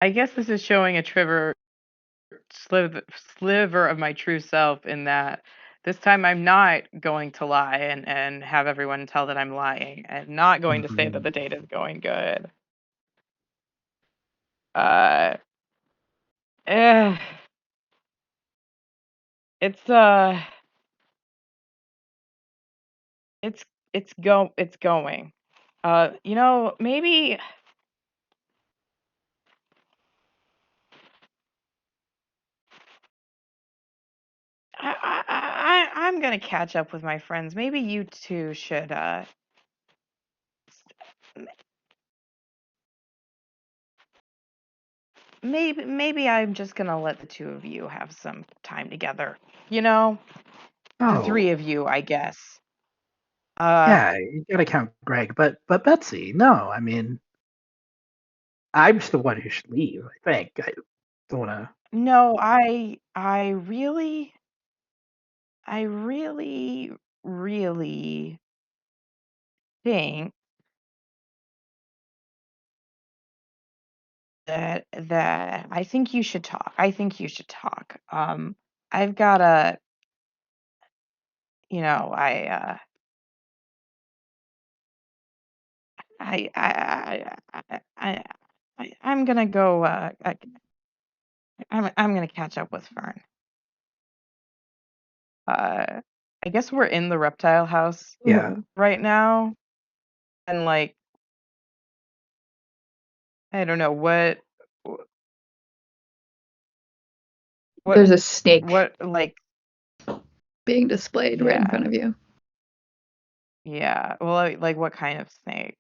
I guess this is showing a sliver of my true self in that this time I'm not going to lie and have everyone tell that I'm lying and not going to say that Mhm. the date is going good. Uh, eh, it's it's it's going. Maybe I'm gonna catch up with my friends. Maybe you two should maybe I'm just gonna let the two of you have some time together. The Oh, three of you, I guess. Uh, yeah, you gotta count Greg, but Betsy, no, I mean, I'm just the one who should leave. I think I don't want to. no, I really, really think that I think you should talk. I think you should talk. I've got a, you know, I'm gonna go. I'm gonna catch up with Fern. Uh, I guess we're in the reptile house Yeah. Mhm. right now, and like I don't know what There's a snake like being displayed right in yeah front of you. yeah well like what kind of snake,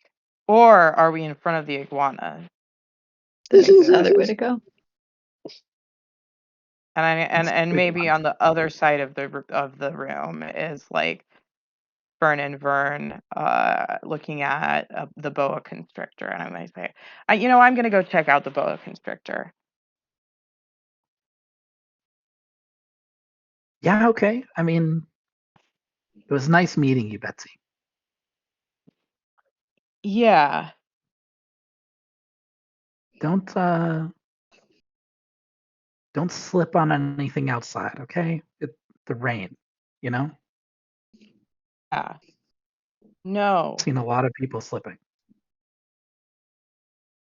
or are we in front of the iguana that This is another way exists? to go. And It's and big maybe one. on the other side of the room is like Fern and Vern looking at the boa constrictor, and I'm gonna say, I'm gonna go check out the boa constrictor. Yeah, okay. I mean, it was nice meeting you, Betsy. Yeah, Don't don't slip on anything outside, okay? The rain, you know? yeah, no, Seen a lot of people slipping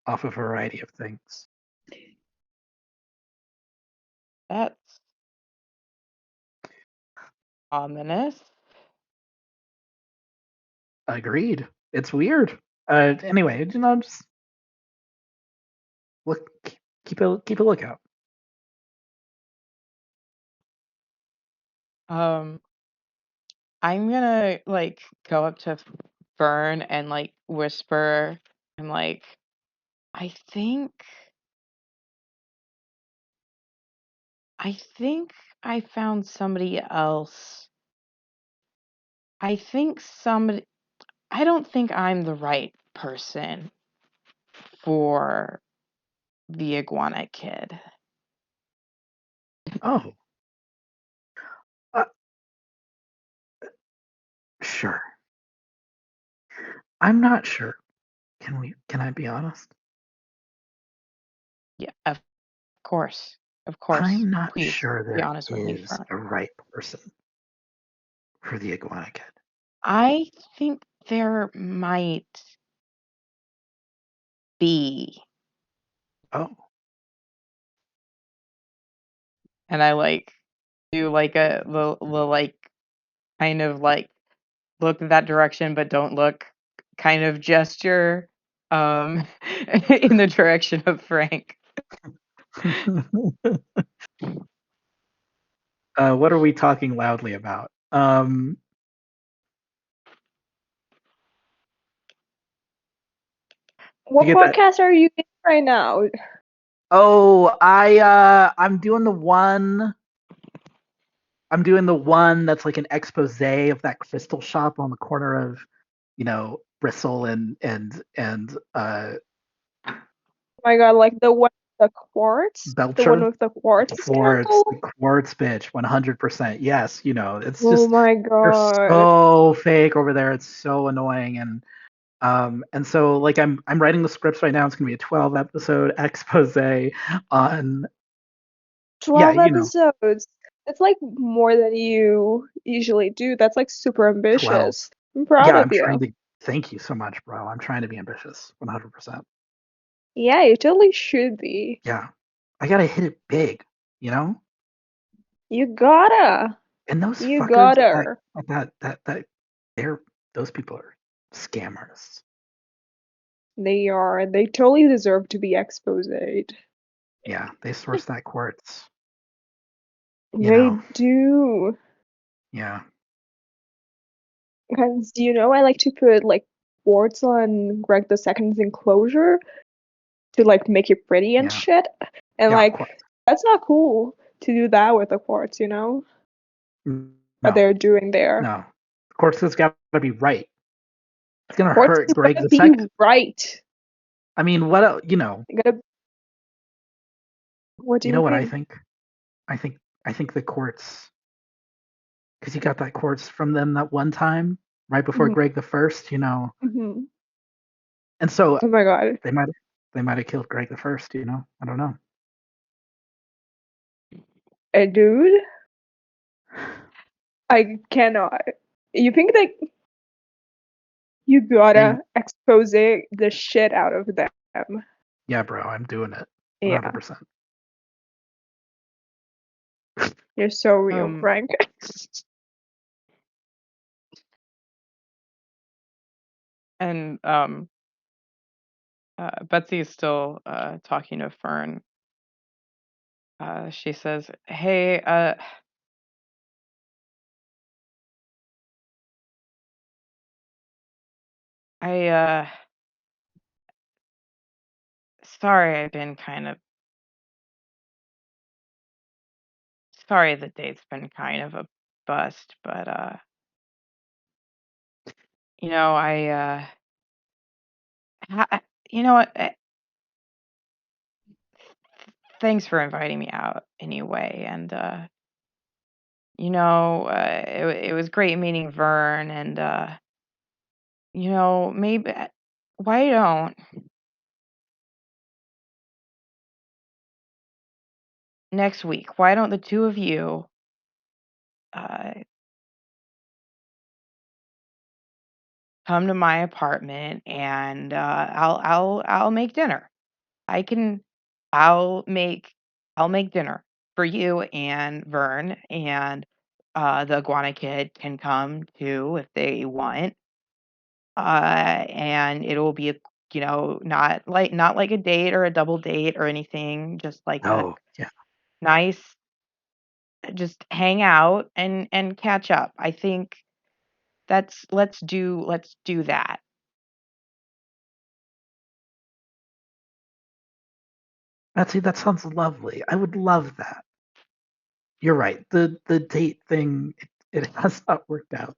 off a variety of things. that's ominous. Agreed. It's weird. Anyway, just look, keep a lookout. Um, I'm gonna like go up to Fern and like whisper and like, I think I think I found somebody else. I think somebody I don't think I'm the right person for the iguana kid. Oh, uh, sure. I'm not sure. Can I be honest? Yeah, course. Of course. I'm not Please sure be there honest with me, is Fern. a right person for the iguana kid. I think there might be. Oh. And I like do like the like kind of like look in that direction but don't look kind of gesture in the direction of Frank. What are we talking loudly about? What You get that? podcast are you in right now? Oh, I'm doing the one. I'm doing the one that's like an expose of that crystal shop on the corner of, Bristle and Oh my god, like the one with the quartz? The one Belcher. with the quartz Quartz, scandal? the quartz bitch, 100%. Yes, it's Oh just my they're god. so fake over there. It's so annoying, and so like I'm writing the scripts right now. It's gonna be a 12 episode expose on 12 episodes. That's like more than you usually do. That's like super 12. ambitious. I'm proud Yeah, of I'm trying you. to. Thank you so much, bro. I'm trying to be ambitious, 100%. Yeah, you totally should be. Yeah, I gotta hit it big, you know. You gotta. And those You fuckers gotta. they're those people are scammers. They are. They totally deserve to be exposed. Yeah, they source that quartz. They do. Yeah. Because, I like to put like quartz on Greg II's enclosure to like make it pretty and Yeah. shit. And Yeah, of like, course. that's not cool to do that with the quartz, what No, they're doing there. no. Quartz has got to be right. It's gonna Quartz hurt is Greg gonna the be second. right. I mean, what else? You gotta. What do You you know what I think? think? I think the quartz, because you got that quartz from them that one time right before Mhm, Greg the First, mhm. and so Oh my god. they might have killed Greg the First. I don't know. A dude? I cannot. You think that you And gotta expose the shit out of them. yeah, bro, I'm doing it, Yeah, 100%. you're so real, Um Frank. and Betsy is still talking to Fern. She says, "Hey, I sorry I've been kind of sorry the date's been kind of a bust, but I you know what? Thanks for inviting me out anyway, and it was great meeting Vern, and maybe why don't next week? Why don't the two of you uh, come to my apartment and I'll make dinner. I can I'll make I'll make dinner for you and Vern, and the iguana kid can come too if they want. And it'll be not like a date or a double date or anything, just like a Oh, yeah. nice just hang out and catch up. I think that's let's do that. Betsy, that sounds lovely. I would love that. You're right. The date thing, it has not worked out.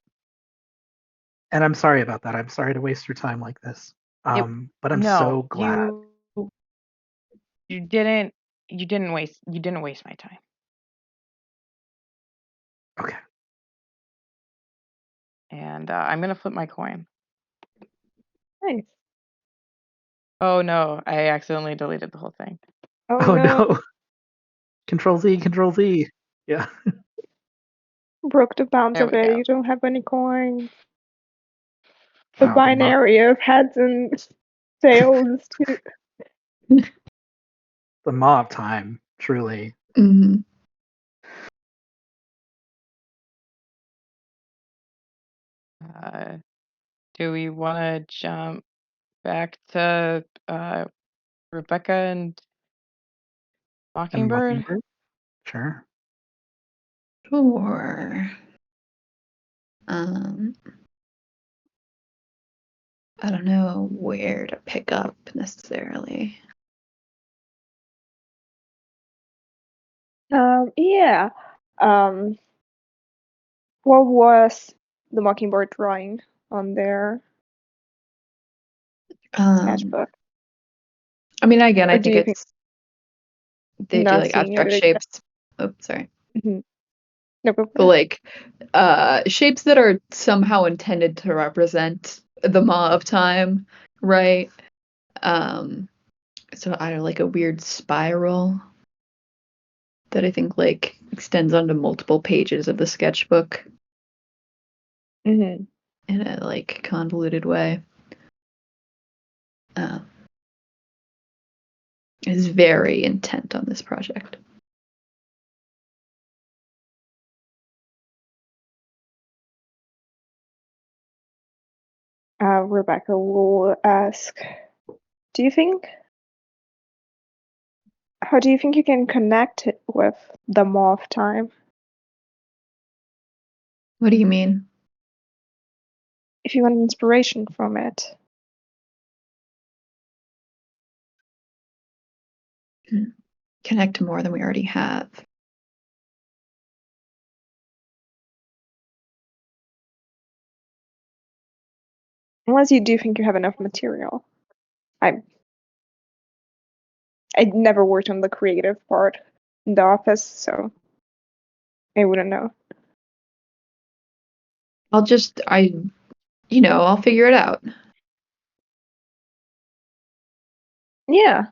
And I'm sorry about that. I'm sorry to waste your time like this. It But I'm No, so glad. you didn't waste my time. Okay. And I'm gonna flip my coin. Nice. Oh no, I accidentally deleted the whole thing. Oh Oh no. no. Control Z, Control Z. Yeah. Broke the bounds There of we it. go. You don't have any coins. The Wow, binary of heads and tails. the maw of time, truly. Hmm. Do we want to jump back to Rebecca and And Mockingbird? Mockingbird? Sure. Sure. I don't know where to pick up necessarily. Yeah. What was the Mockingbird drawing on their sketchbook? I mean, again, Or I do think you think they do not like seeing it abstract again? shapes. Oh, sorry. No, go for But it. like shapes that are somehow intended to represent the maw of time, right? So I don't know, like a weird spiral that I think like extends onto multiple pages of the sketchbook Mm-hmm. in a like convoluted way. Is very intent on this project. Rebecca will ask, how do you think you can connect it with the Maw of Time? What do you mean? If you want inspiration from it. Connect to more than we already have. Unless you do think you have enough material. I never worked on the creative part in the office, so I wouldn't know. I'll figure it out. Yeah.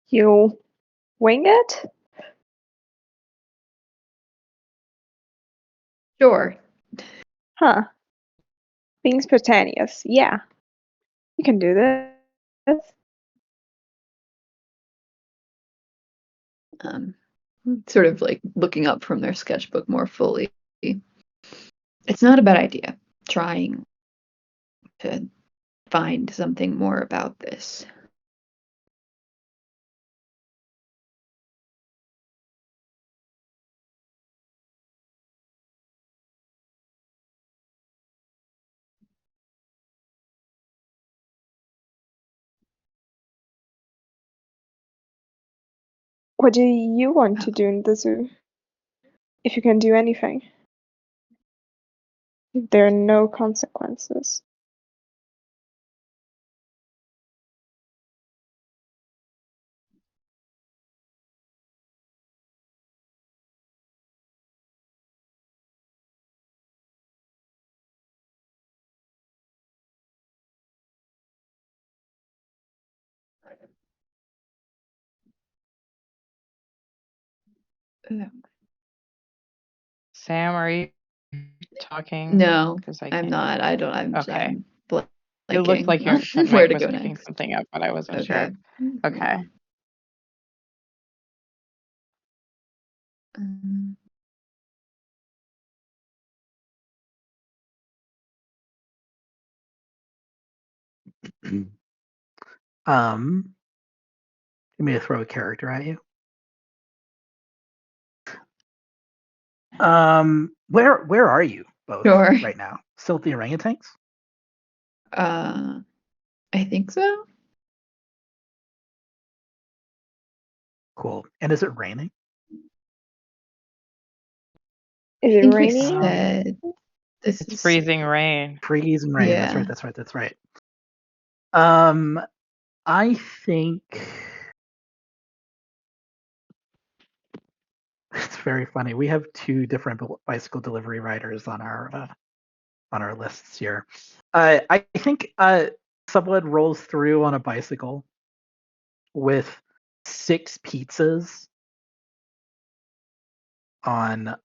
You'll wing it? Sure. Huh. Being spontaneous. Yeah. You can do this. Sort of like looking up from their sketchbook more fully. It's not a bad idea trying to find something more about this. What do you want to do in the zoo? If you can do anything. There are no consequences. Sam, are you talking? No, 'Cause I I'm can't. not. I don't. Okay. I'm It looked like your blanking on where mic to was go picking next. something up, but I wasn't Okay. sure. Okay. You may throw a character at you. Where are you both Sure. right now? Still at the orangutans? I think so. Cool. And is it raining? Is I it think we raining? said this It's is freezing rain. Freezing rain. Yeah. That's right. I think it's very funny. We have two different bicycle delivery riders on our lists here. I think someone rolls through on a bicycle with 6 pizzas on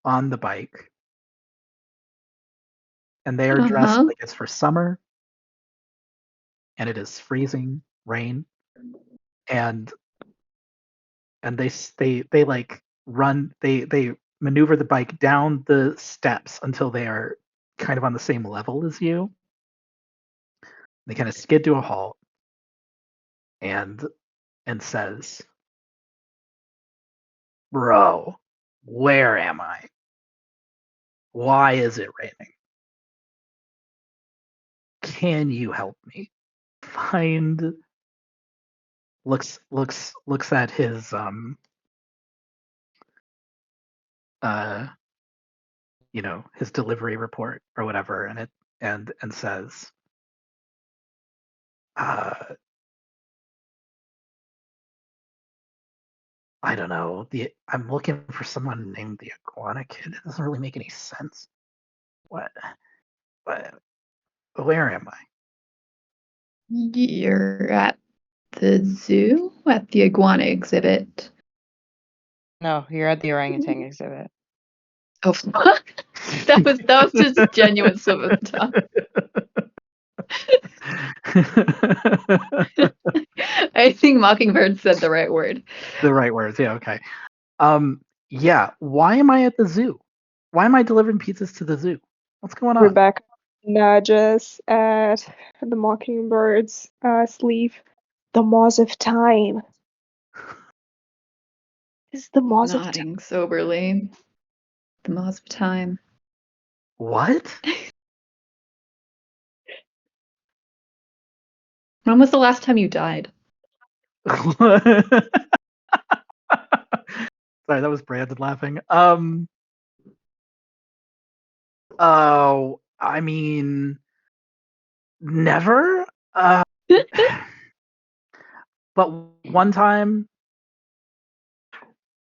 the bike, and they are dressed like it's for summer, and it is freezing rain, and they like they maneuver the bike down the steps until they are kind of on the same level as you. They kind of skid to a halt, and says, "Bro, where am I? Why is it raining? Can you help me find?" Looks at his his delivery report or whatever, and says, I don't know. I'm looking for someone named the Iguana Kid. It doesn't really make any sense. What? Where am I? You're at the zoo? At the iguana exhibit? No, you're at the orangutan exhibit. Oh, that was just a genuine slip of the tongue. I think Mockingbird said the right word. The right words, yeah, okay. Yeah, why am I at the zoo? Why am I delivering pizzas to the zoo? What's going on? Rebecca nudges at the Mockingbird's sleeve. The Maws of Time. It's the Maws of Time. Nodding soberly. The Maws of Time. What? When was the last time you died? Sorry, that was Brandon laughing. Oh, I mean, never. But one time,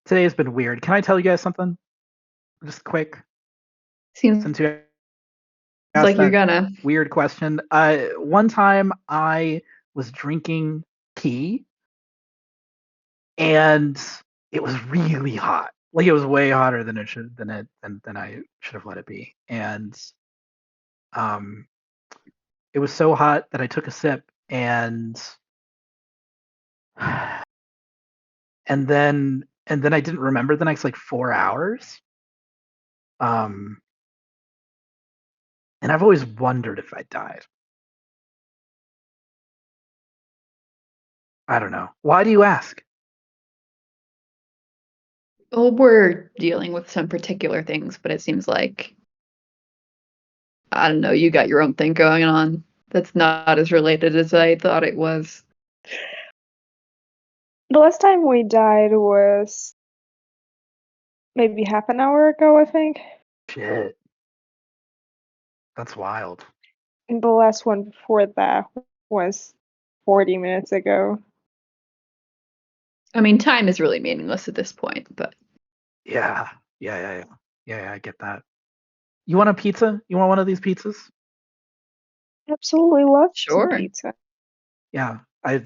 today has been weird. Can I tell you guys something? Just quick. Seems Since you like you're that gonna. weird question. One time I was drinking tea, and it was really hot. Like it was way hotter than I should have let it be. And it was so hot that I took a sip, and then I didn't remember the next like 4 hours. And I've always wondered if I died. I don't know. Why do you ask? Well, we're dealing with some particular things, but it seems like, I don't know, you got your own thing going on that's not as related as I thought it was. The last time we died was maybe half an hour ago, I think. Shit. That's wild. And the last one before that was 40 minutes ago. I mean, time is really meaningless at this point, but Yeah, I get that. You want a pizza? You want one of these pizzas? Absolutely love some sure. pizza. Yeah, I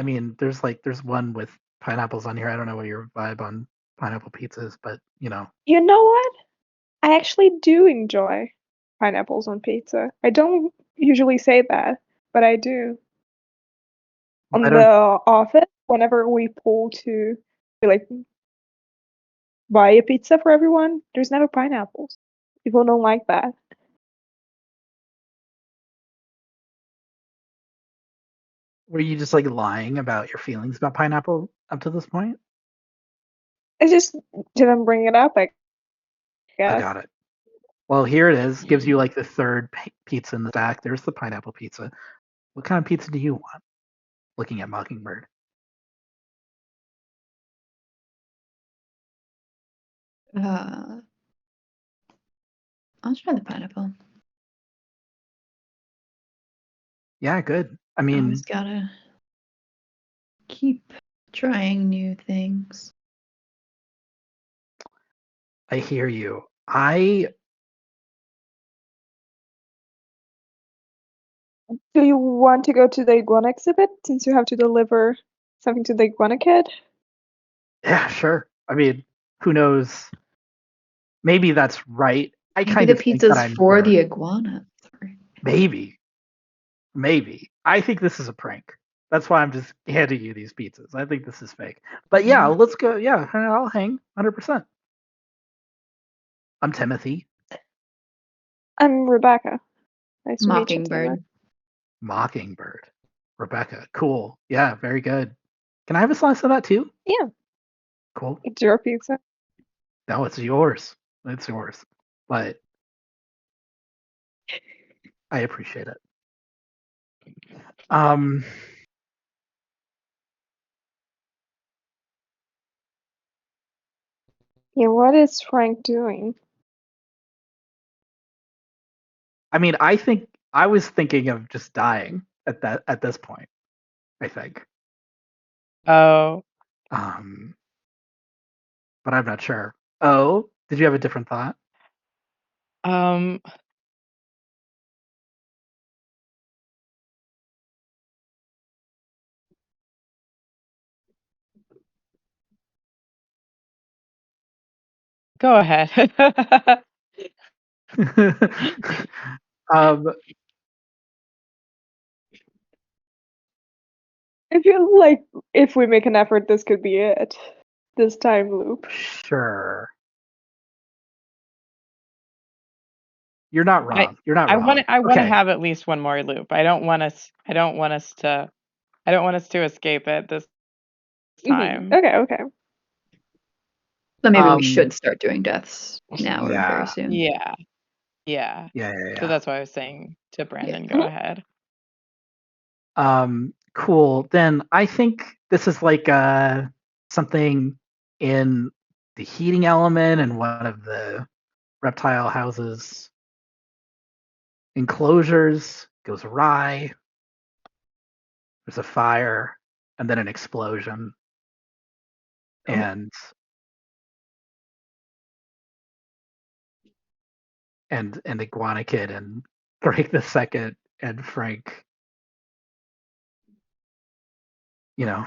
mean, there's one with pineapples on here. I don't know what your vibe on pineapple pizza is, but You know what? I actually do enjoy pineapples on pizza. I don't usually say that, but I do. On I the don't. office, whenever we pull to like buy a pizza for everyone, there's never pineapples. People don't like that. Were you just like lying about your feelings about pineapple up to this point? I just didn't bring it up, I I guess. got it. Well, here it is. Gives you like the third pizza in the stack. There's the pineapple pizza. What kind of pizza do you want? Looking at Mockingbird. I'll try the pineapple. Yeah, good. I I mean, always gotta keep trying new things. I hear you. I Do you want to go to the iguana exhibit since you have to deliver something to the iguana kid? Yeah, sure. I mean, who knows? Maybe that's right. I Maybe kind the of think that pizza's I'm for here. the iguana. Sorry. Maybe. I think this is a prank. That's why I'm just handing you these pizzas. I think this is fake. But yeah, let's go. Yeah, I'll hang 100%. I'm Timothy. I'm Rebecca. Nice to meet you, Mockingbird. Mockingbird. Rebecca. Cool. Yeah, very good. Can I have a slice of that too? Yeah, Cool. it's your pizza. No, it's yours. It's yours. But I appreciate it. Um, Yeah, what is Frank doing? I mean, I was thinking of just dying at this point, I think. Oh, Um, but I'm not sure. Oh, did you have a different thought? um, go ahead. um, I feel like if we make an effort, this could be it. This time loop. sure. You're not I wrong. You're not I want wrong. to I want to Okay. have at least one more loop. I don't want us to escape it this time. Okay. So maybe we Um, should start doing deaths now or very yeah. soon. Yeah. Yeah. Yeah. So that's why I was saying to Brandon, go Mhm. ahead. Cool. Then I think this is like something in the heating element in one of the reptile houses enclosures goes awry. There's a fire and then an explosion. And Iguana Kid and Greg the Second and Frank, you know,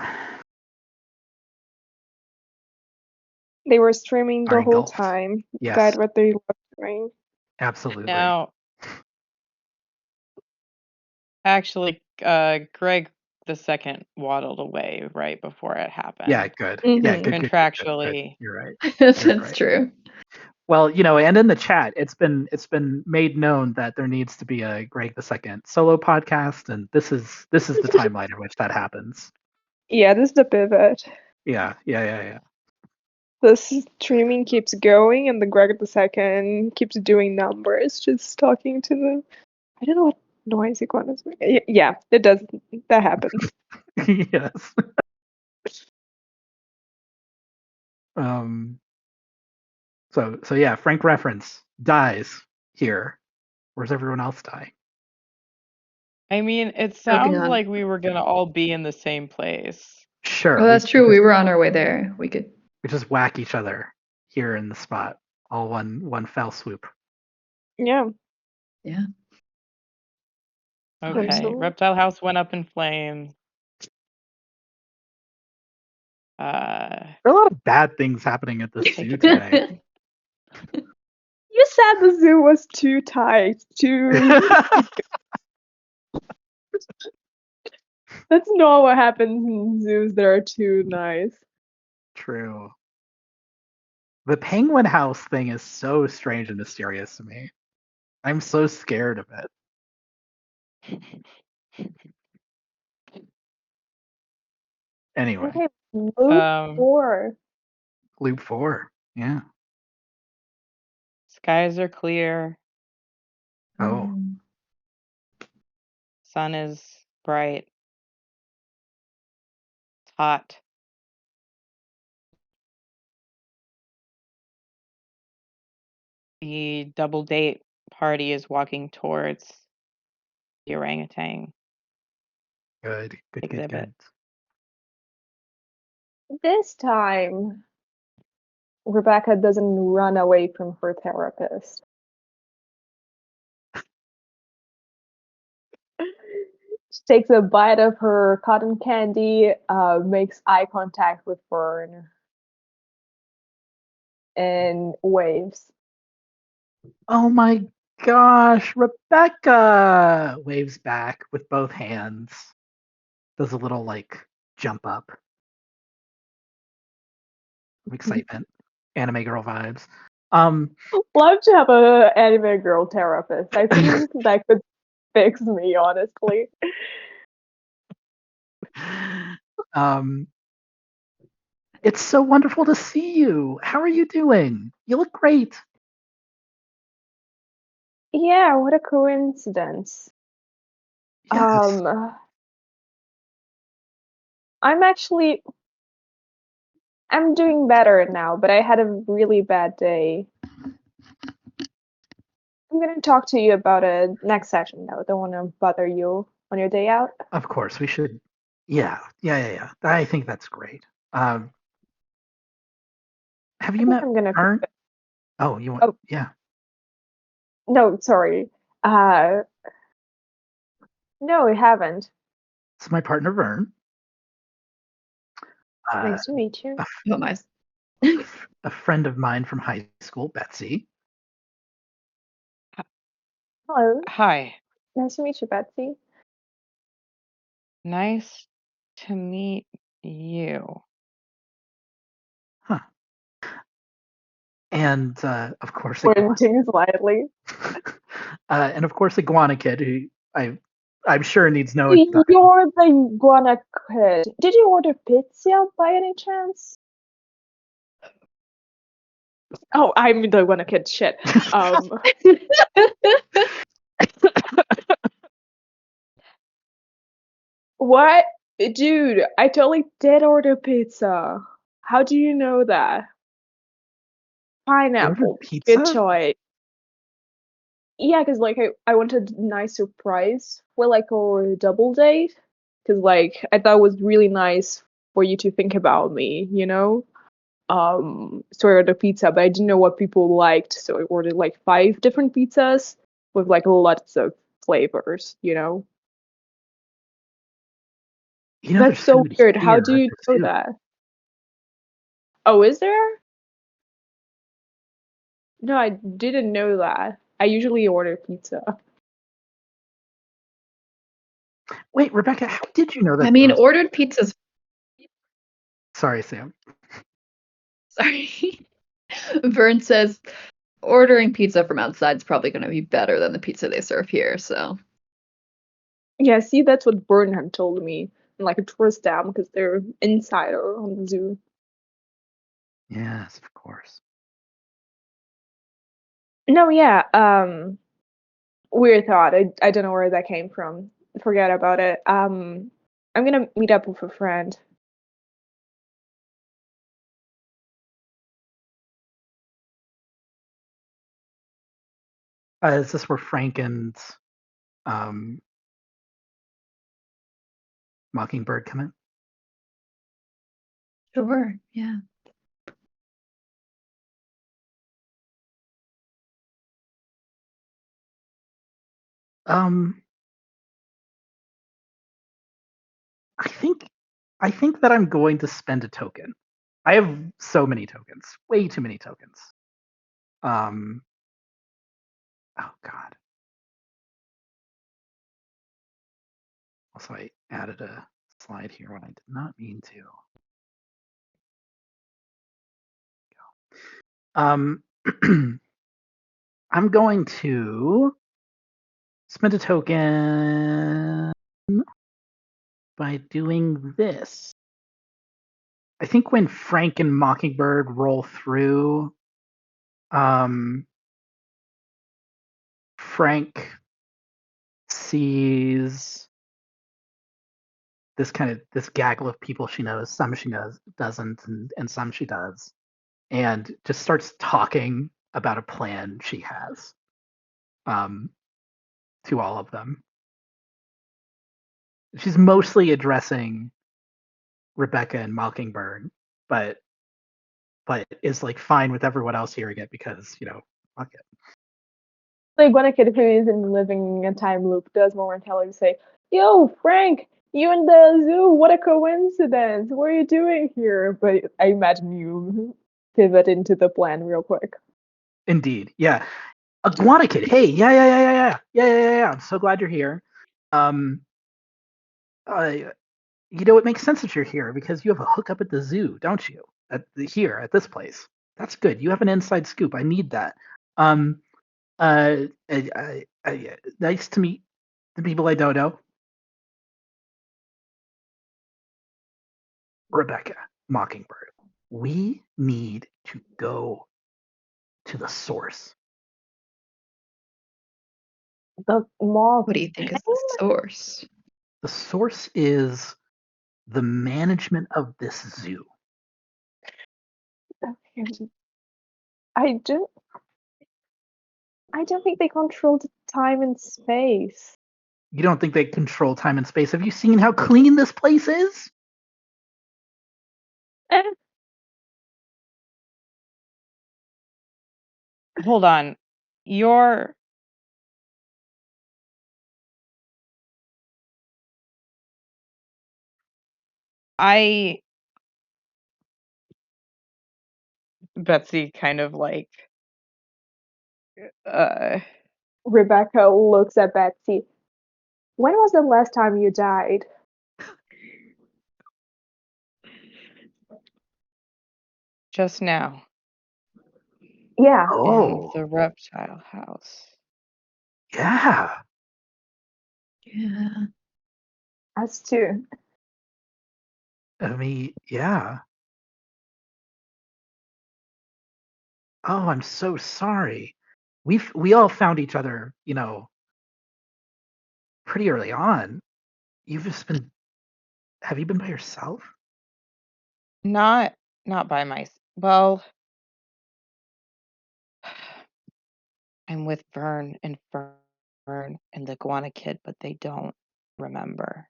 They were streaming are the whole engulfed. time. Yes, Died what they were doing. absolutely. Now, actually, Greg the second waddled away right before it happened. Yeah, good. Yeah, Mhm. good. Contractually. You're right. That's right. true. Well, and in the chat, it's been made known that there needs to be a Greg the Second solo podcast, and this is the timeline in which that happens. Yeah, this is the pivot. Yeah. The streaming keeps going, and the Greg the Second keeps doing numbers, just talking to the. I don't know what noise iguanas make. Yeah, it does. That happens. Yes. Um. So yeah, Frank reference dies here. Where's everyone else dying? I mean, it Choking sounds on. like we were gonna all be in the same place. Sure. Oh, that's true. We were on our way there. We could. We just whack each other here in the spot, all one fell swoop. Yeah. Yeah. Okay. Absolutely. Reptile House went up in flames. There are a lot of bad things happening at this zoo today. You said the zoo was too tight. That's not what happens in zoos that are too nice. True. The penguin house thing is so strange and mysterious to me. I'm so scared of it. Anyway, Okay, loop 4. loop 4. Yeah. Skies are clear. Oh, Sun is bright. It's hot. The double date party is walking towards the orangutan good. exhibit. This time, Rebecca doesn't run away from her therapist. She takes a bite of her cotton candy, makes eye contact with Fern, and waves. Oh my gosh, Rebecca! Waves back with both hands. Does a little like jump up of excitement. Anime girl vibes. Love to have a anime girl therapist. I think that could fix me, honestly. It's so wonderful to see you. How are you doing? You look great. Yeah, what a coincidence. Yes. I'm doing better now, but I had a really bad day. I'm gonna talk to you about it next session though. Don't wanna bother you on your day out. Of course, we should. Yeah. I think that's great. Have I you think met I'm gonna Vern? Oh, you want? Oh Yeah. no, sorry. No, I haven't. It's my partner Vern. Nice to meet you. Oh, nice. A friend of mine from high school, Betsy. Hello. Hi. Nice to meet you, Betsy. Nice to meet you. Huh. And of course, Squinting slightly. and of course, Iguana Kid, who I'm sure needs no You're introduction. the iguana kid. Did you order pizza by any chance? Oh, I'm the iguana kid. Shit. What? Dude, I totally did order pizza. How do you know that? Ordered Pineapple. Good pizza? choice. Yeah, because like I wanted a nice surprise for like our double date. Because like I thought it was really nice for you to think about me, you know? So I ordered pizza, but I didn't know what people liked, so I ordered like 5 different pizzas with like lots of flavors, you know? You know, That's there's so food weird. How here do at you the know zoo. that? Oh, is there? No, I didn't know that. I usually order pizza. Wait, Rebecca, how did you know that I there mean, was? ordered pizzas. Sorry, Sam. Sorry. Vern says ordering pizza from outside is probably going to be better than the pizza they serve here. So Yeah, see, that's what Burnham told me. And like it was them because they're insider on the zoo. Yes, of course. No, yeah, weird thought. I don't know where that came from. Forget about it. I'm gonna meet up with a friend. Is this where Frank and um, Mockingbird come in? sure, yeah. Um, I think that I'm going to spend a token. I have so many tokens, way too many tokens. Um, oh God. Also, I added a slide here when I did not mean to. I'm going to spend a token by doing this. I think when Frank and Mockingbird roll through, Frank sees this gaggle of people she knows. Some she knows doesn't, and some she does, and just starts talking about a plan she has to all of them. She's mostly addressing Rebecca and Mockingbird, but is like fine with everyone else hearing it because fuck it. Like when a kid who isn't living in a time loop does momentarily say, Yo, Frank, you in the zoo? What a coincidence! What are you doing here? But I imagine you pivot into the plan real quick. Indeed, yeah. Iguana Kid. Hey, yeah. I'm so glad you're here. Um, it makes sense that you're here because you have a hookup at the zoo, don't you? At this place. That's good. You have an inside scoop. I need that. Um, nice to meet the people I don't know. Rebecca, Mockingbird. We need to go to the source. The moth. What do you think is the source? The source is the management of this zoo. I don't. I don't think they control the time and space. You don't think they control time and space? Have you seen how clean this place is? Eh, Hold on. You're I Betsy kind of like uh Rebecca looks at Betsy. When was the last time you died? just now Yeah, in Oh, the reptile house. yeah. Yeah. us too. I mean, yeah. Oh, I'm so sorry. We all found each other, pretty early on. You've just been. Have you been by yourself? Not by my well, I'm with Vern and Fern and the Iguana Kid, but they don't remember.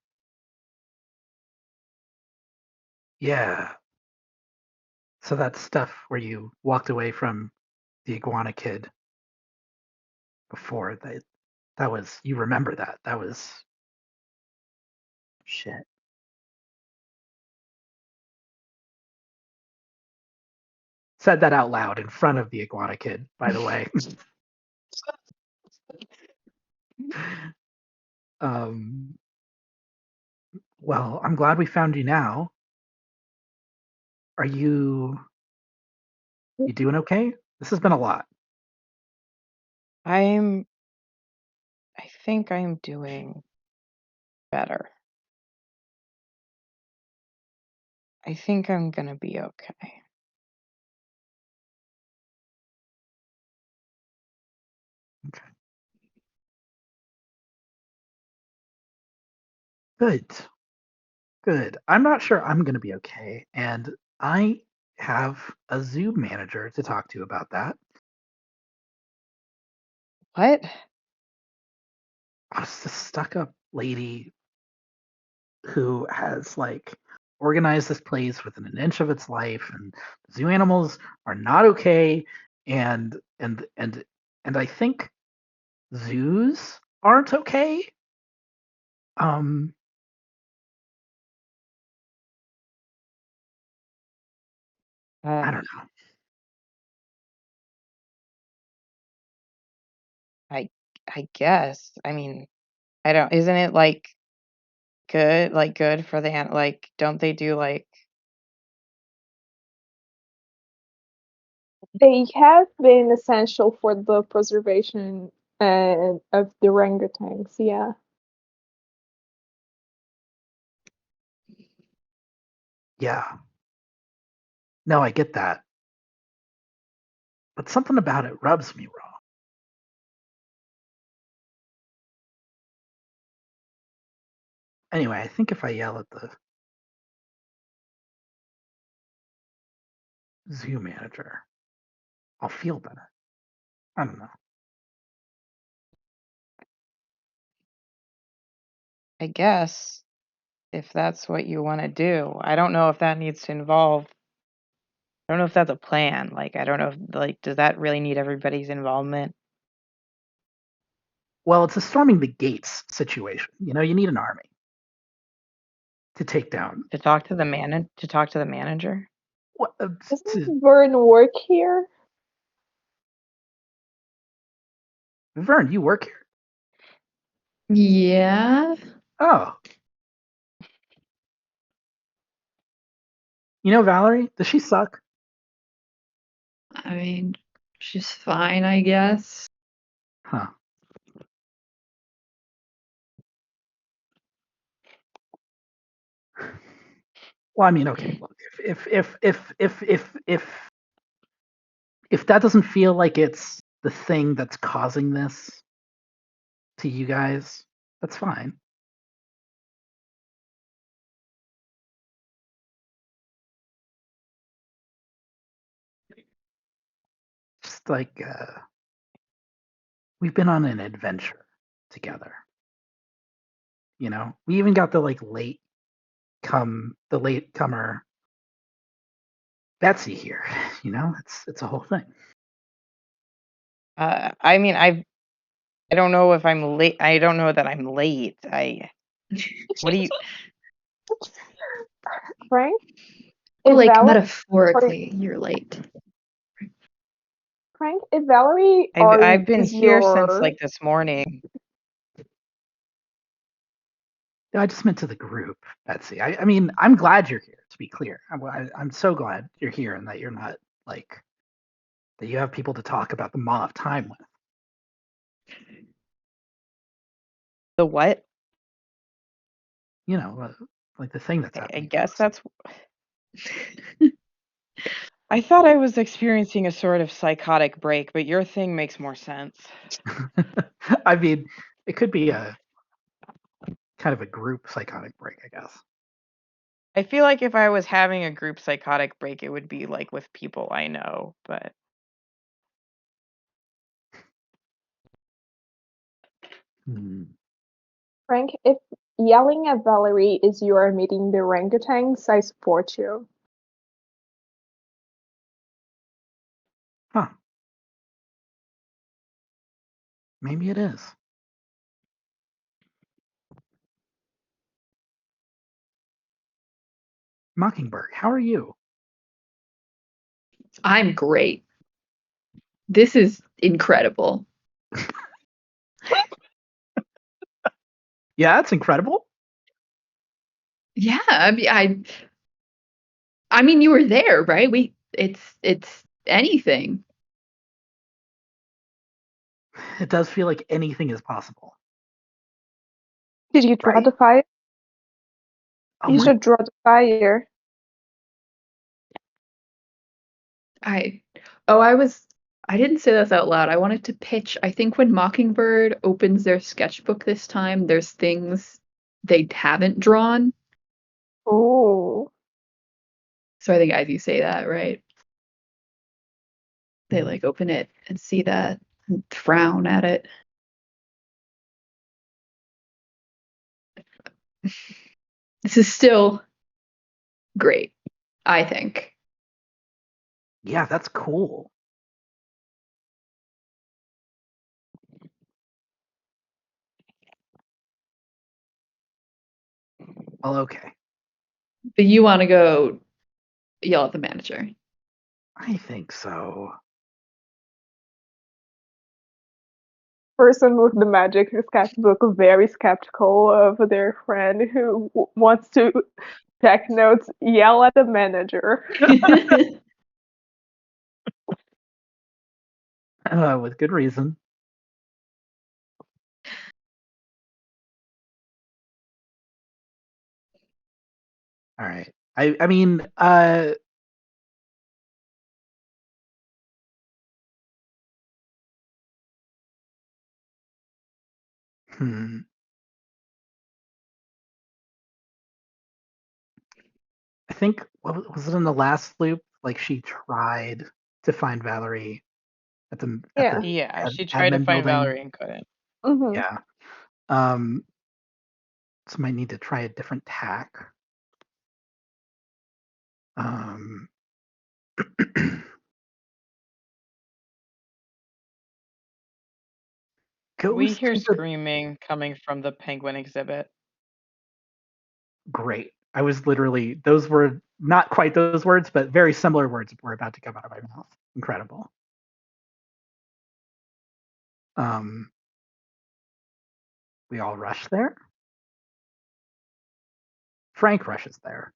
Yeah. So that stuff where you walked away from the iguana kid before that was you remember that. That was shit. Said that out loud in front of the iguana kid, by the way. um well, I'm glad we found you now. Are you doing okay? This has been a lot. I think I'm doing better. I think I'm gonna be okay. Okay. Good. Good. I'm not sure I'm going to be okay. And I have a zoo manager to talk to about that. What? I was a stuck up lady who has organized this place within an inch of its life, and zoo animals are not okay. And I think zoos aren't okay. Um, I Uh, don't know. I I guess. I mean, I don't. Isn't it good for the don't they do They have been essential for the preservation of the orangutans. Yeah. Yeah. No, I get that. But something about it rubs me wrong. Anyway, I think if I yell at the zoo manager, I'll feel better. I don't know. I guess if that's what you want to do. I don't know if that needs to involve. I don't know if that's a plan. I don't know if does that really need everybody's involvement? Well, it's a storming the gates situation. You know, you need an army to take down. To talk to the manager? What, Doesn't Vern work here? Vern, you work here? Yeah. Oh. You know Valerie? Does she suck? I mean, she's fine, I guess. Huh. Well, I mean, okay, look, if that doesn't feel like it's the thing that's causing this to you guys, that's fine. Just like we've been on an adventure together. You know, we even got the latecomer Betsy here. You know, it's a whole thing. I mean, I don't know if I'm late. I don't know that I'm late. What do you? Frank? Or If like Valerie, metaphorically, you're late. Frank, if Valerie I've been is here since your like this morning. I just meant to the group, Betsy. I mean, I'm glad you're here. To be clear, I'm so glad you're here and that you're not like that you have people to talk about the Maw of Time with. The what? You know, like the thing that's I happening. guess that's. I thought I was experiencing a sort of psychotic break, but your thing makes more sense. I mean, it could be a kind of a group psychotic break, I guess. I feel like if I was having a group psychotic break, it would be like with people I know, but Frank, if yelling at Valerie is you are meeting the orangutans, I support you. Huh. Maybe it is. Mockingbird, how are you? I'm great. This is incredible. Yeah, it's incredible. Yeah, I mean, you were there, right? It's anything. It does feel like anything is possible. Did you draw Right? the fire? Oh, You should draw the fire. I didn't say this out loud. I wanted to pitch. I think when Mockingbird opens their sketchbook this time, there's things they haven't drawn. Oh. So I think as you say that, right? They like open it and see that and frown at it. This is still great, I think. yeah, that's cool. Well, okay. But you want to go yell at the manager. I think so. Person with the magic sketchbook very skeptical of their friend who wants to take notes, yell at the manager. With good reason. All right. I mean, hmm. I think what was it in the last loop? Like she tried to find Valerie at the Yeah. yeah, she tried to admin find building. Valerie and couldn't. Mm-hmm. Yeah. So might need to try a different tack. Um, We Ghost hear with the screaming coming from the penguin exhibit. great. I was literally those were not quite those words, but very similar words were about to come out of my mouth. Incredible. We all rush there. Frank rushes there.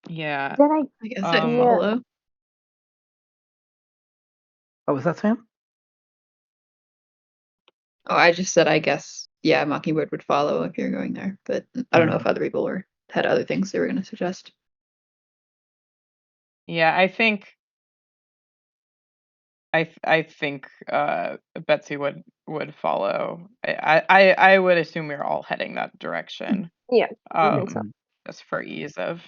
Yeah. Then I I guess I Um, follow. What was that, Sam? Oh, I just said I guess, yeah, Mockingbird would follow if you're going there, but I don't know if other people had other things they were going to suggest. Yeah, I think Betsy would follow. I would assume we're all heading that direction. yeah, I think so. Just for ease of.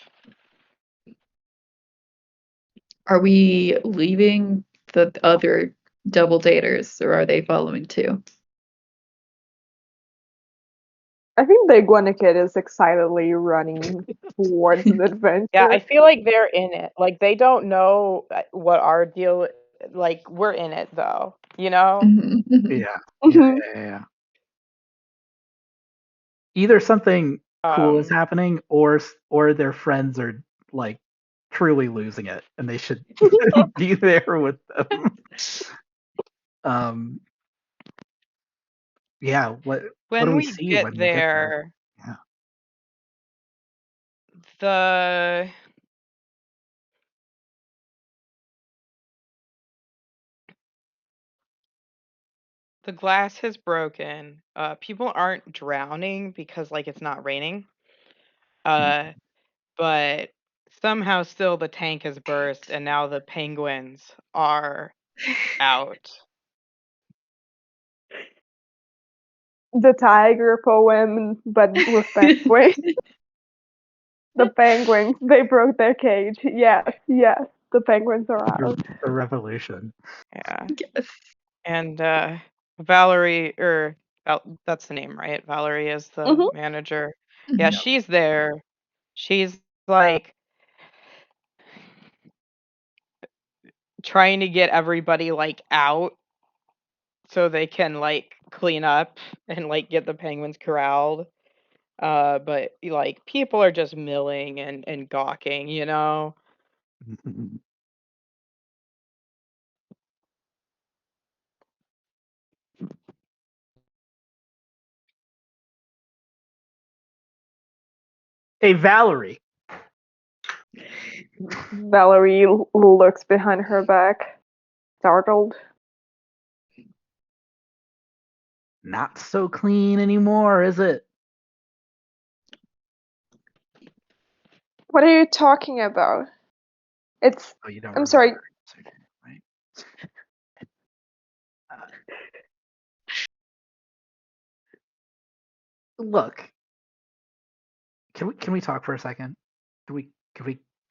Are we leaving the other double daters, or are they following too? I think the iguana kid is excitedly running towards the adventure. Yeah, I feel like they're in it. Like they don't know what our deal. Like we're in it though. You know. Yeah. Yeah. Either something cool is happening, or their friends are like truly losing it, and they should be there with them. Yeah. What do When we we see get when we get there? there, Yeah. the the glass has broken. People aren't drowning because like it's not raining. Uh, but somehow still the tank has burst and now the penguins are out. The tiger poem, but with penguins. The penguins, they broke their cage. Yes, the penguins are out. The revolution. Yeah. Yes. And Valerie, or that's the name, right? Valerie is the Mhm. manager. Yeah, Mhm. she's there. She's like trying to get everybody like out so they can like clean up and like get the penguins corralled. But like people are just milling and gawking, you know. Hey, Valerie. Valerie looks behind her back, startled. Not so clean anymore, is it? What are you talking about? It's. Oh, you don't I'm remember. sorry. Right? Look, can we talk for a second? Can we?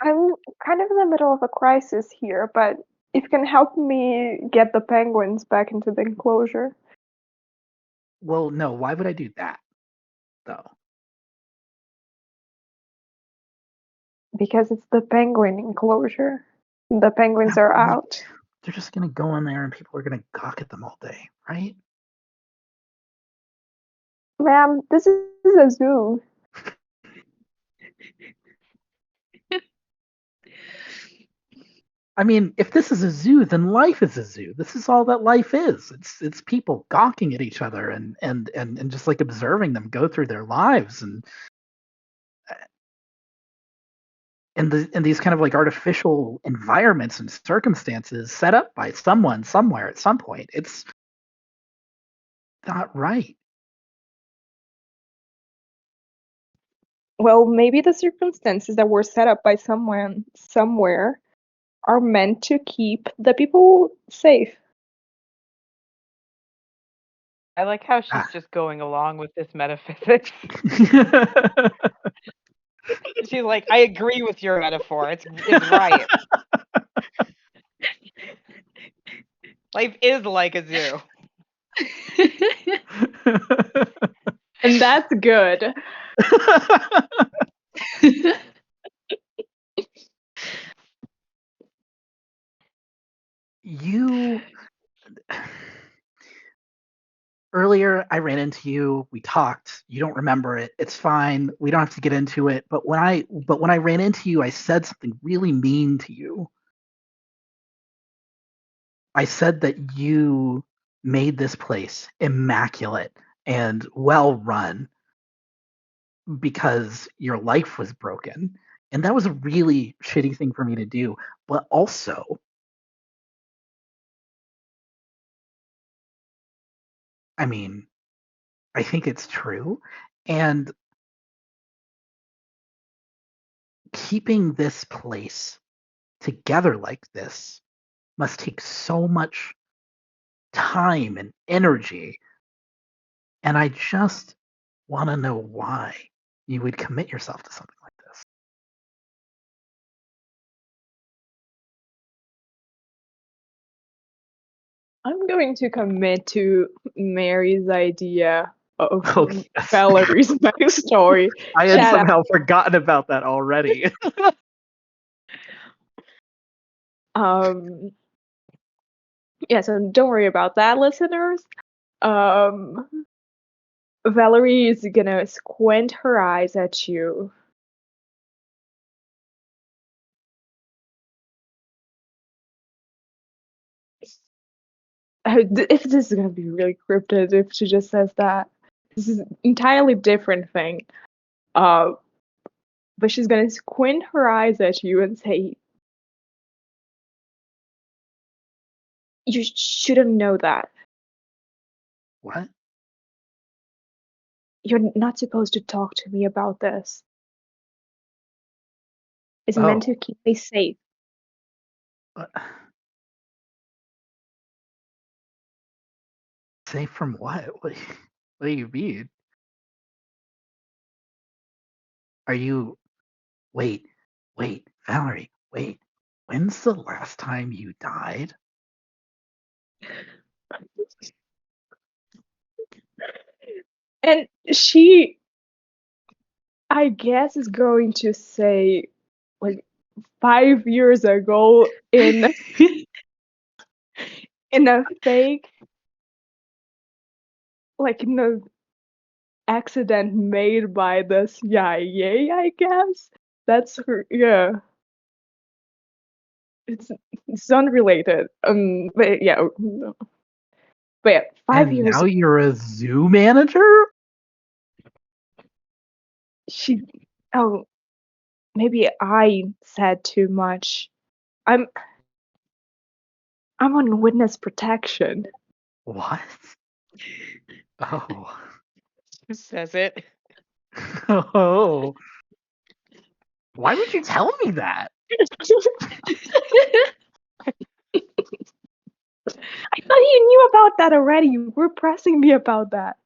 I'm kind of in the middle of a crisis here, but if you can help me get the penguins back into the enclosure. Well, no. Why would I do that, though? Because it's the penguin enclosure. The penguins Yeah, are like, out. they're just gonna go in there and people are gonna gawk at them all day, right? Ma'am, this is a zoo. I mean, if this is a zoo, then life is a zoo. This is all that life is. It's people gawking at each other and just like observing them go through their lives and in these kind of like artificial environments and circumstances set up by someone somewhere at some point. It's not right. Well, maybe the circumstances that were set up by someone somewhere are meant to keep the people safe. I like how she's Ah. just going along with this metaphysics. She's like, I agree with your metaphor. It's right. Life is like a zoo. And that's good. you earlier I ran into you. We talked. You don't remember it. It's fine. We don't have to get into it. But when I ran into you, I said something really mean to you. I said that you made this place immaculate and well run because your life was broken. And that was a really shitty thing for me to do. But also, I mean, I think it's true. And keeping this place together like this must take so much time and energy. And I just want to know why you would commit yourself to something like this. I'm going to commit to Mary's idea of Oh, yes. Valerie's backstory. I had Shut up. somehow forgotten about that already. Yeah, so don't worry about that, listeners. Valerie is gonna squint her eyes at you. If this is gonna be really cryptic, if she just says that, this is an entirely different thing. But she's gonna squint her eyes at you and say, "You shouldn't know that. What? You're not supposed to talk to me about this. It's meant Oh. to keep me safe." What? Safe from what? What do you mean? Are you... Wait, Valerie, wait. When's the last time you died? And she, I guess, is going to say, like, 5 years ago in a fake, like, in a accident made by the CIA, I guess. That's her, yeah. It's unrelated. But yeah, but yeah, 5 years. And now you're a zoo manager? She, oh, maybe I said too much. I'm on witness protection. What? Oh. Who says it? Oh. Why would you tell me that? I thought you knew about that already. You were pressing me about that.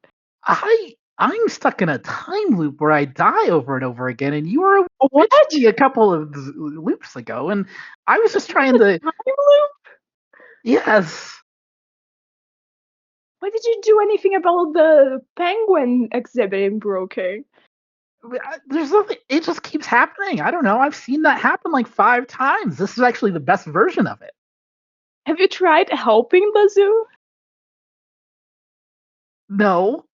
I'm stuck in a time loop where I die over and over again, and you were What? with me a couple of loops ago, and I was just trying to... Time loop? Yes. Why did you do anything about the penguin exhibit in Brooking? There's nothing. It just keeps happening. I don't know. I've seen that happen like 5 times. This is actually the best version of it. Have you tried helping the zoo? No.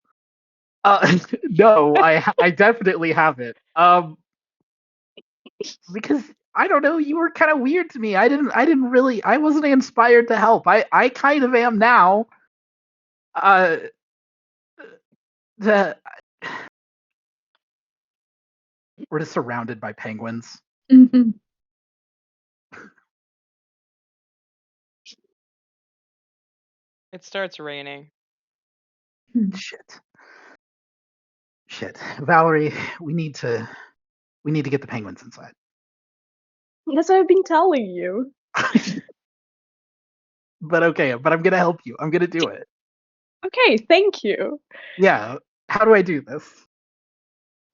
No, I definitely haven't. Because I don't know, you were kind of weird to me. I wasn't inspired to help. I kind of am now. The We're just surrounded by penguins. Mm-hmm. It starts raining. Shit. Valerie, we need to get the penguins inside. That's what I've been telling you. But I'm gonna help you. I'm gonna do it. Okay, thank you. Yeah. How do I do this?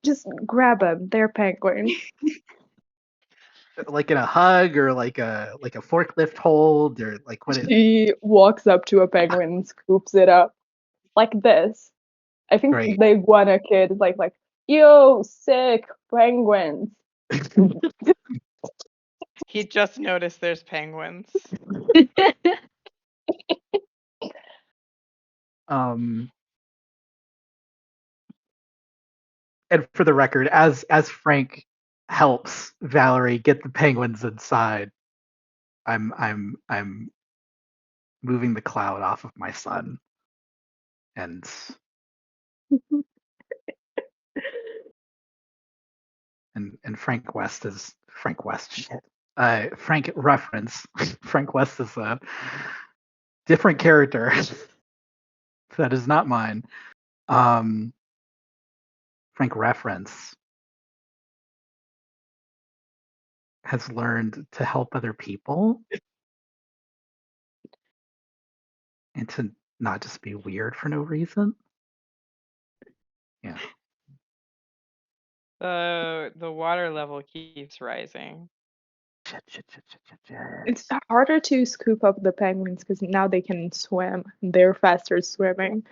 Just grab them. They're penguins. Like in a hug, or like a forklift hold, or like what? She walks up to a penguin and scoops it up like this. I think Great. the iguana kid is like, yo, sick penguins. He just noticed there's penguins. and for the record, as Frank helps Valerie get the penguins inside, I'm moving the cloud off of my son, and Frank West is Frank West. Shit. Frank reference. Frank West is a different character that is not mine. Frank reference has learned to help other people and to not just be weird for no reason. Yeah. The water level keeps rising. Shit. It's harder to scoop up the penguins because now they can swim. They're faster swimming.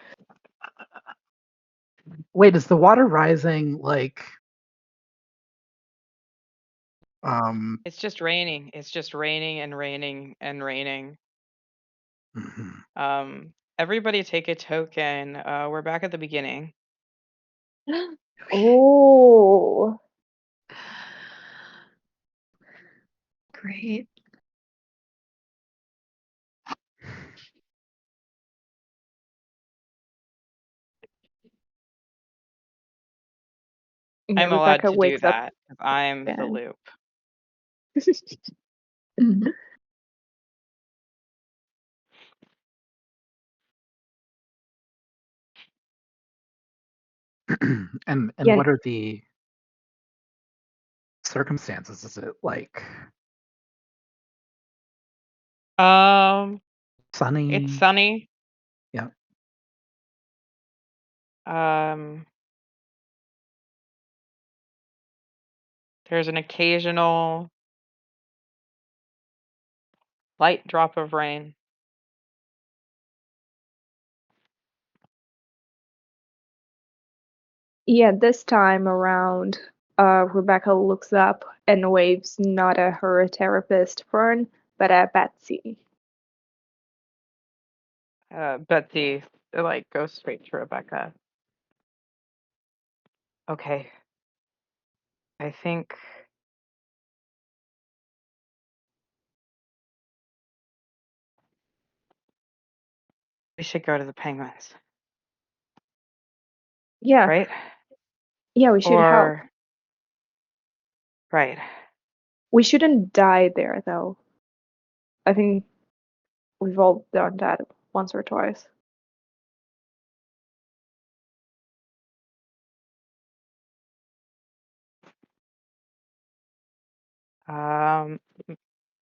Wait, is the water rising like It's just raining. It's just raining and raining and raining. Everybody take a token. We're back at the beginning. Oh. Great. Yeah, I'm allowed Rebecca to do wakes up that. I'm the again. loop. Mhm. and Yeah. what are the circumstances? Is it like sunny? It's sunny. Yeah. There's an occasional light drop of rain. Yeah, this time around, Rebecca looks up and waves not at her therapist, Fern, but at Betsy. Betsy, like, goes straight to Rebecca. Okay. I think we should go to the penguins. Yeah. Right? Yeah, we should help. Right. We shouldn't die there, though. I think we've all done that once or twice.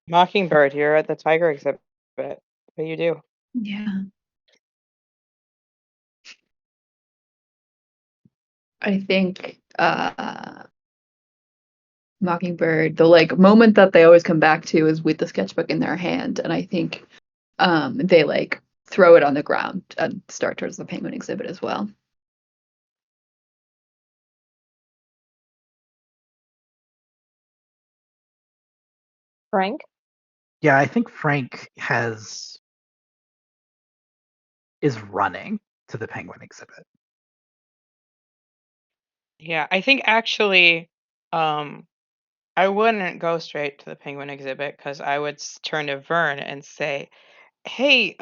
Mockingbird, you're at the tiger exhibit. What do you do? Yeah. I think Mockingbird, the like moment that they always come back to is with the sketchbook in their hand, and I think they like throw it on the ground and start towards the penguin exhibit as well. Frank? Yeah, I think Frank is running to the penguin exhibit. Yeah, I think actually, I wouldn't go straight to the penguin exhibit because I would turn to Vern and say, "Hey,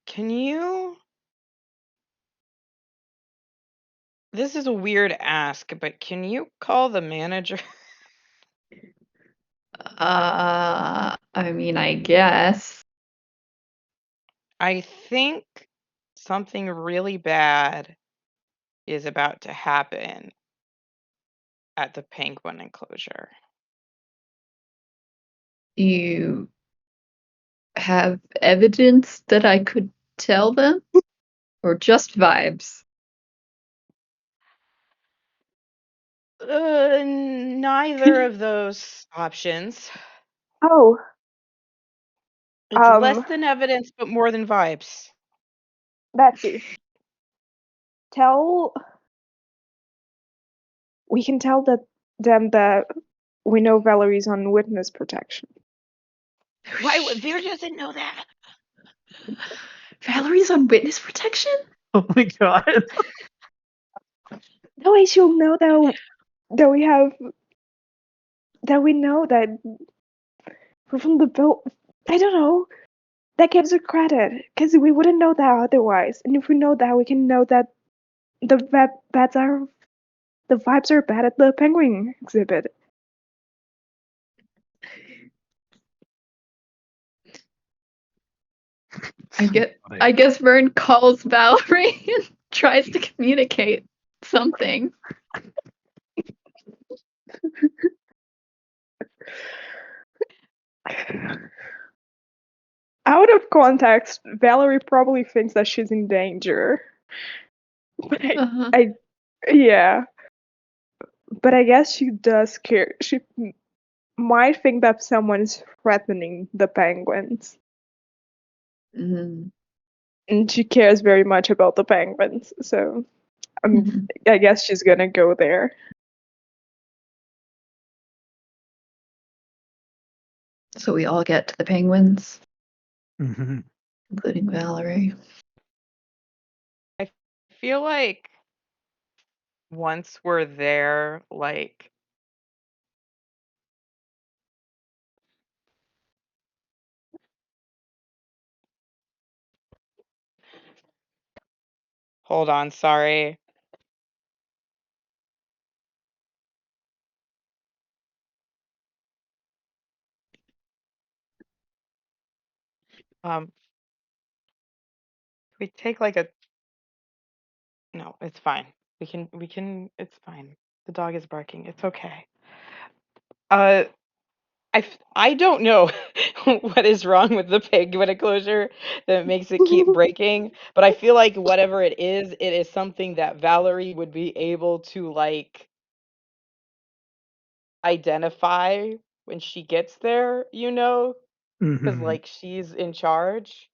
can you?" This is a weird ask, but can you call the manager? I mean, I guess. I think something really bad is about to happen at the penguin enclosure. You have evidence that I could tell them? Or just vibes? Neither of those options. Oh. It's less than evidence, but more than vibes. Betsy. We can tell them that we know Valerie's on witness protection. Why? Veer doesn't know that. Valerie's on witness protection? Oh my god. that way she'll know that we have that we know that we're from the boat. I don't know. That gives her credit because we wouldn't know that otherwise. And if we know that, we can know that the vibes are bad at the penguin exhibit. I guess Vern calls Valerie and tries to communicate something. Out of context, Valerie probably thinks that she's in danger. But yeah. But I guess she does care. She might think that someone's threatening the penguins. Mm-hmm. And she cares very much about the penguins. So I guess she's gonna go there. So we all get to the penguins, Mm-hmm. including Valerie. I feel like once we're there, like hold on, sorry. We take like a no, it's fine. It's fine. The dog is barking. It's okay. Uh I don't know what is wrong with the penguin enclosure that makes it keep breaking, but I feel like whatever it is something that Valerie would be able to like identify when she gets there, because Mm-hmm. like she's in charge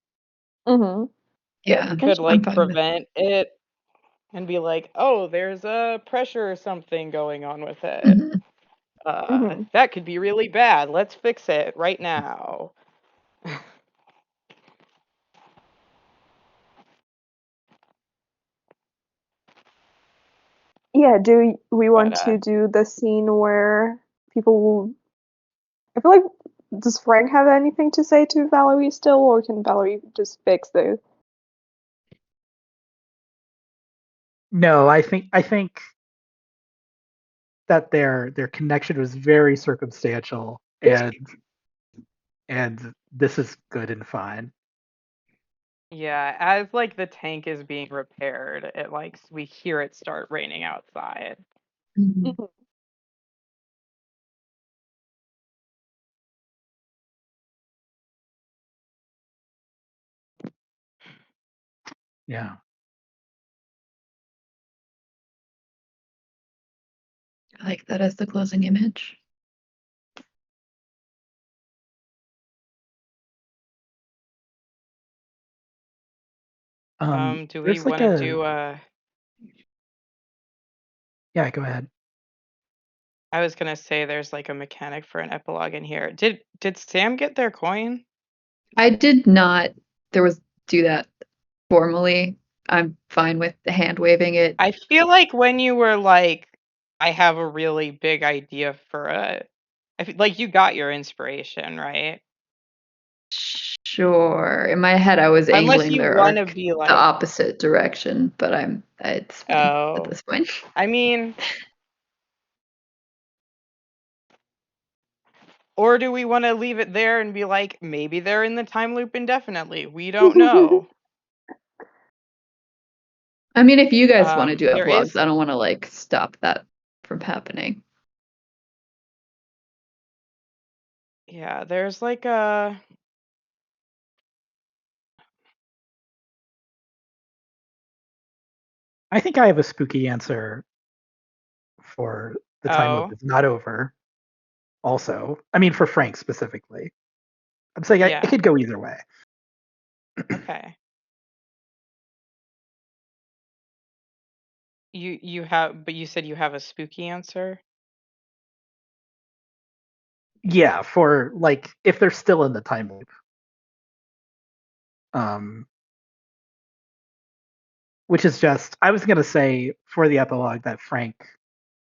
Mm-hmm. Yeah, and could I'm like fine with. prevent it and be like, oh, there's a pressure or something going on with it. Mm-hmm. That could be really bad. Let's fix it right now. Yeah, do we But want to do the scene where people will... I feel like, does Frank have anything to say to Valerie still, or can Valerie just fix this? No, I think that their connection was very circumstantial, and this is good and fine. yeah, as like the tank is being repaired, we hear it start raining outside. Mm-hmm. Yeah. I like that as the closing image. Do we There's like want to a do yeah. Go ahead. I was gonna say there's like a mechanic for an epilogue in here. Did Sam get their coin? I did not. There was do that formally. I'm fine with the hand waving it. I feel like when you were like, I have a really big idea for I feel like you got your inspiration, right? Sure. In my head, I was Unless angling you their want to arc be the like, opposite direction, but it's fine at oh, this point. I mean, or do we want to leave it there and be like, maybe they're in the time loop indefinitely? We don't know. I mean, if you guys want to do There is, epilogues, I don't want to like stop that from happening. yeah, there's like a, I think I have a spooky answer for the time loop oh, is not over. Also, I mean for Frank specifically. I'm saying it yeah, could go either way. okay. You have, but you said you have a spooky answer? Yeah, for like if they're still in the time loop. Um which is just, I was going to say for the epilogue that Frank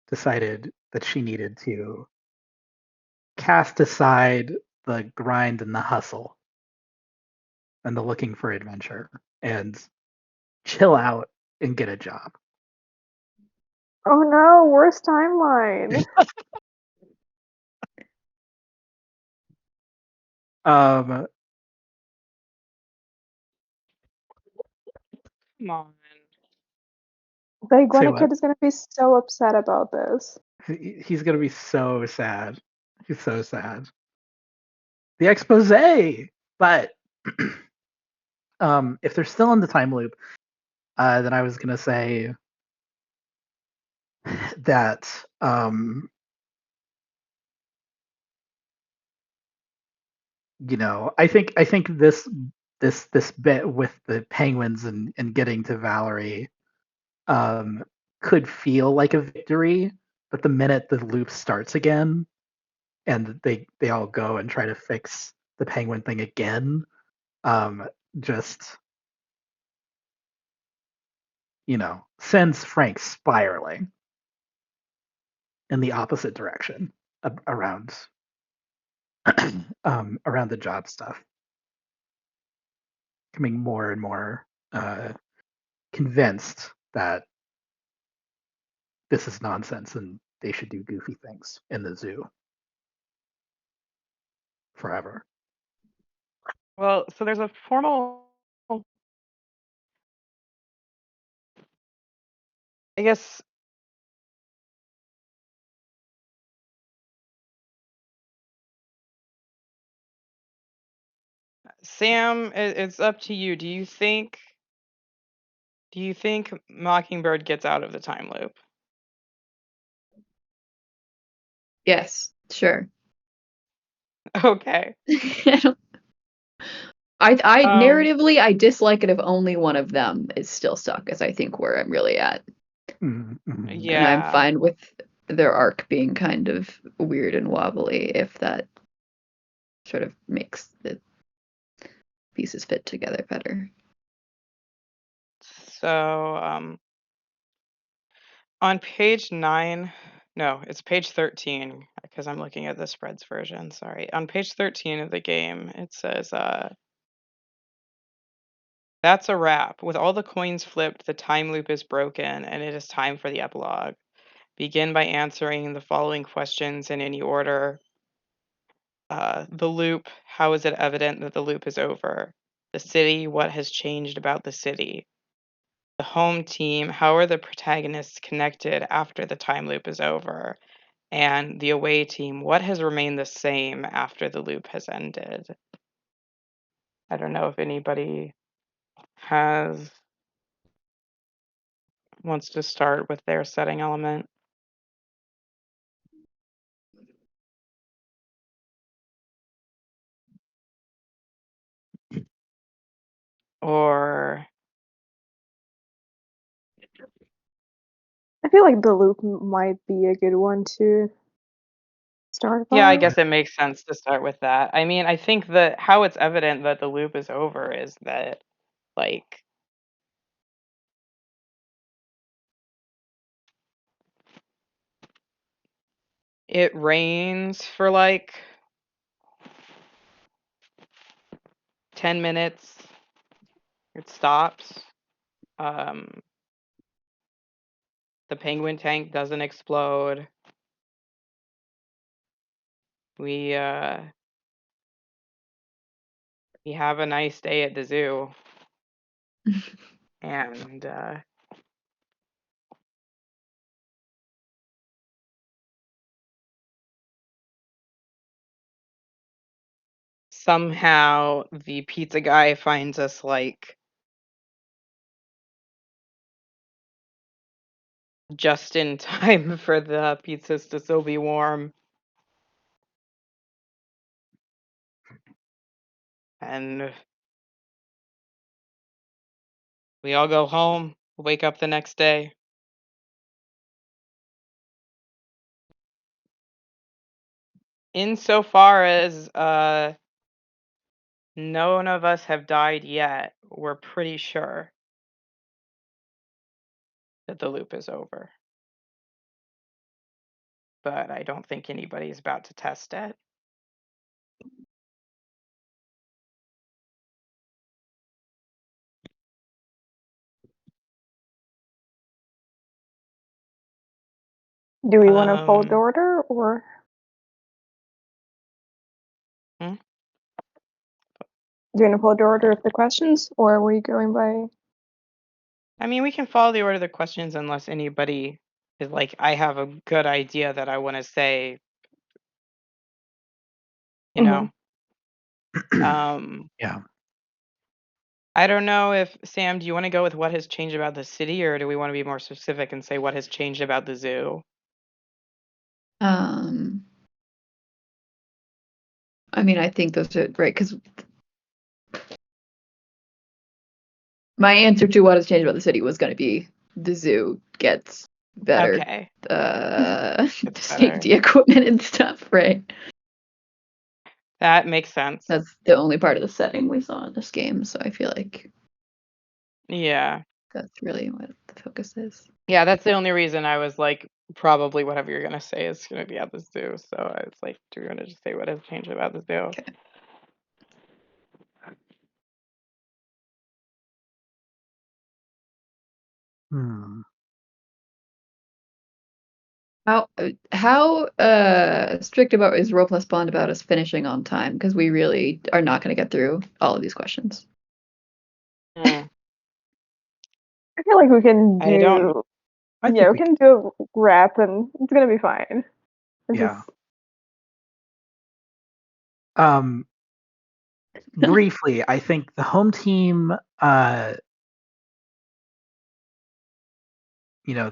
decided that she needed to cast aside the grind and the hustle and the looking for adventure and chill out and get a job. Oh no, worst timeline. Um, Come on. Like, Say Gwenna what? Kid is gonna be so upset about this. He's gonna be so sad. He's so sad. The expose, but if they're still in the time loop, then I was gonna say that I think this bit with the penguins and getting to Valerie could feel like a victory, but the minute the loop starts again and they all go and try to fix the penguin thing again, just sends Frank spiraling in the opposite direction around around the job stuff, becoming more and more convinced that this is nonsense and they should do goofy things in the zoo forever. Well, so there's a formal, I guess, Sam, it's up to you. Do you think Mockingbird gets out of the time loop? Yes, sure. Okay. I Um, narratively I dislike it if only one of them is still stuck, is I think where I'm really at. Mm-hmm. And I'm yeah. fine with their arc being kind of weird and wobbly if that sort of makes the pieces fit together better. So, on page 9, no, it's page 13 because I'm looking at the spreads version. Sorry. On page 13 of the game, it says, that's a wrap. With all the coins flipped, the time loop is broken, and it is time for the epilogue. Begin by answering the following questions in any order. The loop, how is it evident that the loop is over? The city, what has changed about the city? The home team, how are the protagonists connected after the time loop is over? And the away team, what has remained the same after the loop has ended? I don't know if anybody has wants to start with their setting element. Or I feel like the loop might be a good one to start yeah, I by. guess it makes sense to start with that. I mean, I think that how it's evident that the loop is over is that, like, it rains for like 10 minutes. It stops. Um, the penguin tank doesn't explode. We we have a nice day at the zoo, and somehow the pizza guy finds us like just in time for the pizzas to still be warm. And we all go home, wake up the next day. Insofar as none of us have died yet, we're pretty sure. that the loop is over. But I don't think anybody's about to test it. Do we want to follow the order, or? Hmm? Do you want to follow the order of the questions, or are we going by? I mean, we can follow the order of the questions unless anybody is like, I have a good idea that I want to say, you know. Yeah. I don't know if, Sam, do you want to go with what has changed about the city, or do we want to be more specific and say what has changed about the zoo? I mean, I think those are right, because my answer to what has changed about the city was going to be the zoo gets better Okay. It's better. safety equipment and stuff, right? That makes sense. That's the only part of the setting we saw in this game, so I feel like Yeah. that's really what the focus is. Yeah, that's the only reason I was like, probably whatever you're gonna say is gonna be at the zoo. So I was like, do we want to just say what has changed about the zoo? Okay. How strict about is Roll Plus Bond about us finishing on time? Because we really are not going to get through all of these questions. Mm. I feel like we can I don't. do. I Yeah, think we can do a wrap, and it's gonna be fine. It's Yeah. just- Briefly, I think the home team, the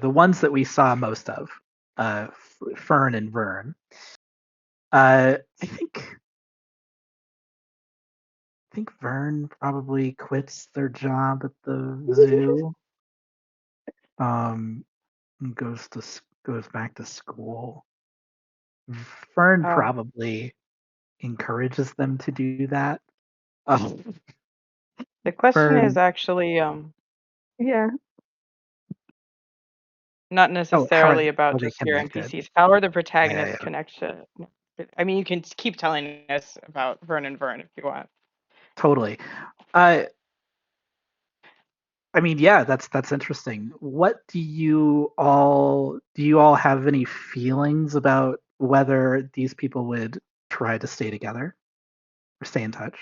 ones that we saw most of, Fern and Vern. I think Vern probably quits their job at the zoo. And goes back to school. Fern Oh. probably encourages them to do that. The question Fern, is actually yeah. not how necessarily are about they just your connected? NPCs. How are the Yeah. protagonists connection? I mean, you can keep telling us about Vern and Vern if you want. Totally. I mean, yeah, that's interesting. What do you all have any feelings about whether these people would try to stay together or stay in touch?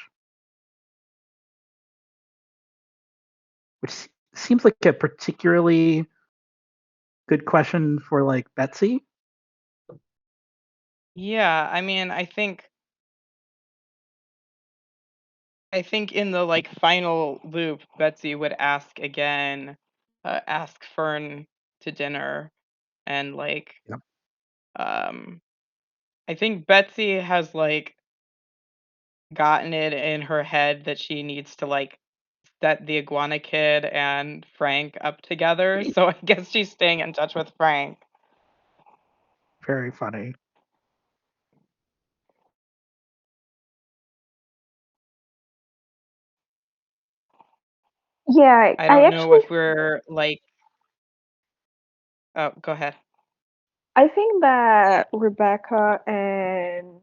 Which seems like a particularly good question for like Betsy. Yeah, I mean, I think in the like final loop, Betsy would ask again, ask Fern to dinner, and like, Yep. I think Betsy has like gotten it in her head that she needs to like set the iguana kid and Frank up together. So I guess she's staying in touch with Frank. Very funny. Yeah, I I don't know actually if we're like. Oh, go ahead. I think that Rebecca and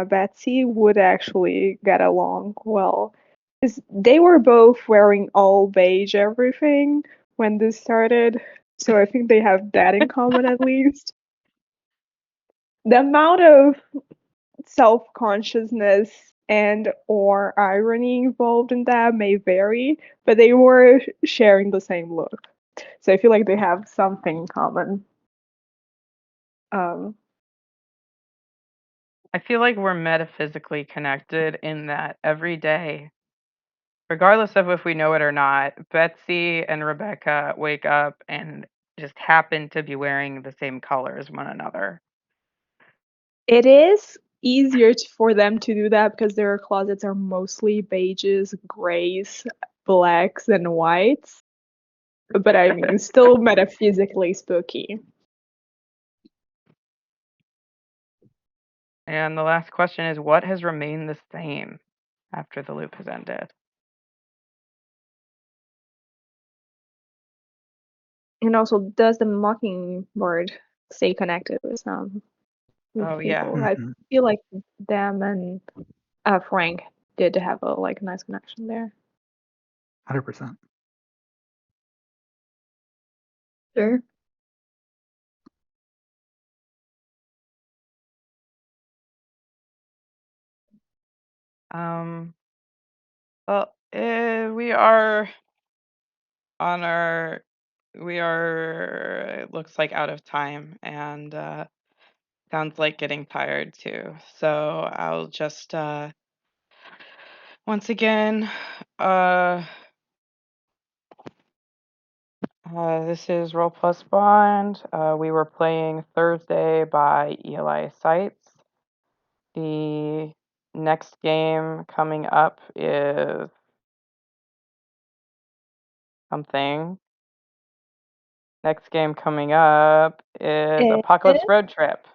Betsy would actually get along well. 'Cause they were both wearing all beige everything when this started, so I think they have that in common at least. The amount of self-consciousness and or irony involved in that may vary, but they were sharing the same look. So I feel like they have something in common. I feel like we're metaphysically connected in that every day, regardless of if we know it or not, Betsy and Rebecca wake up and just happen to be wearing the same color as one another. It is easier for them to do that because their closets are mostly beiges, grays, blacks, and whites. But I mean, still metaphysically spooky. And the last question is, what has remained the same after the loop has ended? And also, does the mockingbird stay connected with some Oh, yeah. people? I Mhm. feel like them and Frank did have a nice connection there. 100%. Sure. Well, we are on our it looks like out of time, and sounds like getting tired too. So I'll just once again, this is Roll Plus Bond. We were playing Thursday by Eli Seitz. The next game coming up is something. Next game coming up is It Apocalypse is? Road Trip.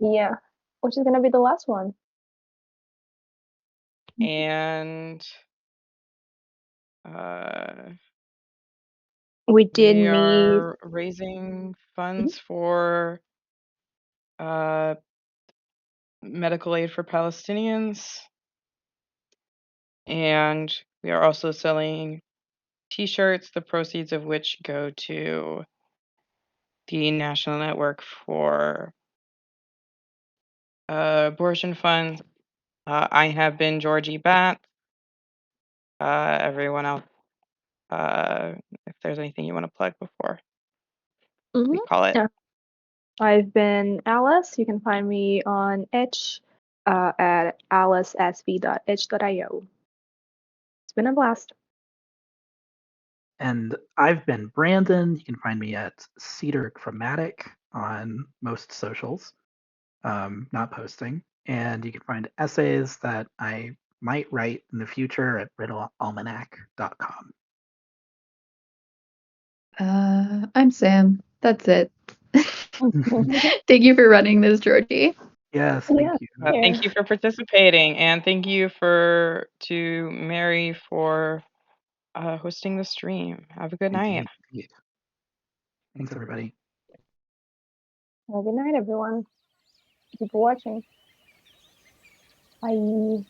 Yeah, which is gonna be the last one. And We did we meet. are raising funds for medical aid for Palestinians. And we are also selling T-shirts, the proceeds of which go to the National Network for Abortion Funds. I have been Georgie Bat. Everyone else, if there's anything you want to plug before we call it. Yeah. I've been Alice. You can find me on Itch at alicesv.itch.io. It's been a blast. And I've been Brandon. You can find me at Cedar Chromatic on most socials, not posting. And you can find essays that I might write in the future at riddlealmanac.com. I'm Sam. That's it. Thank you for running this, Georgie. Yes, Yeah. thank you. Thank you for participating, and thank you to Mary for hosting the stream. Have a good night. Indeed. Thanks, everybody. Well, good night, everyone. Thank you for watching. Bye.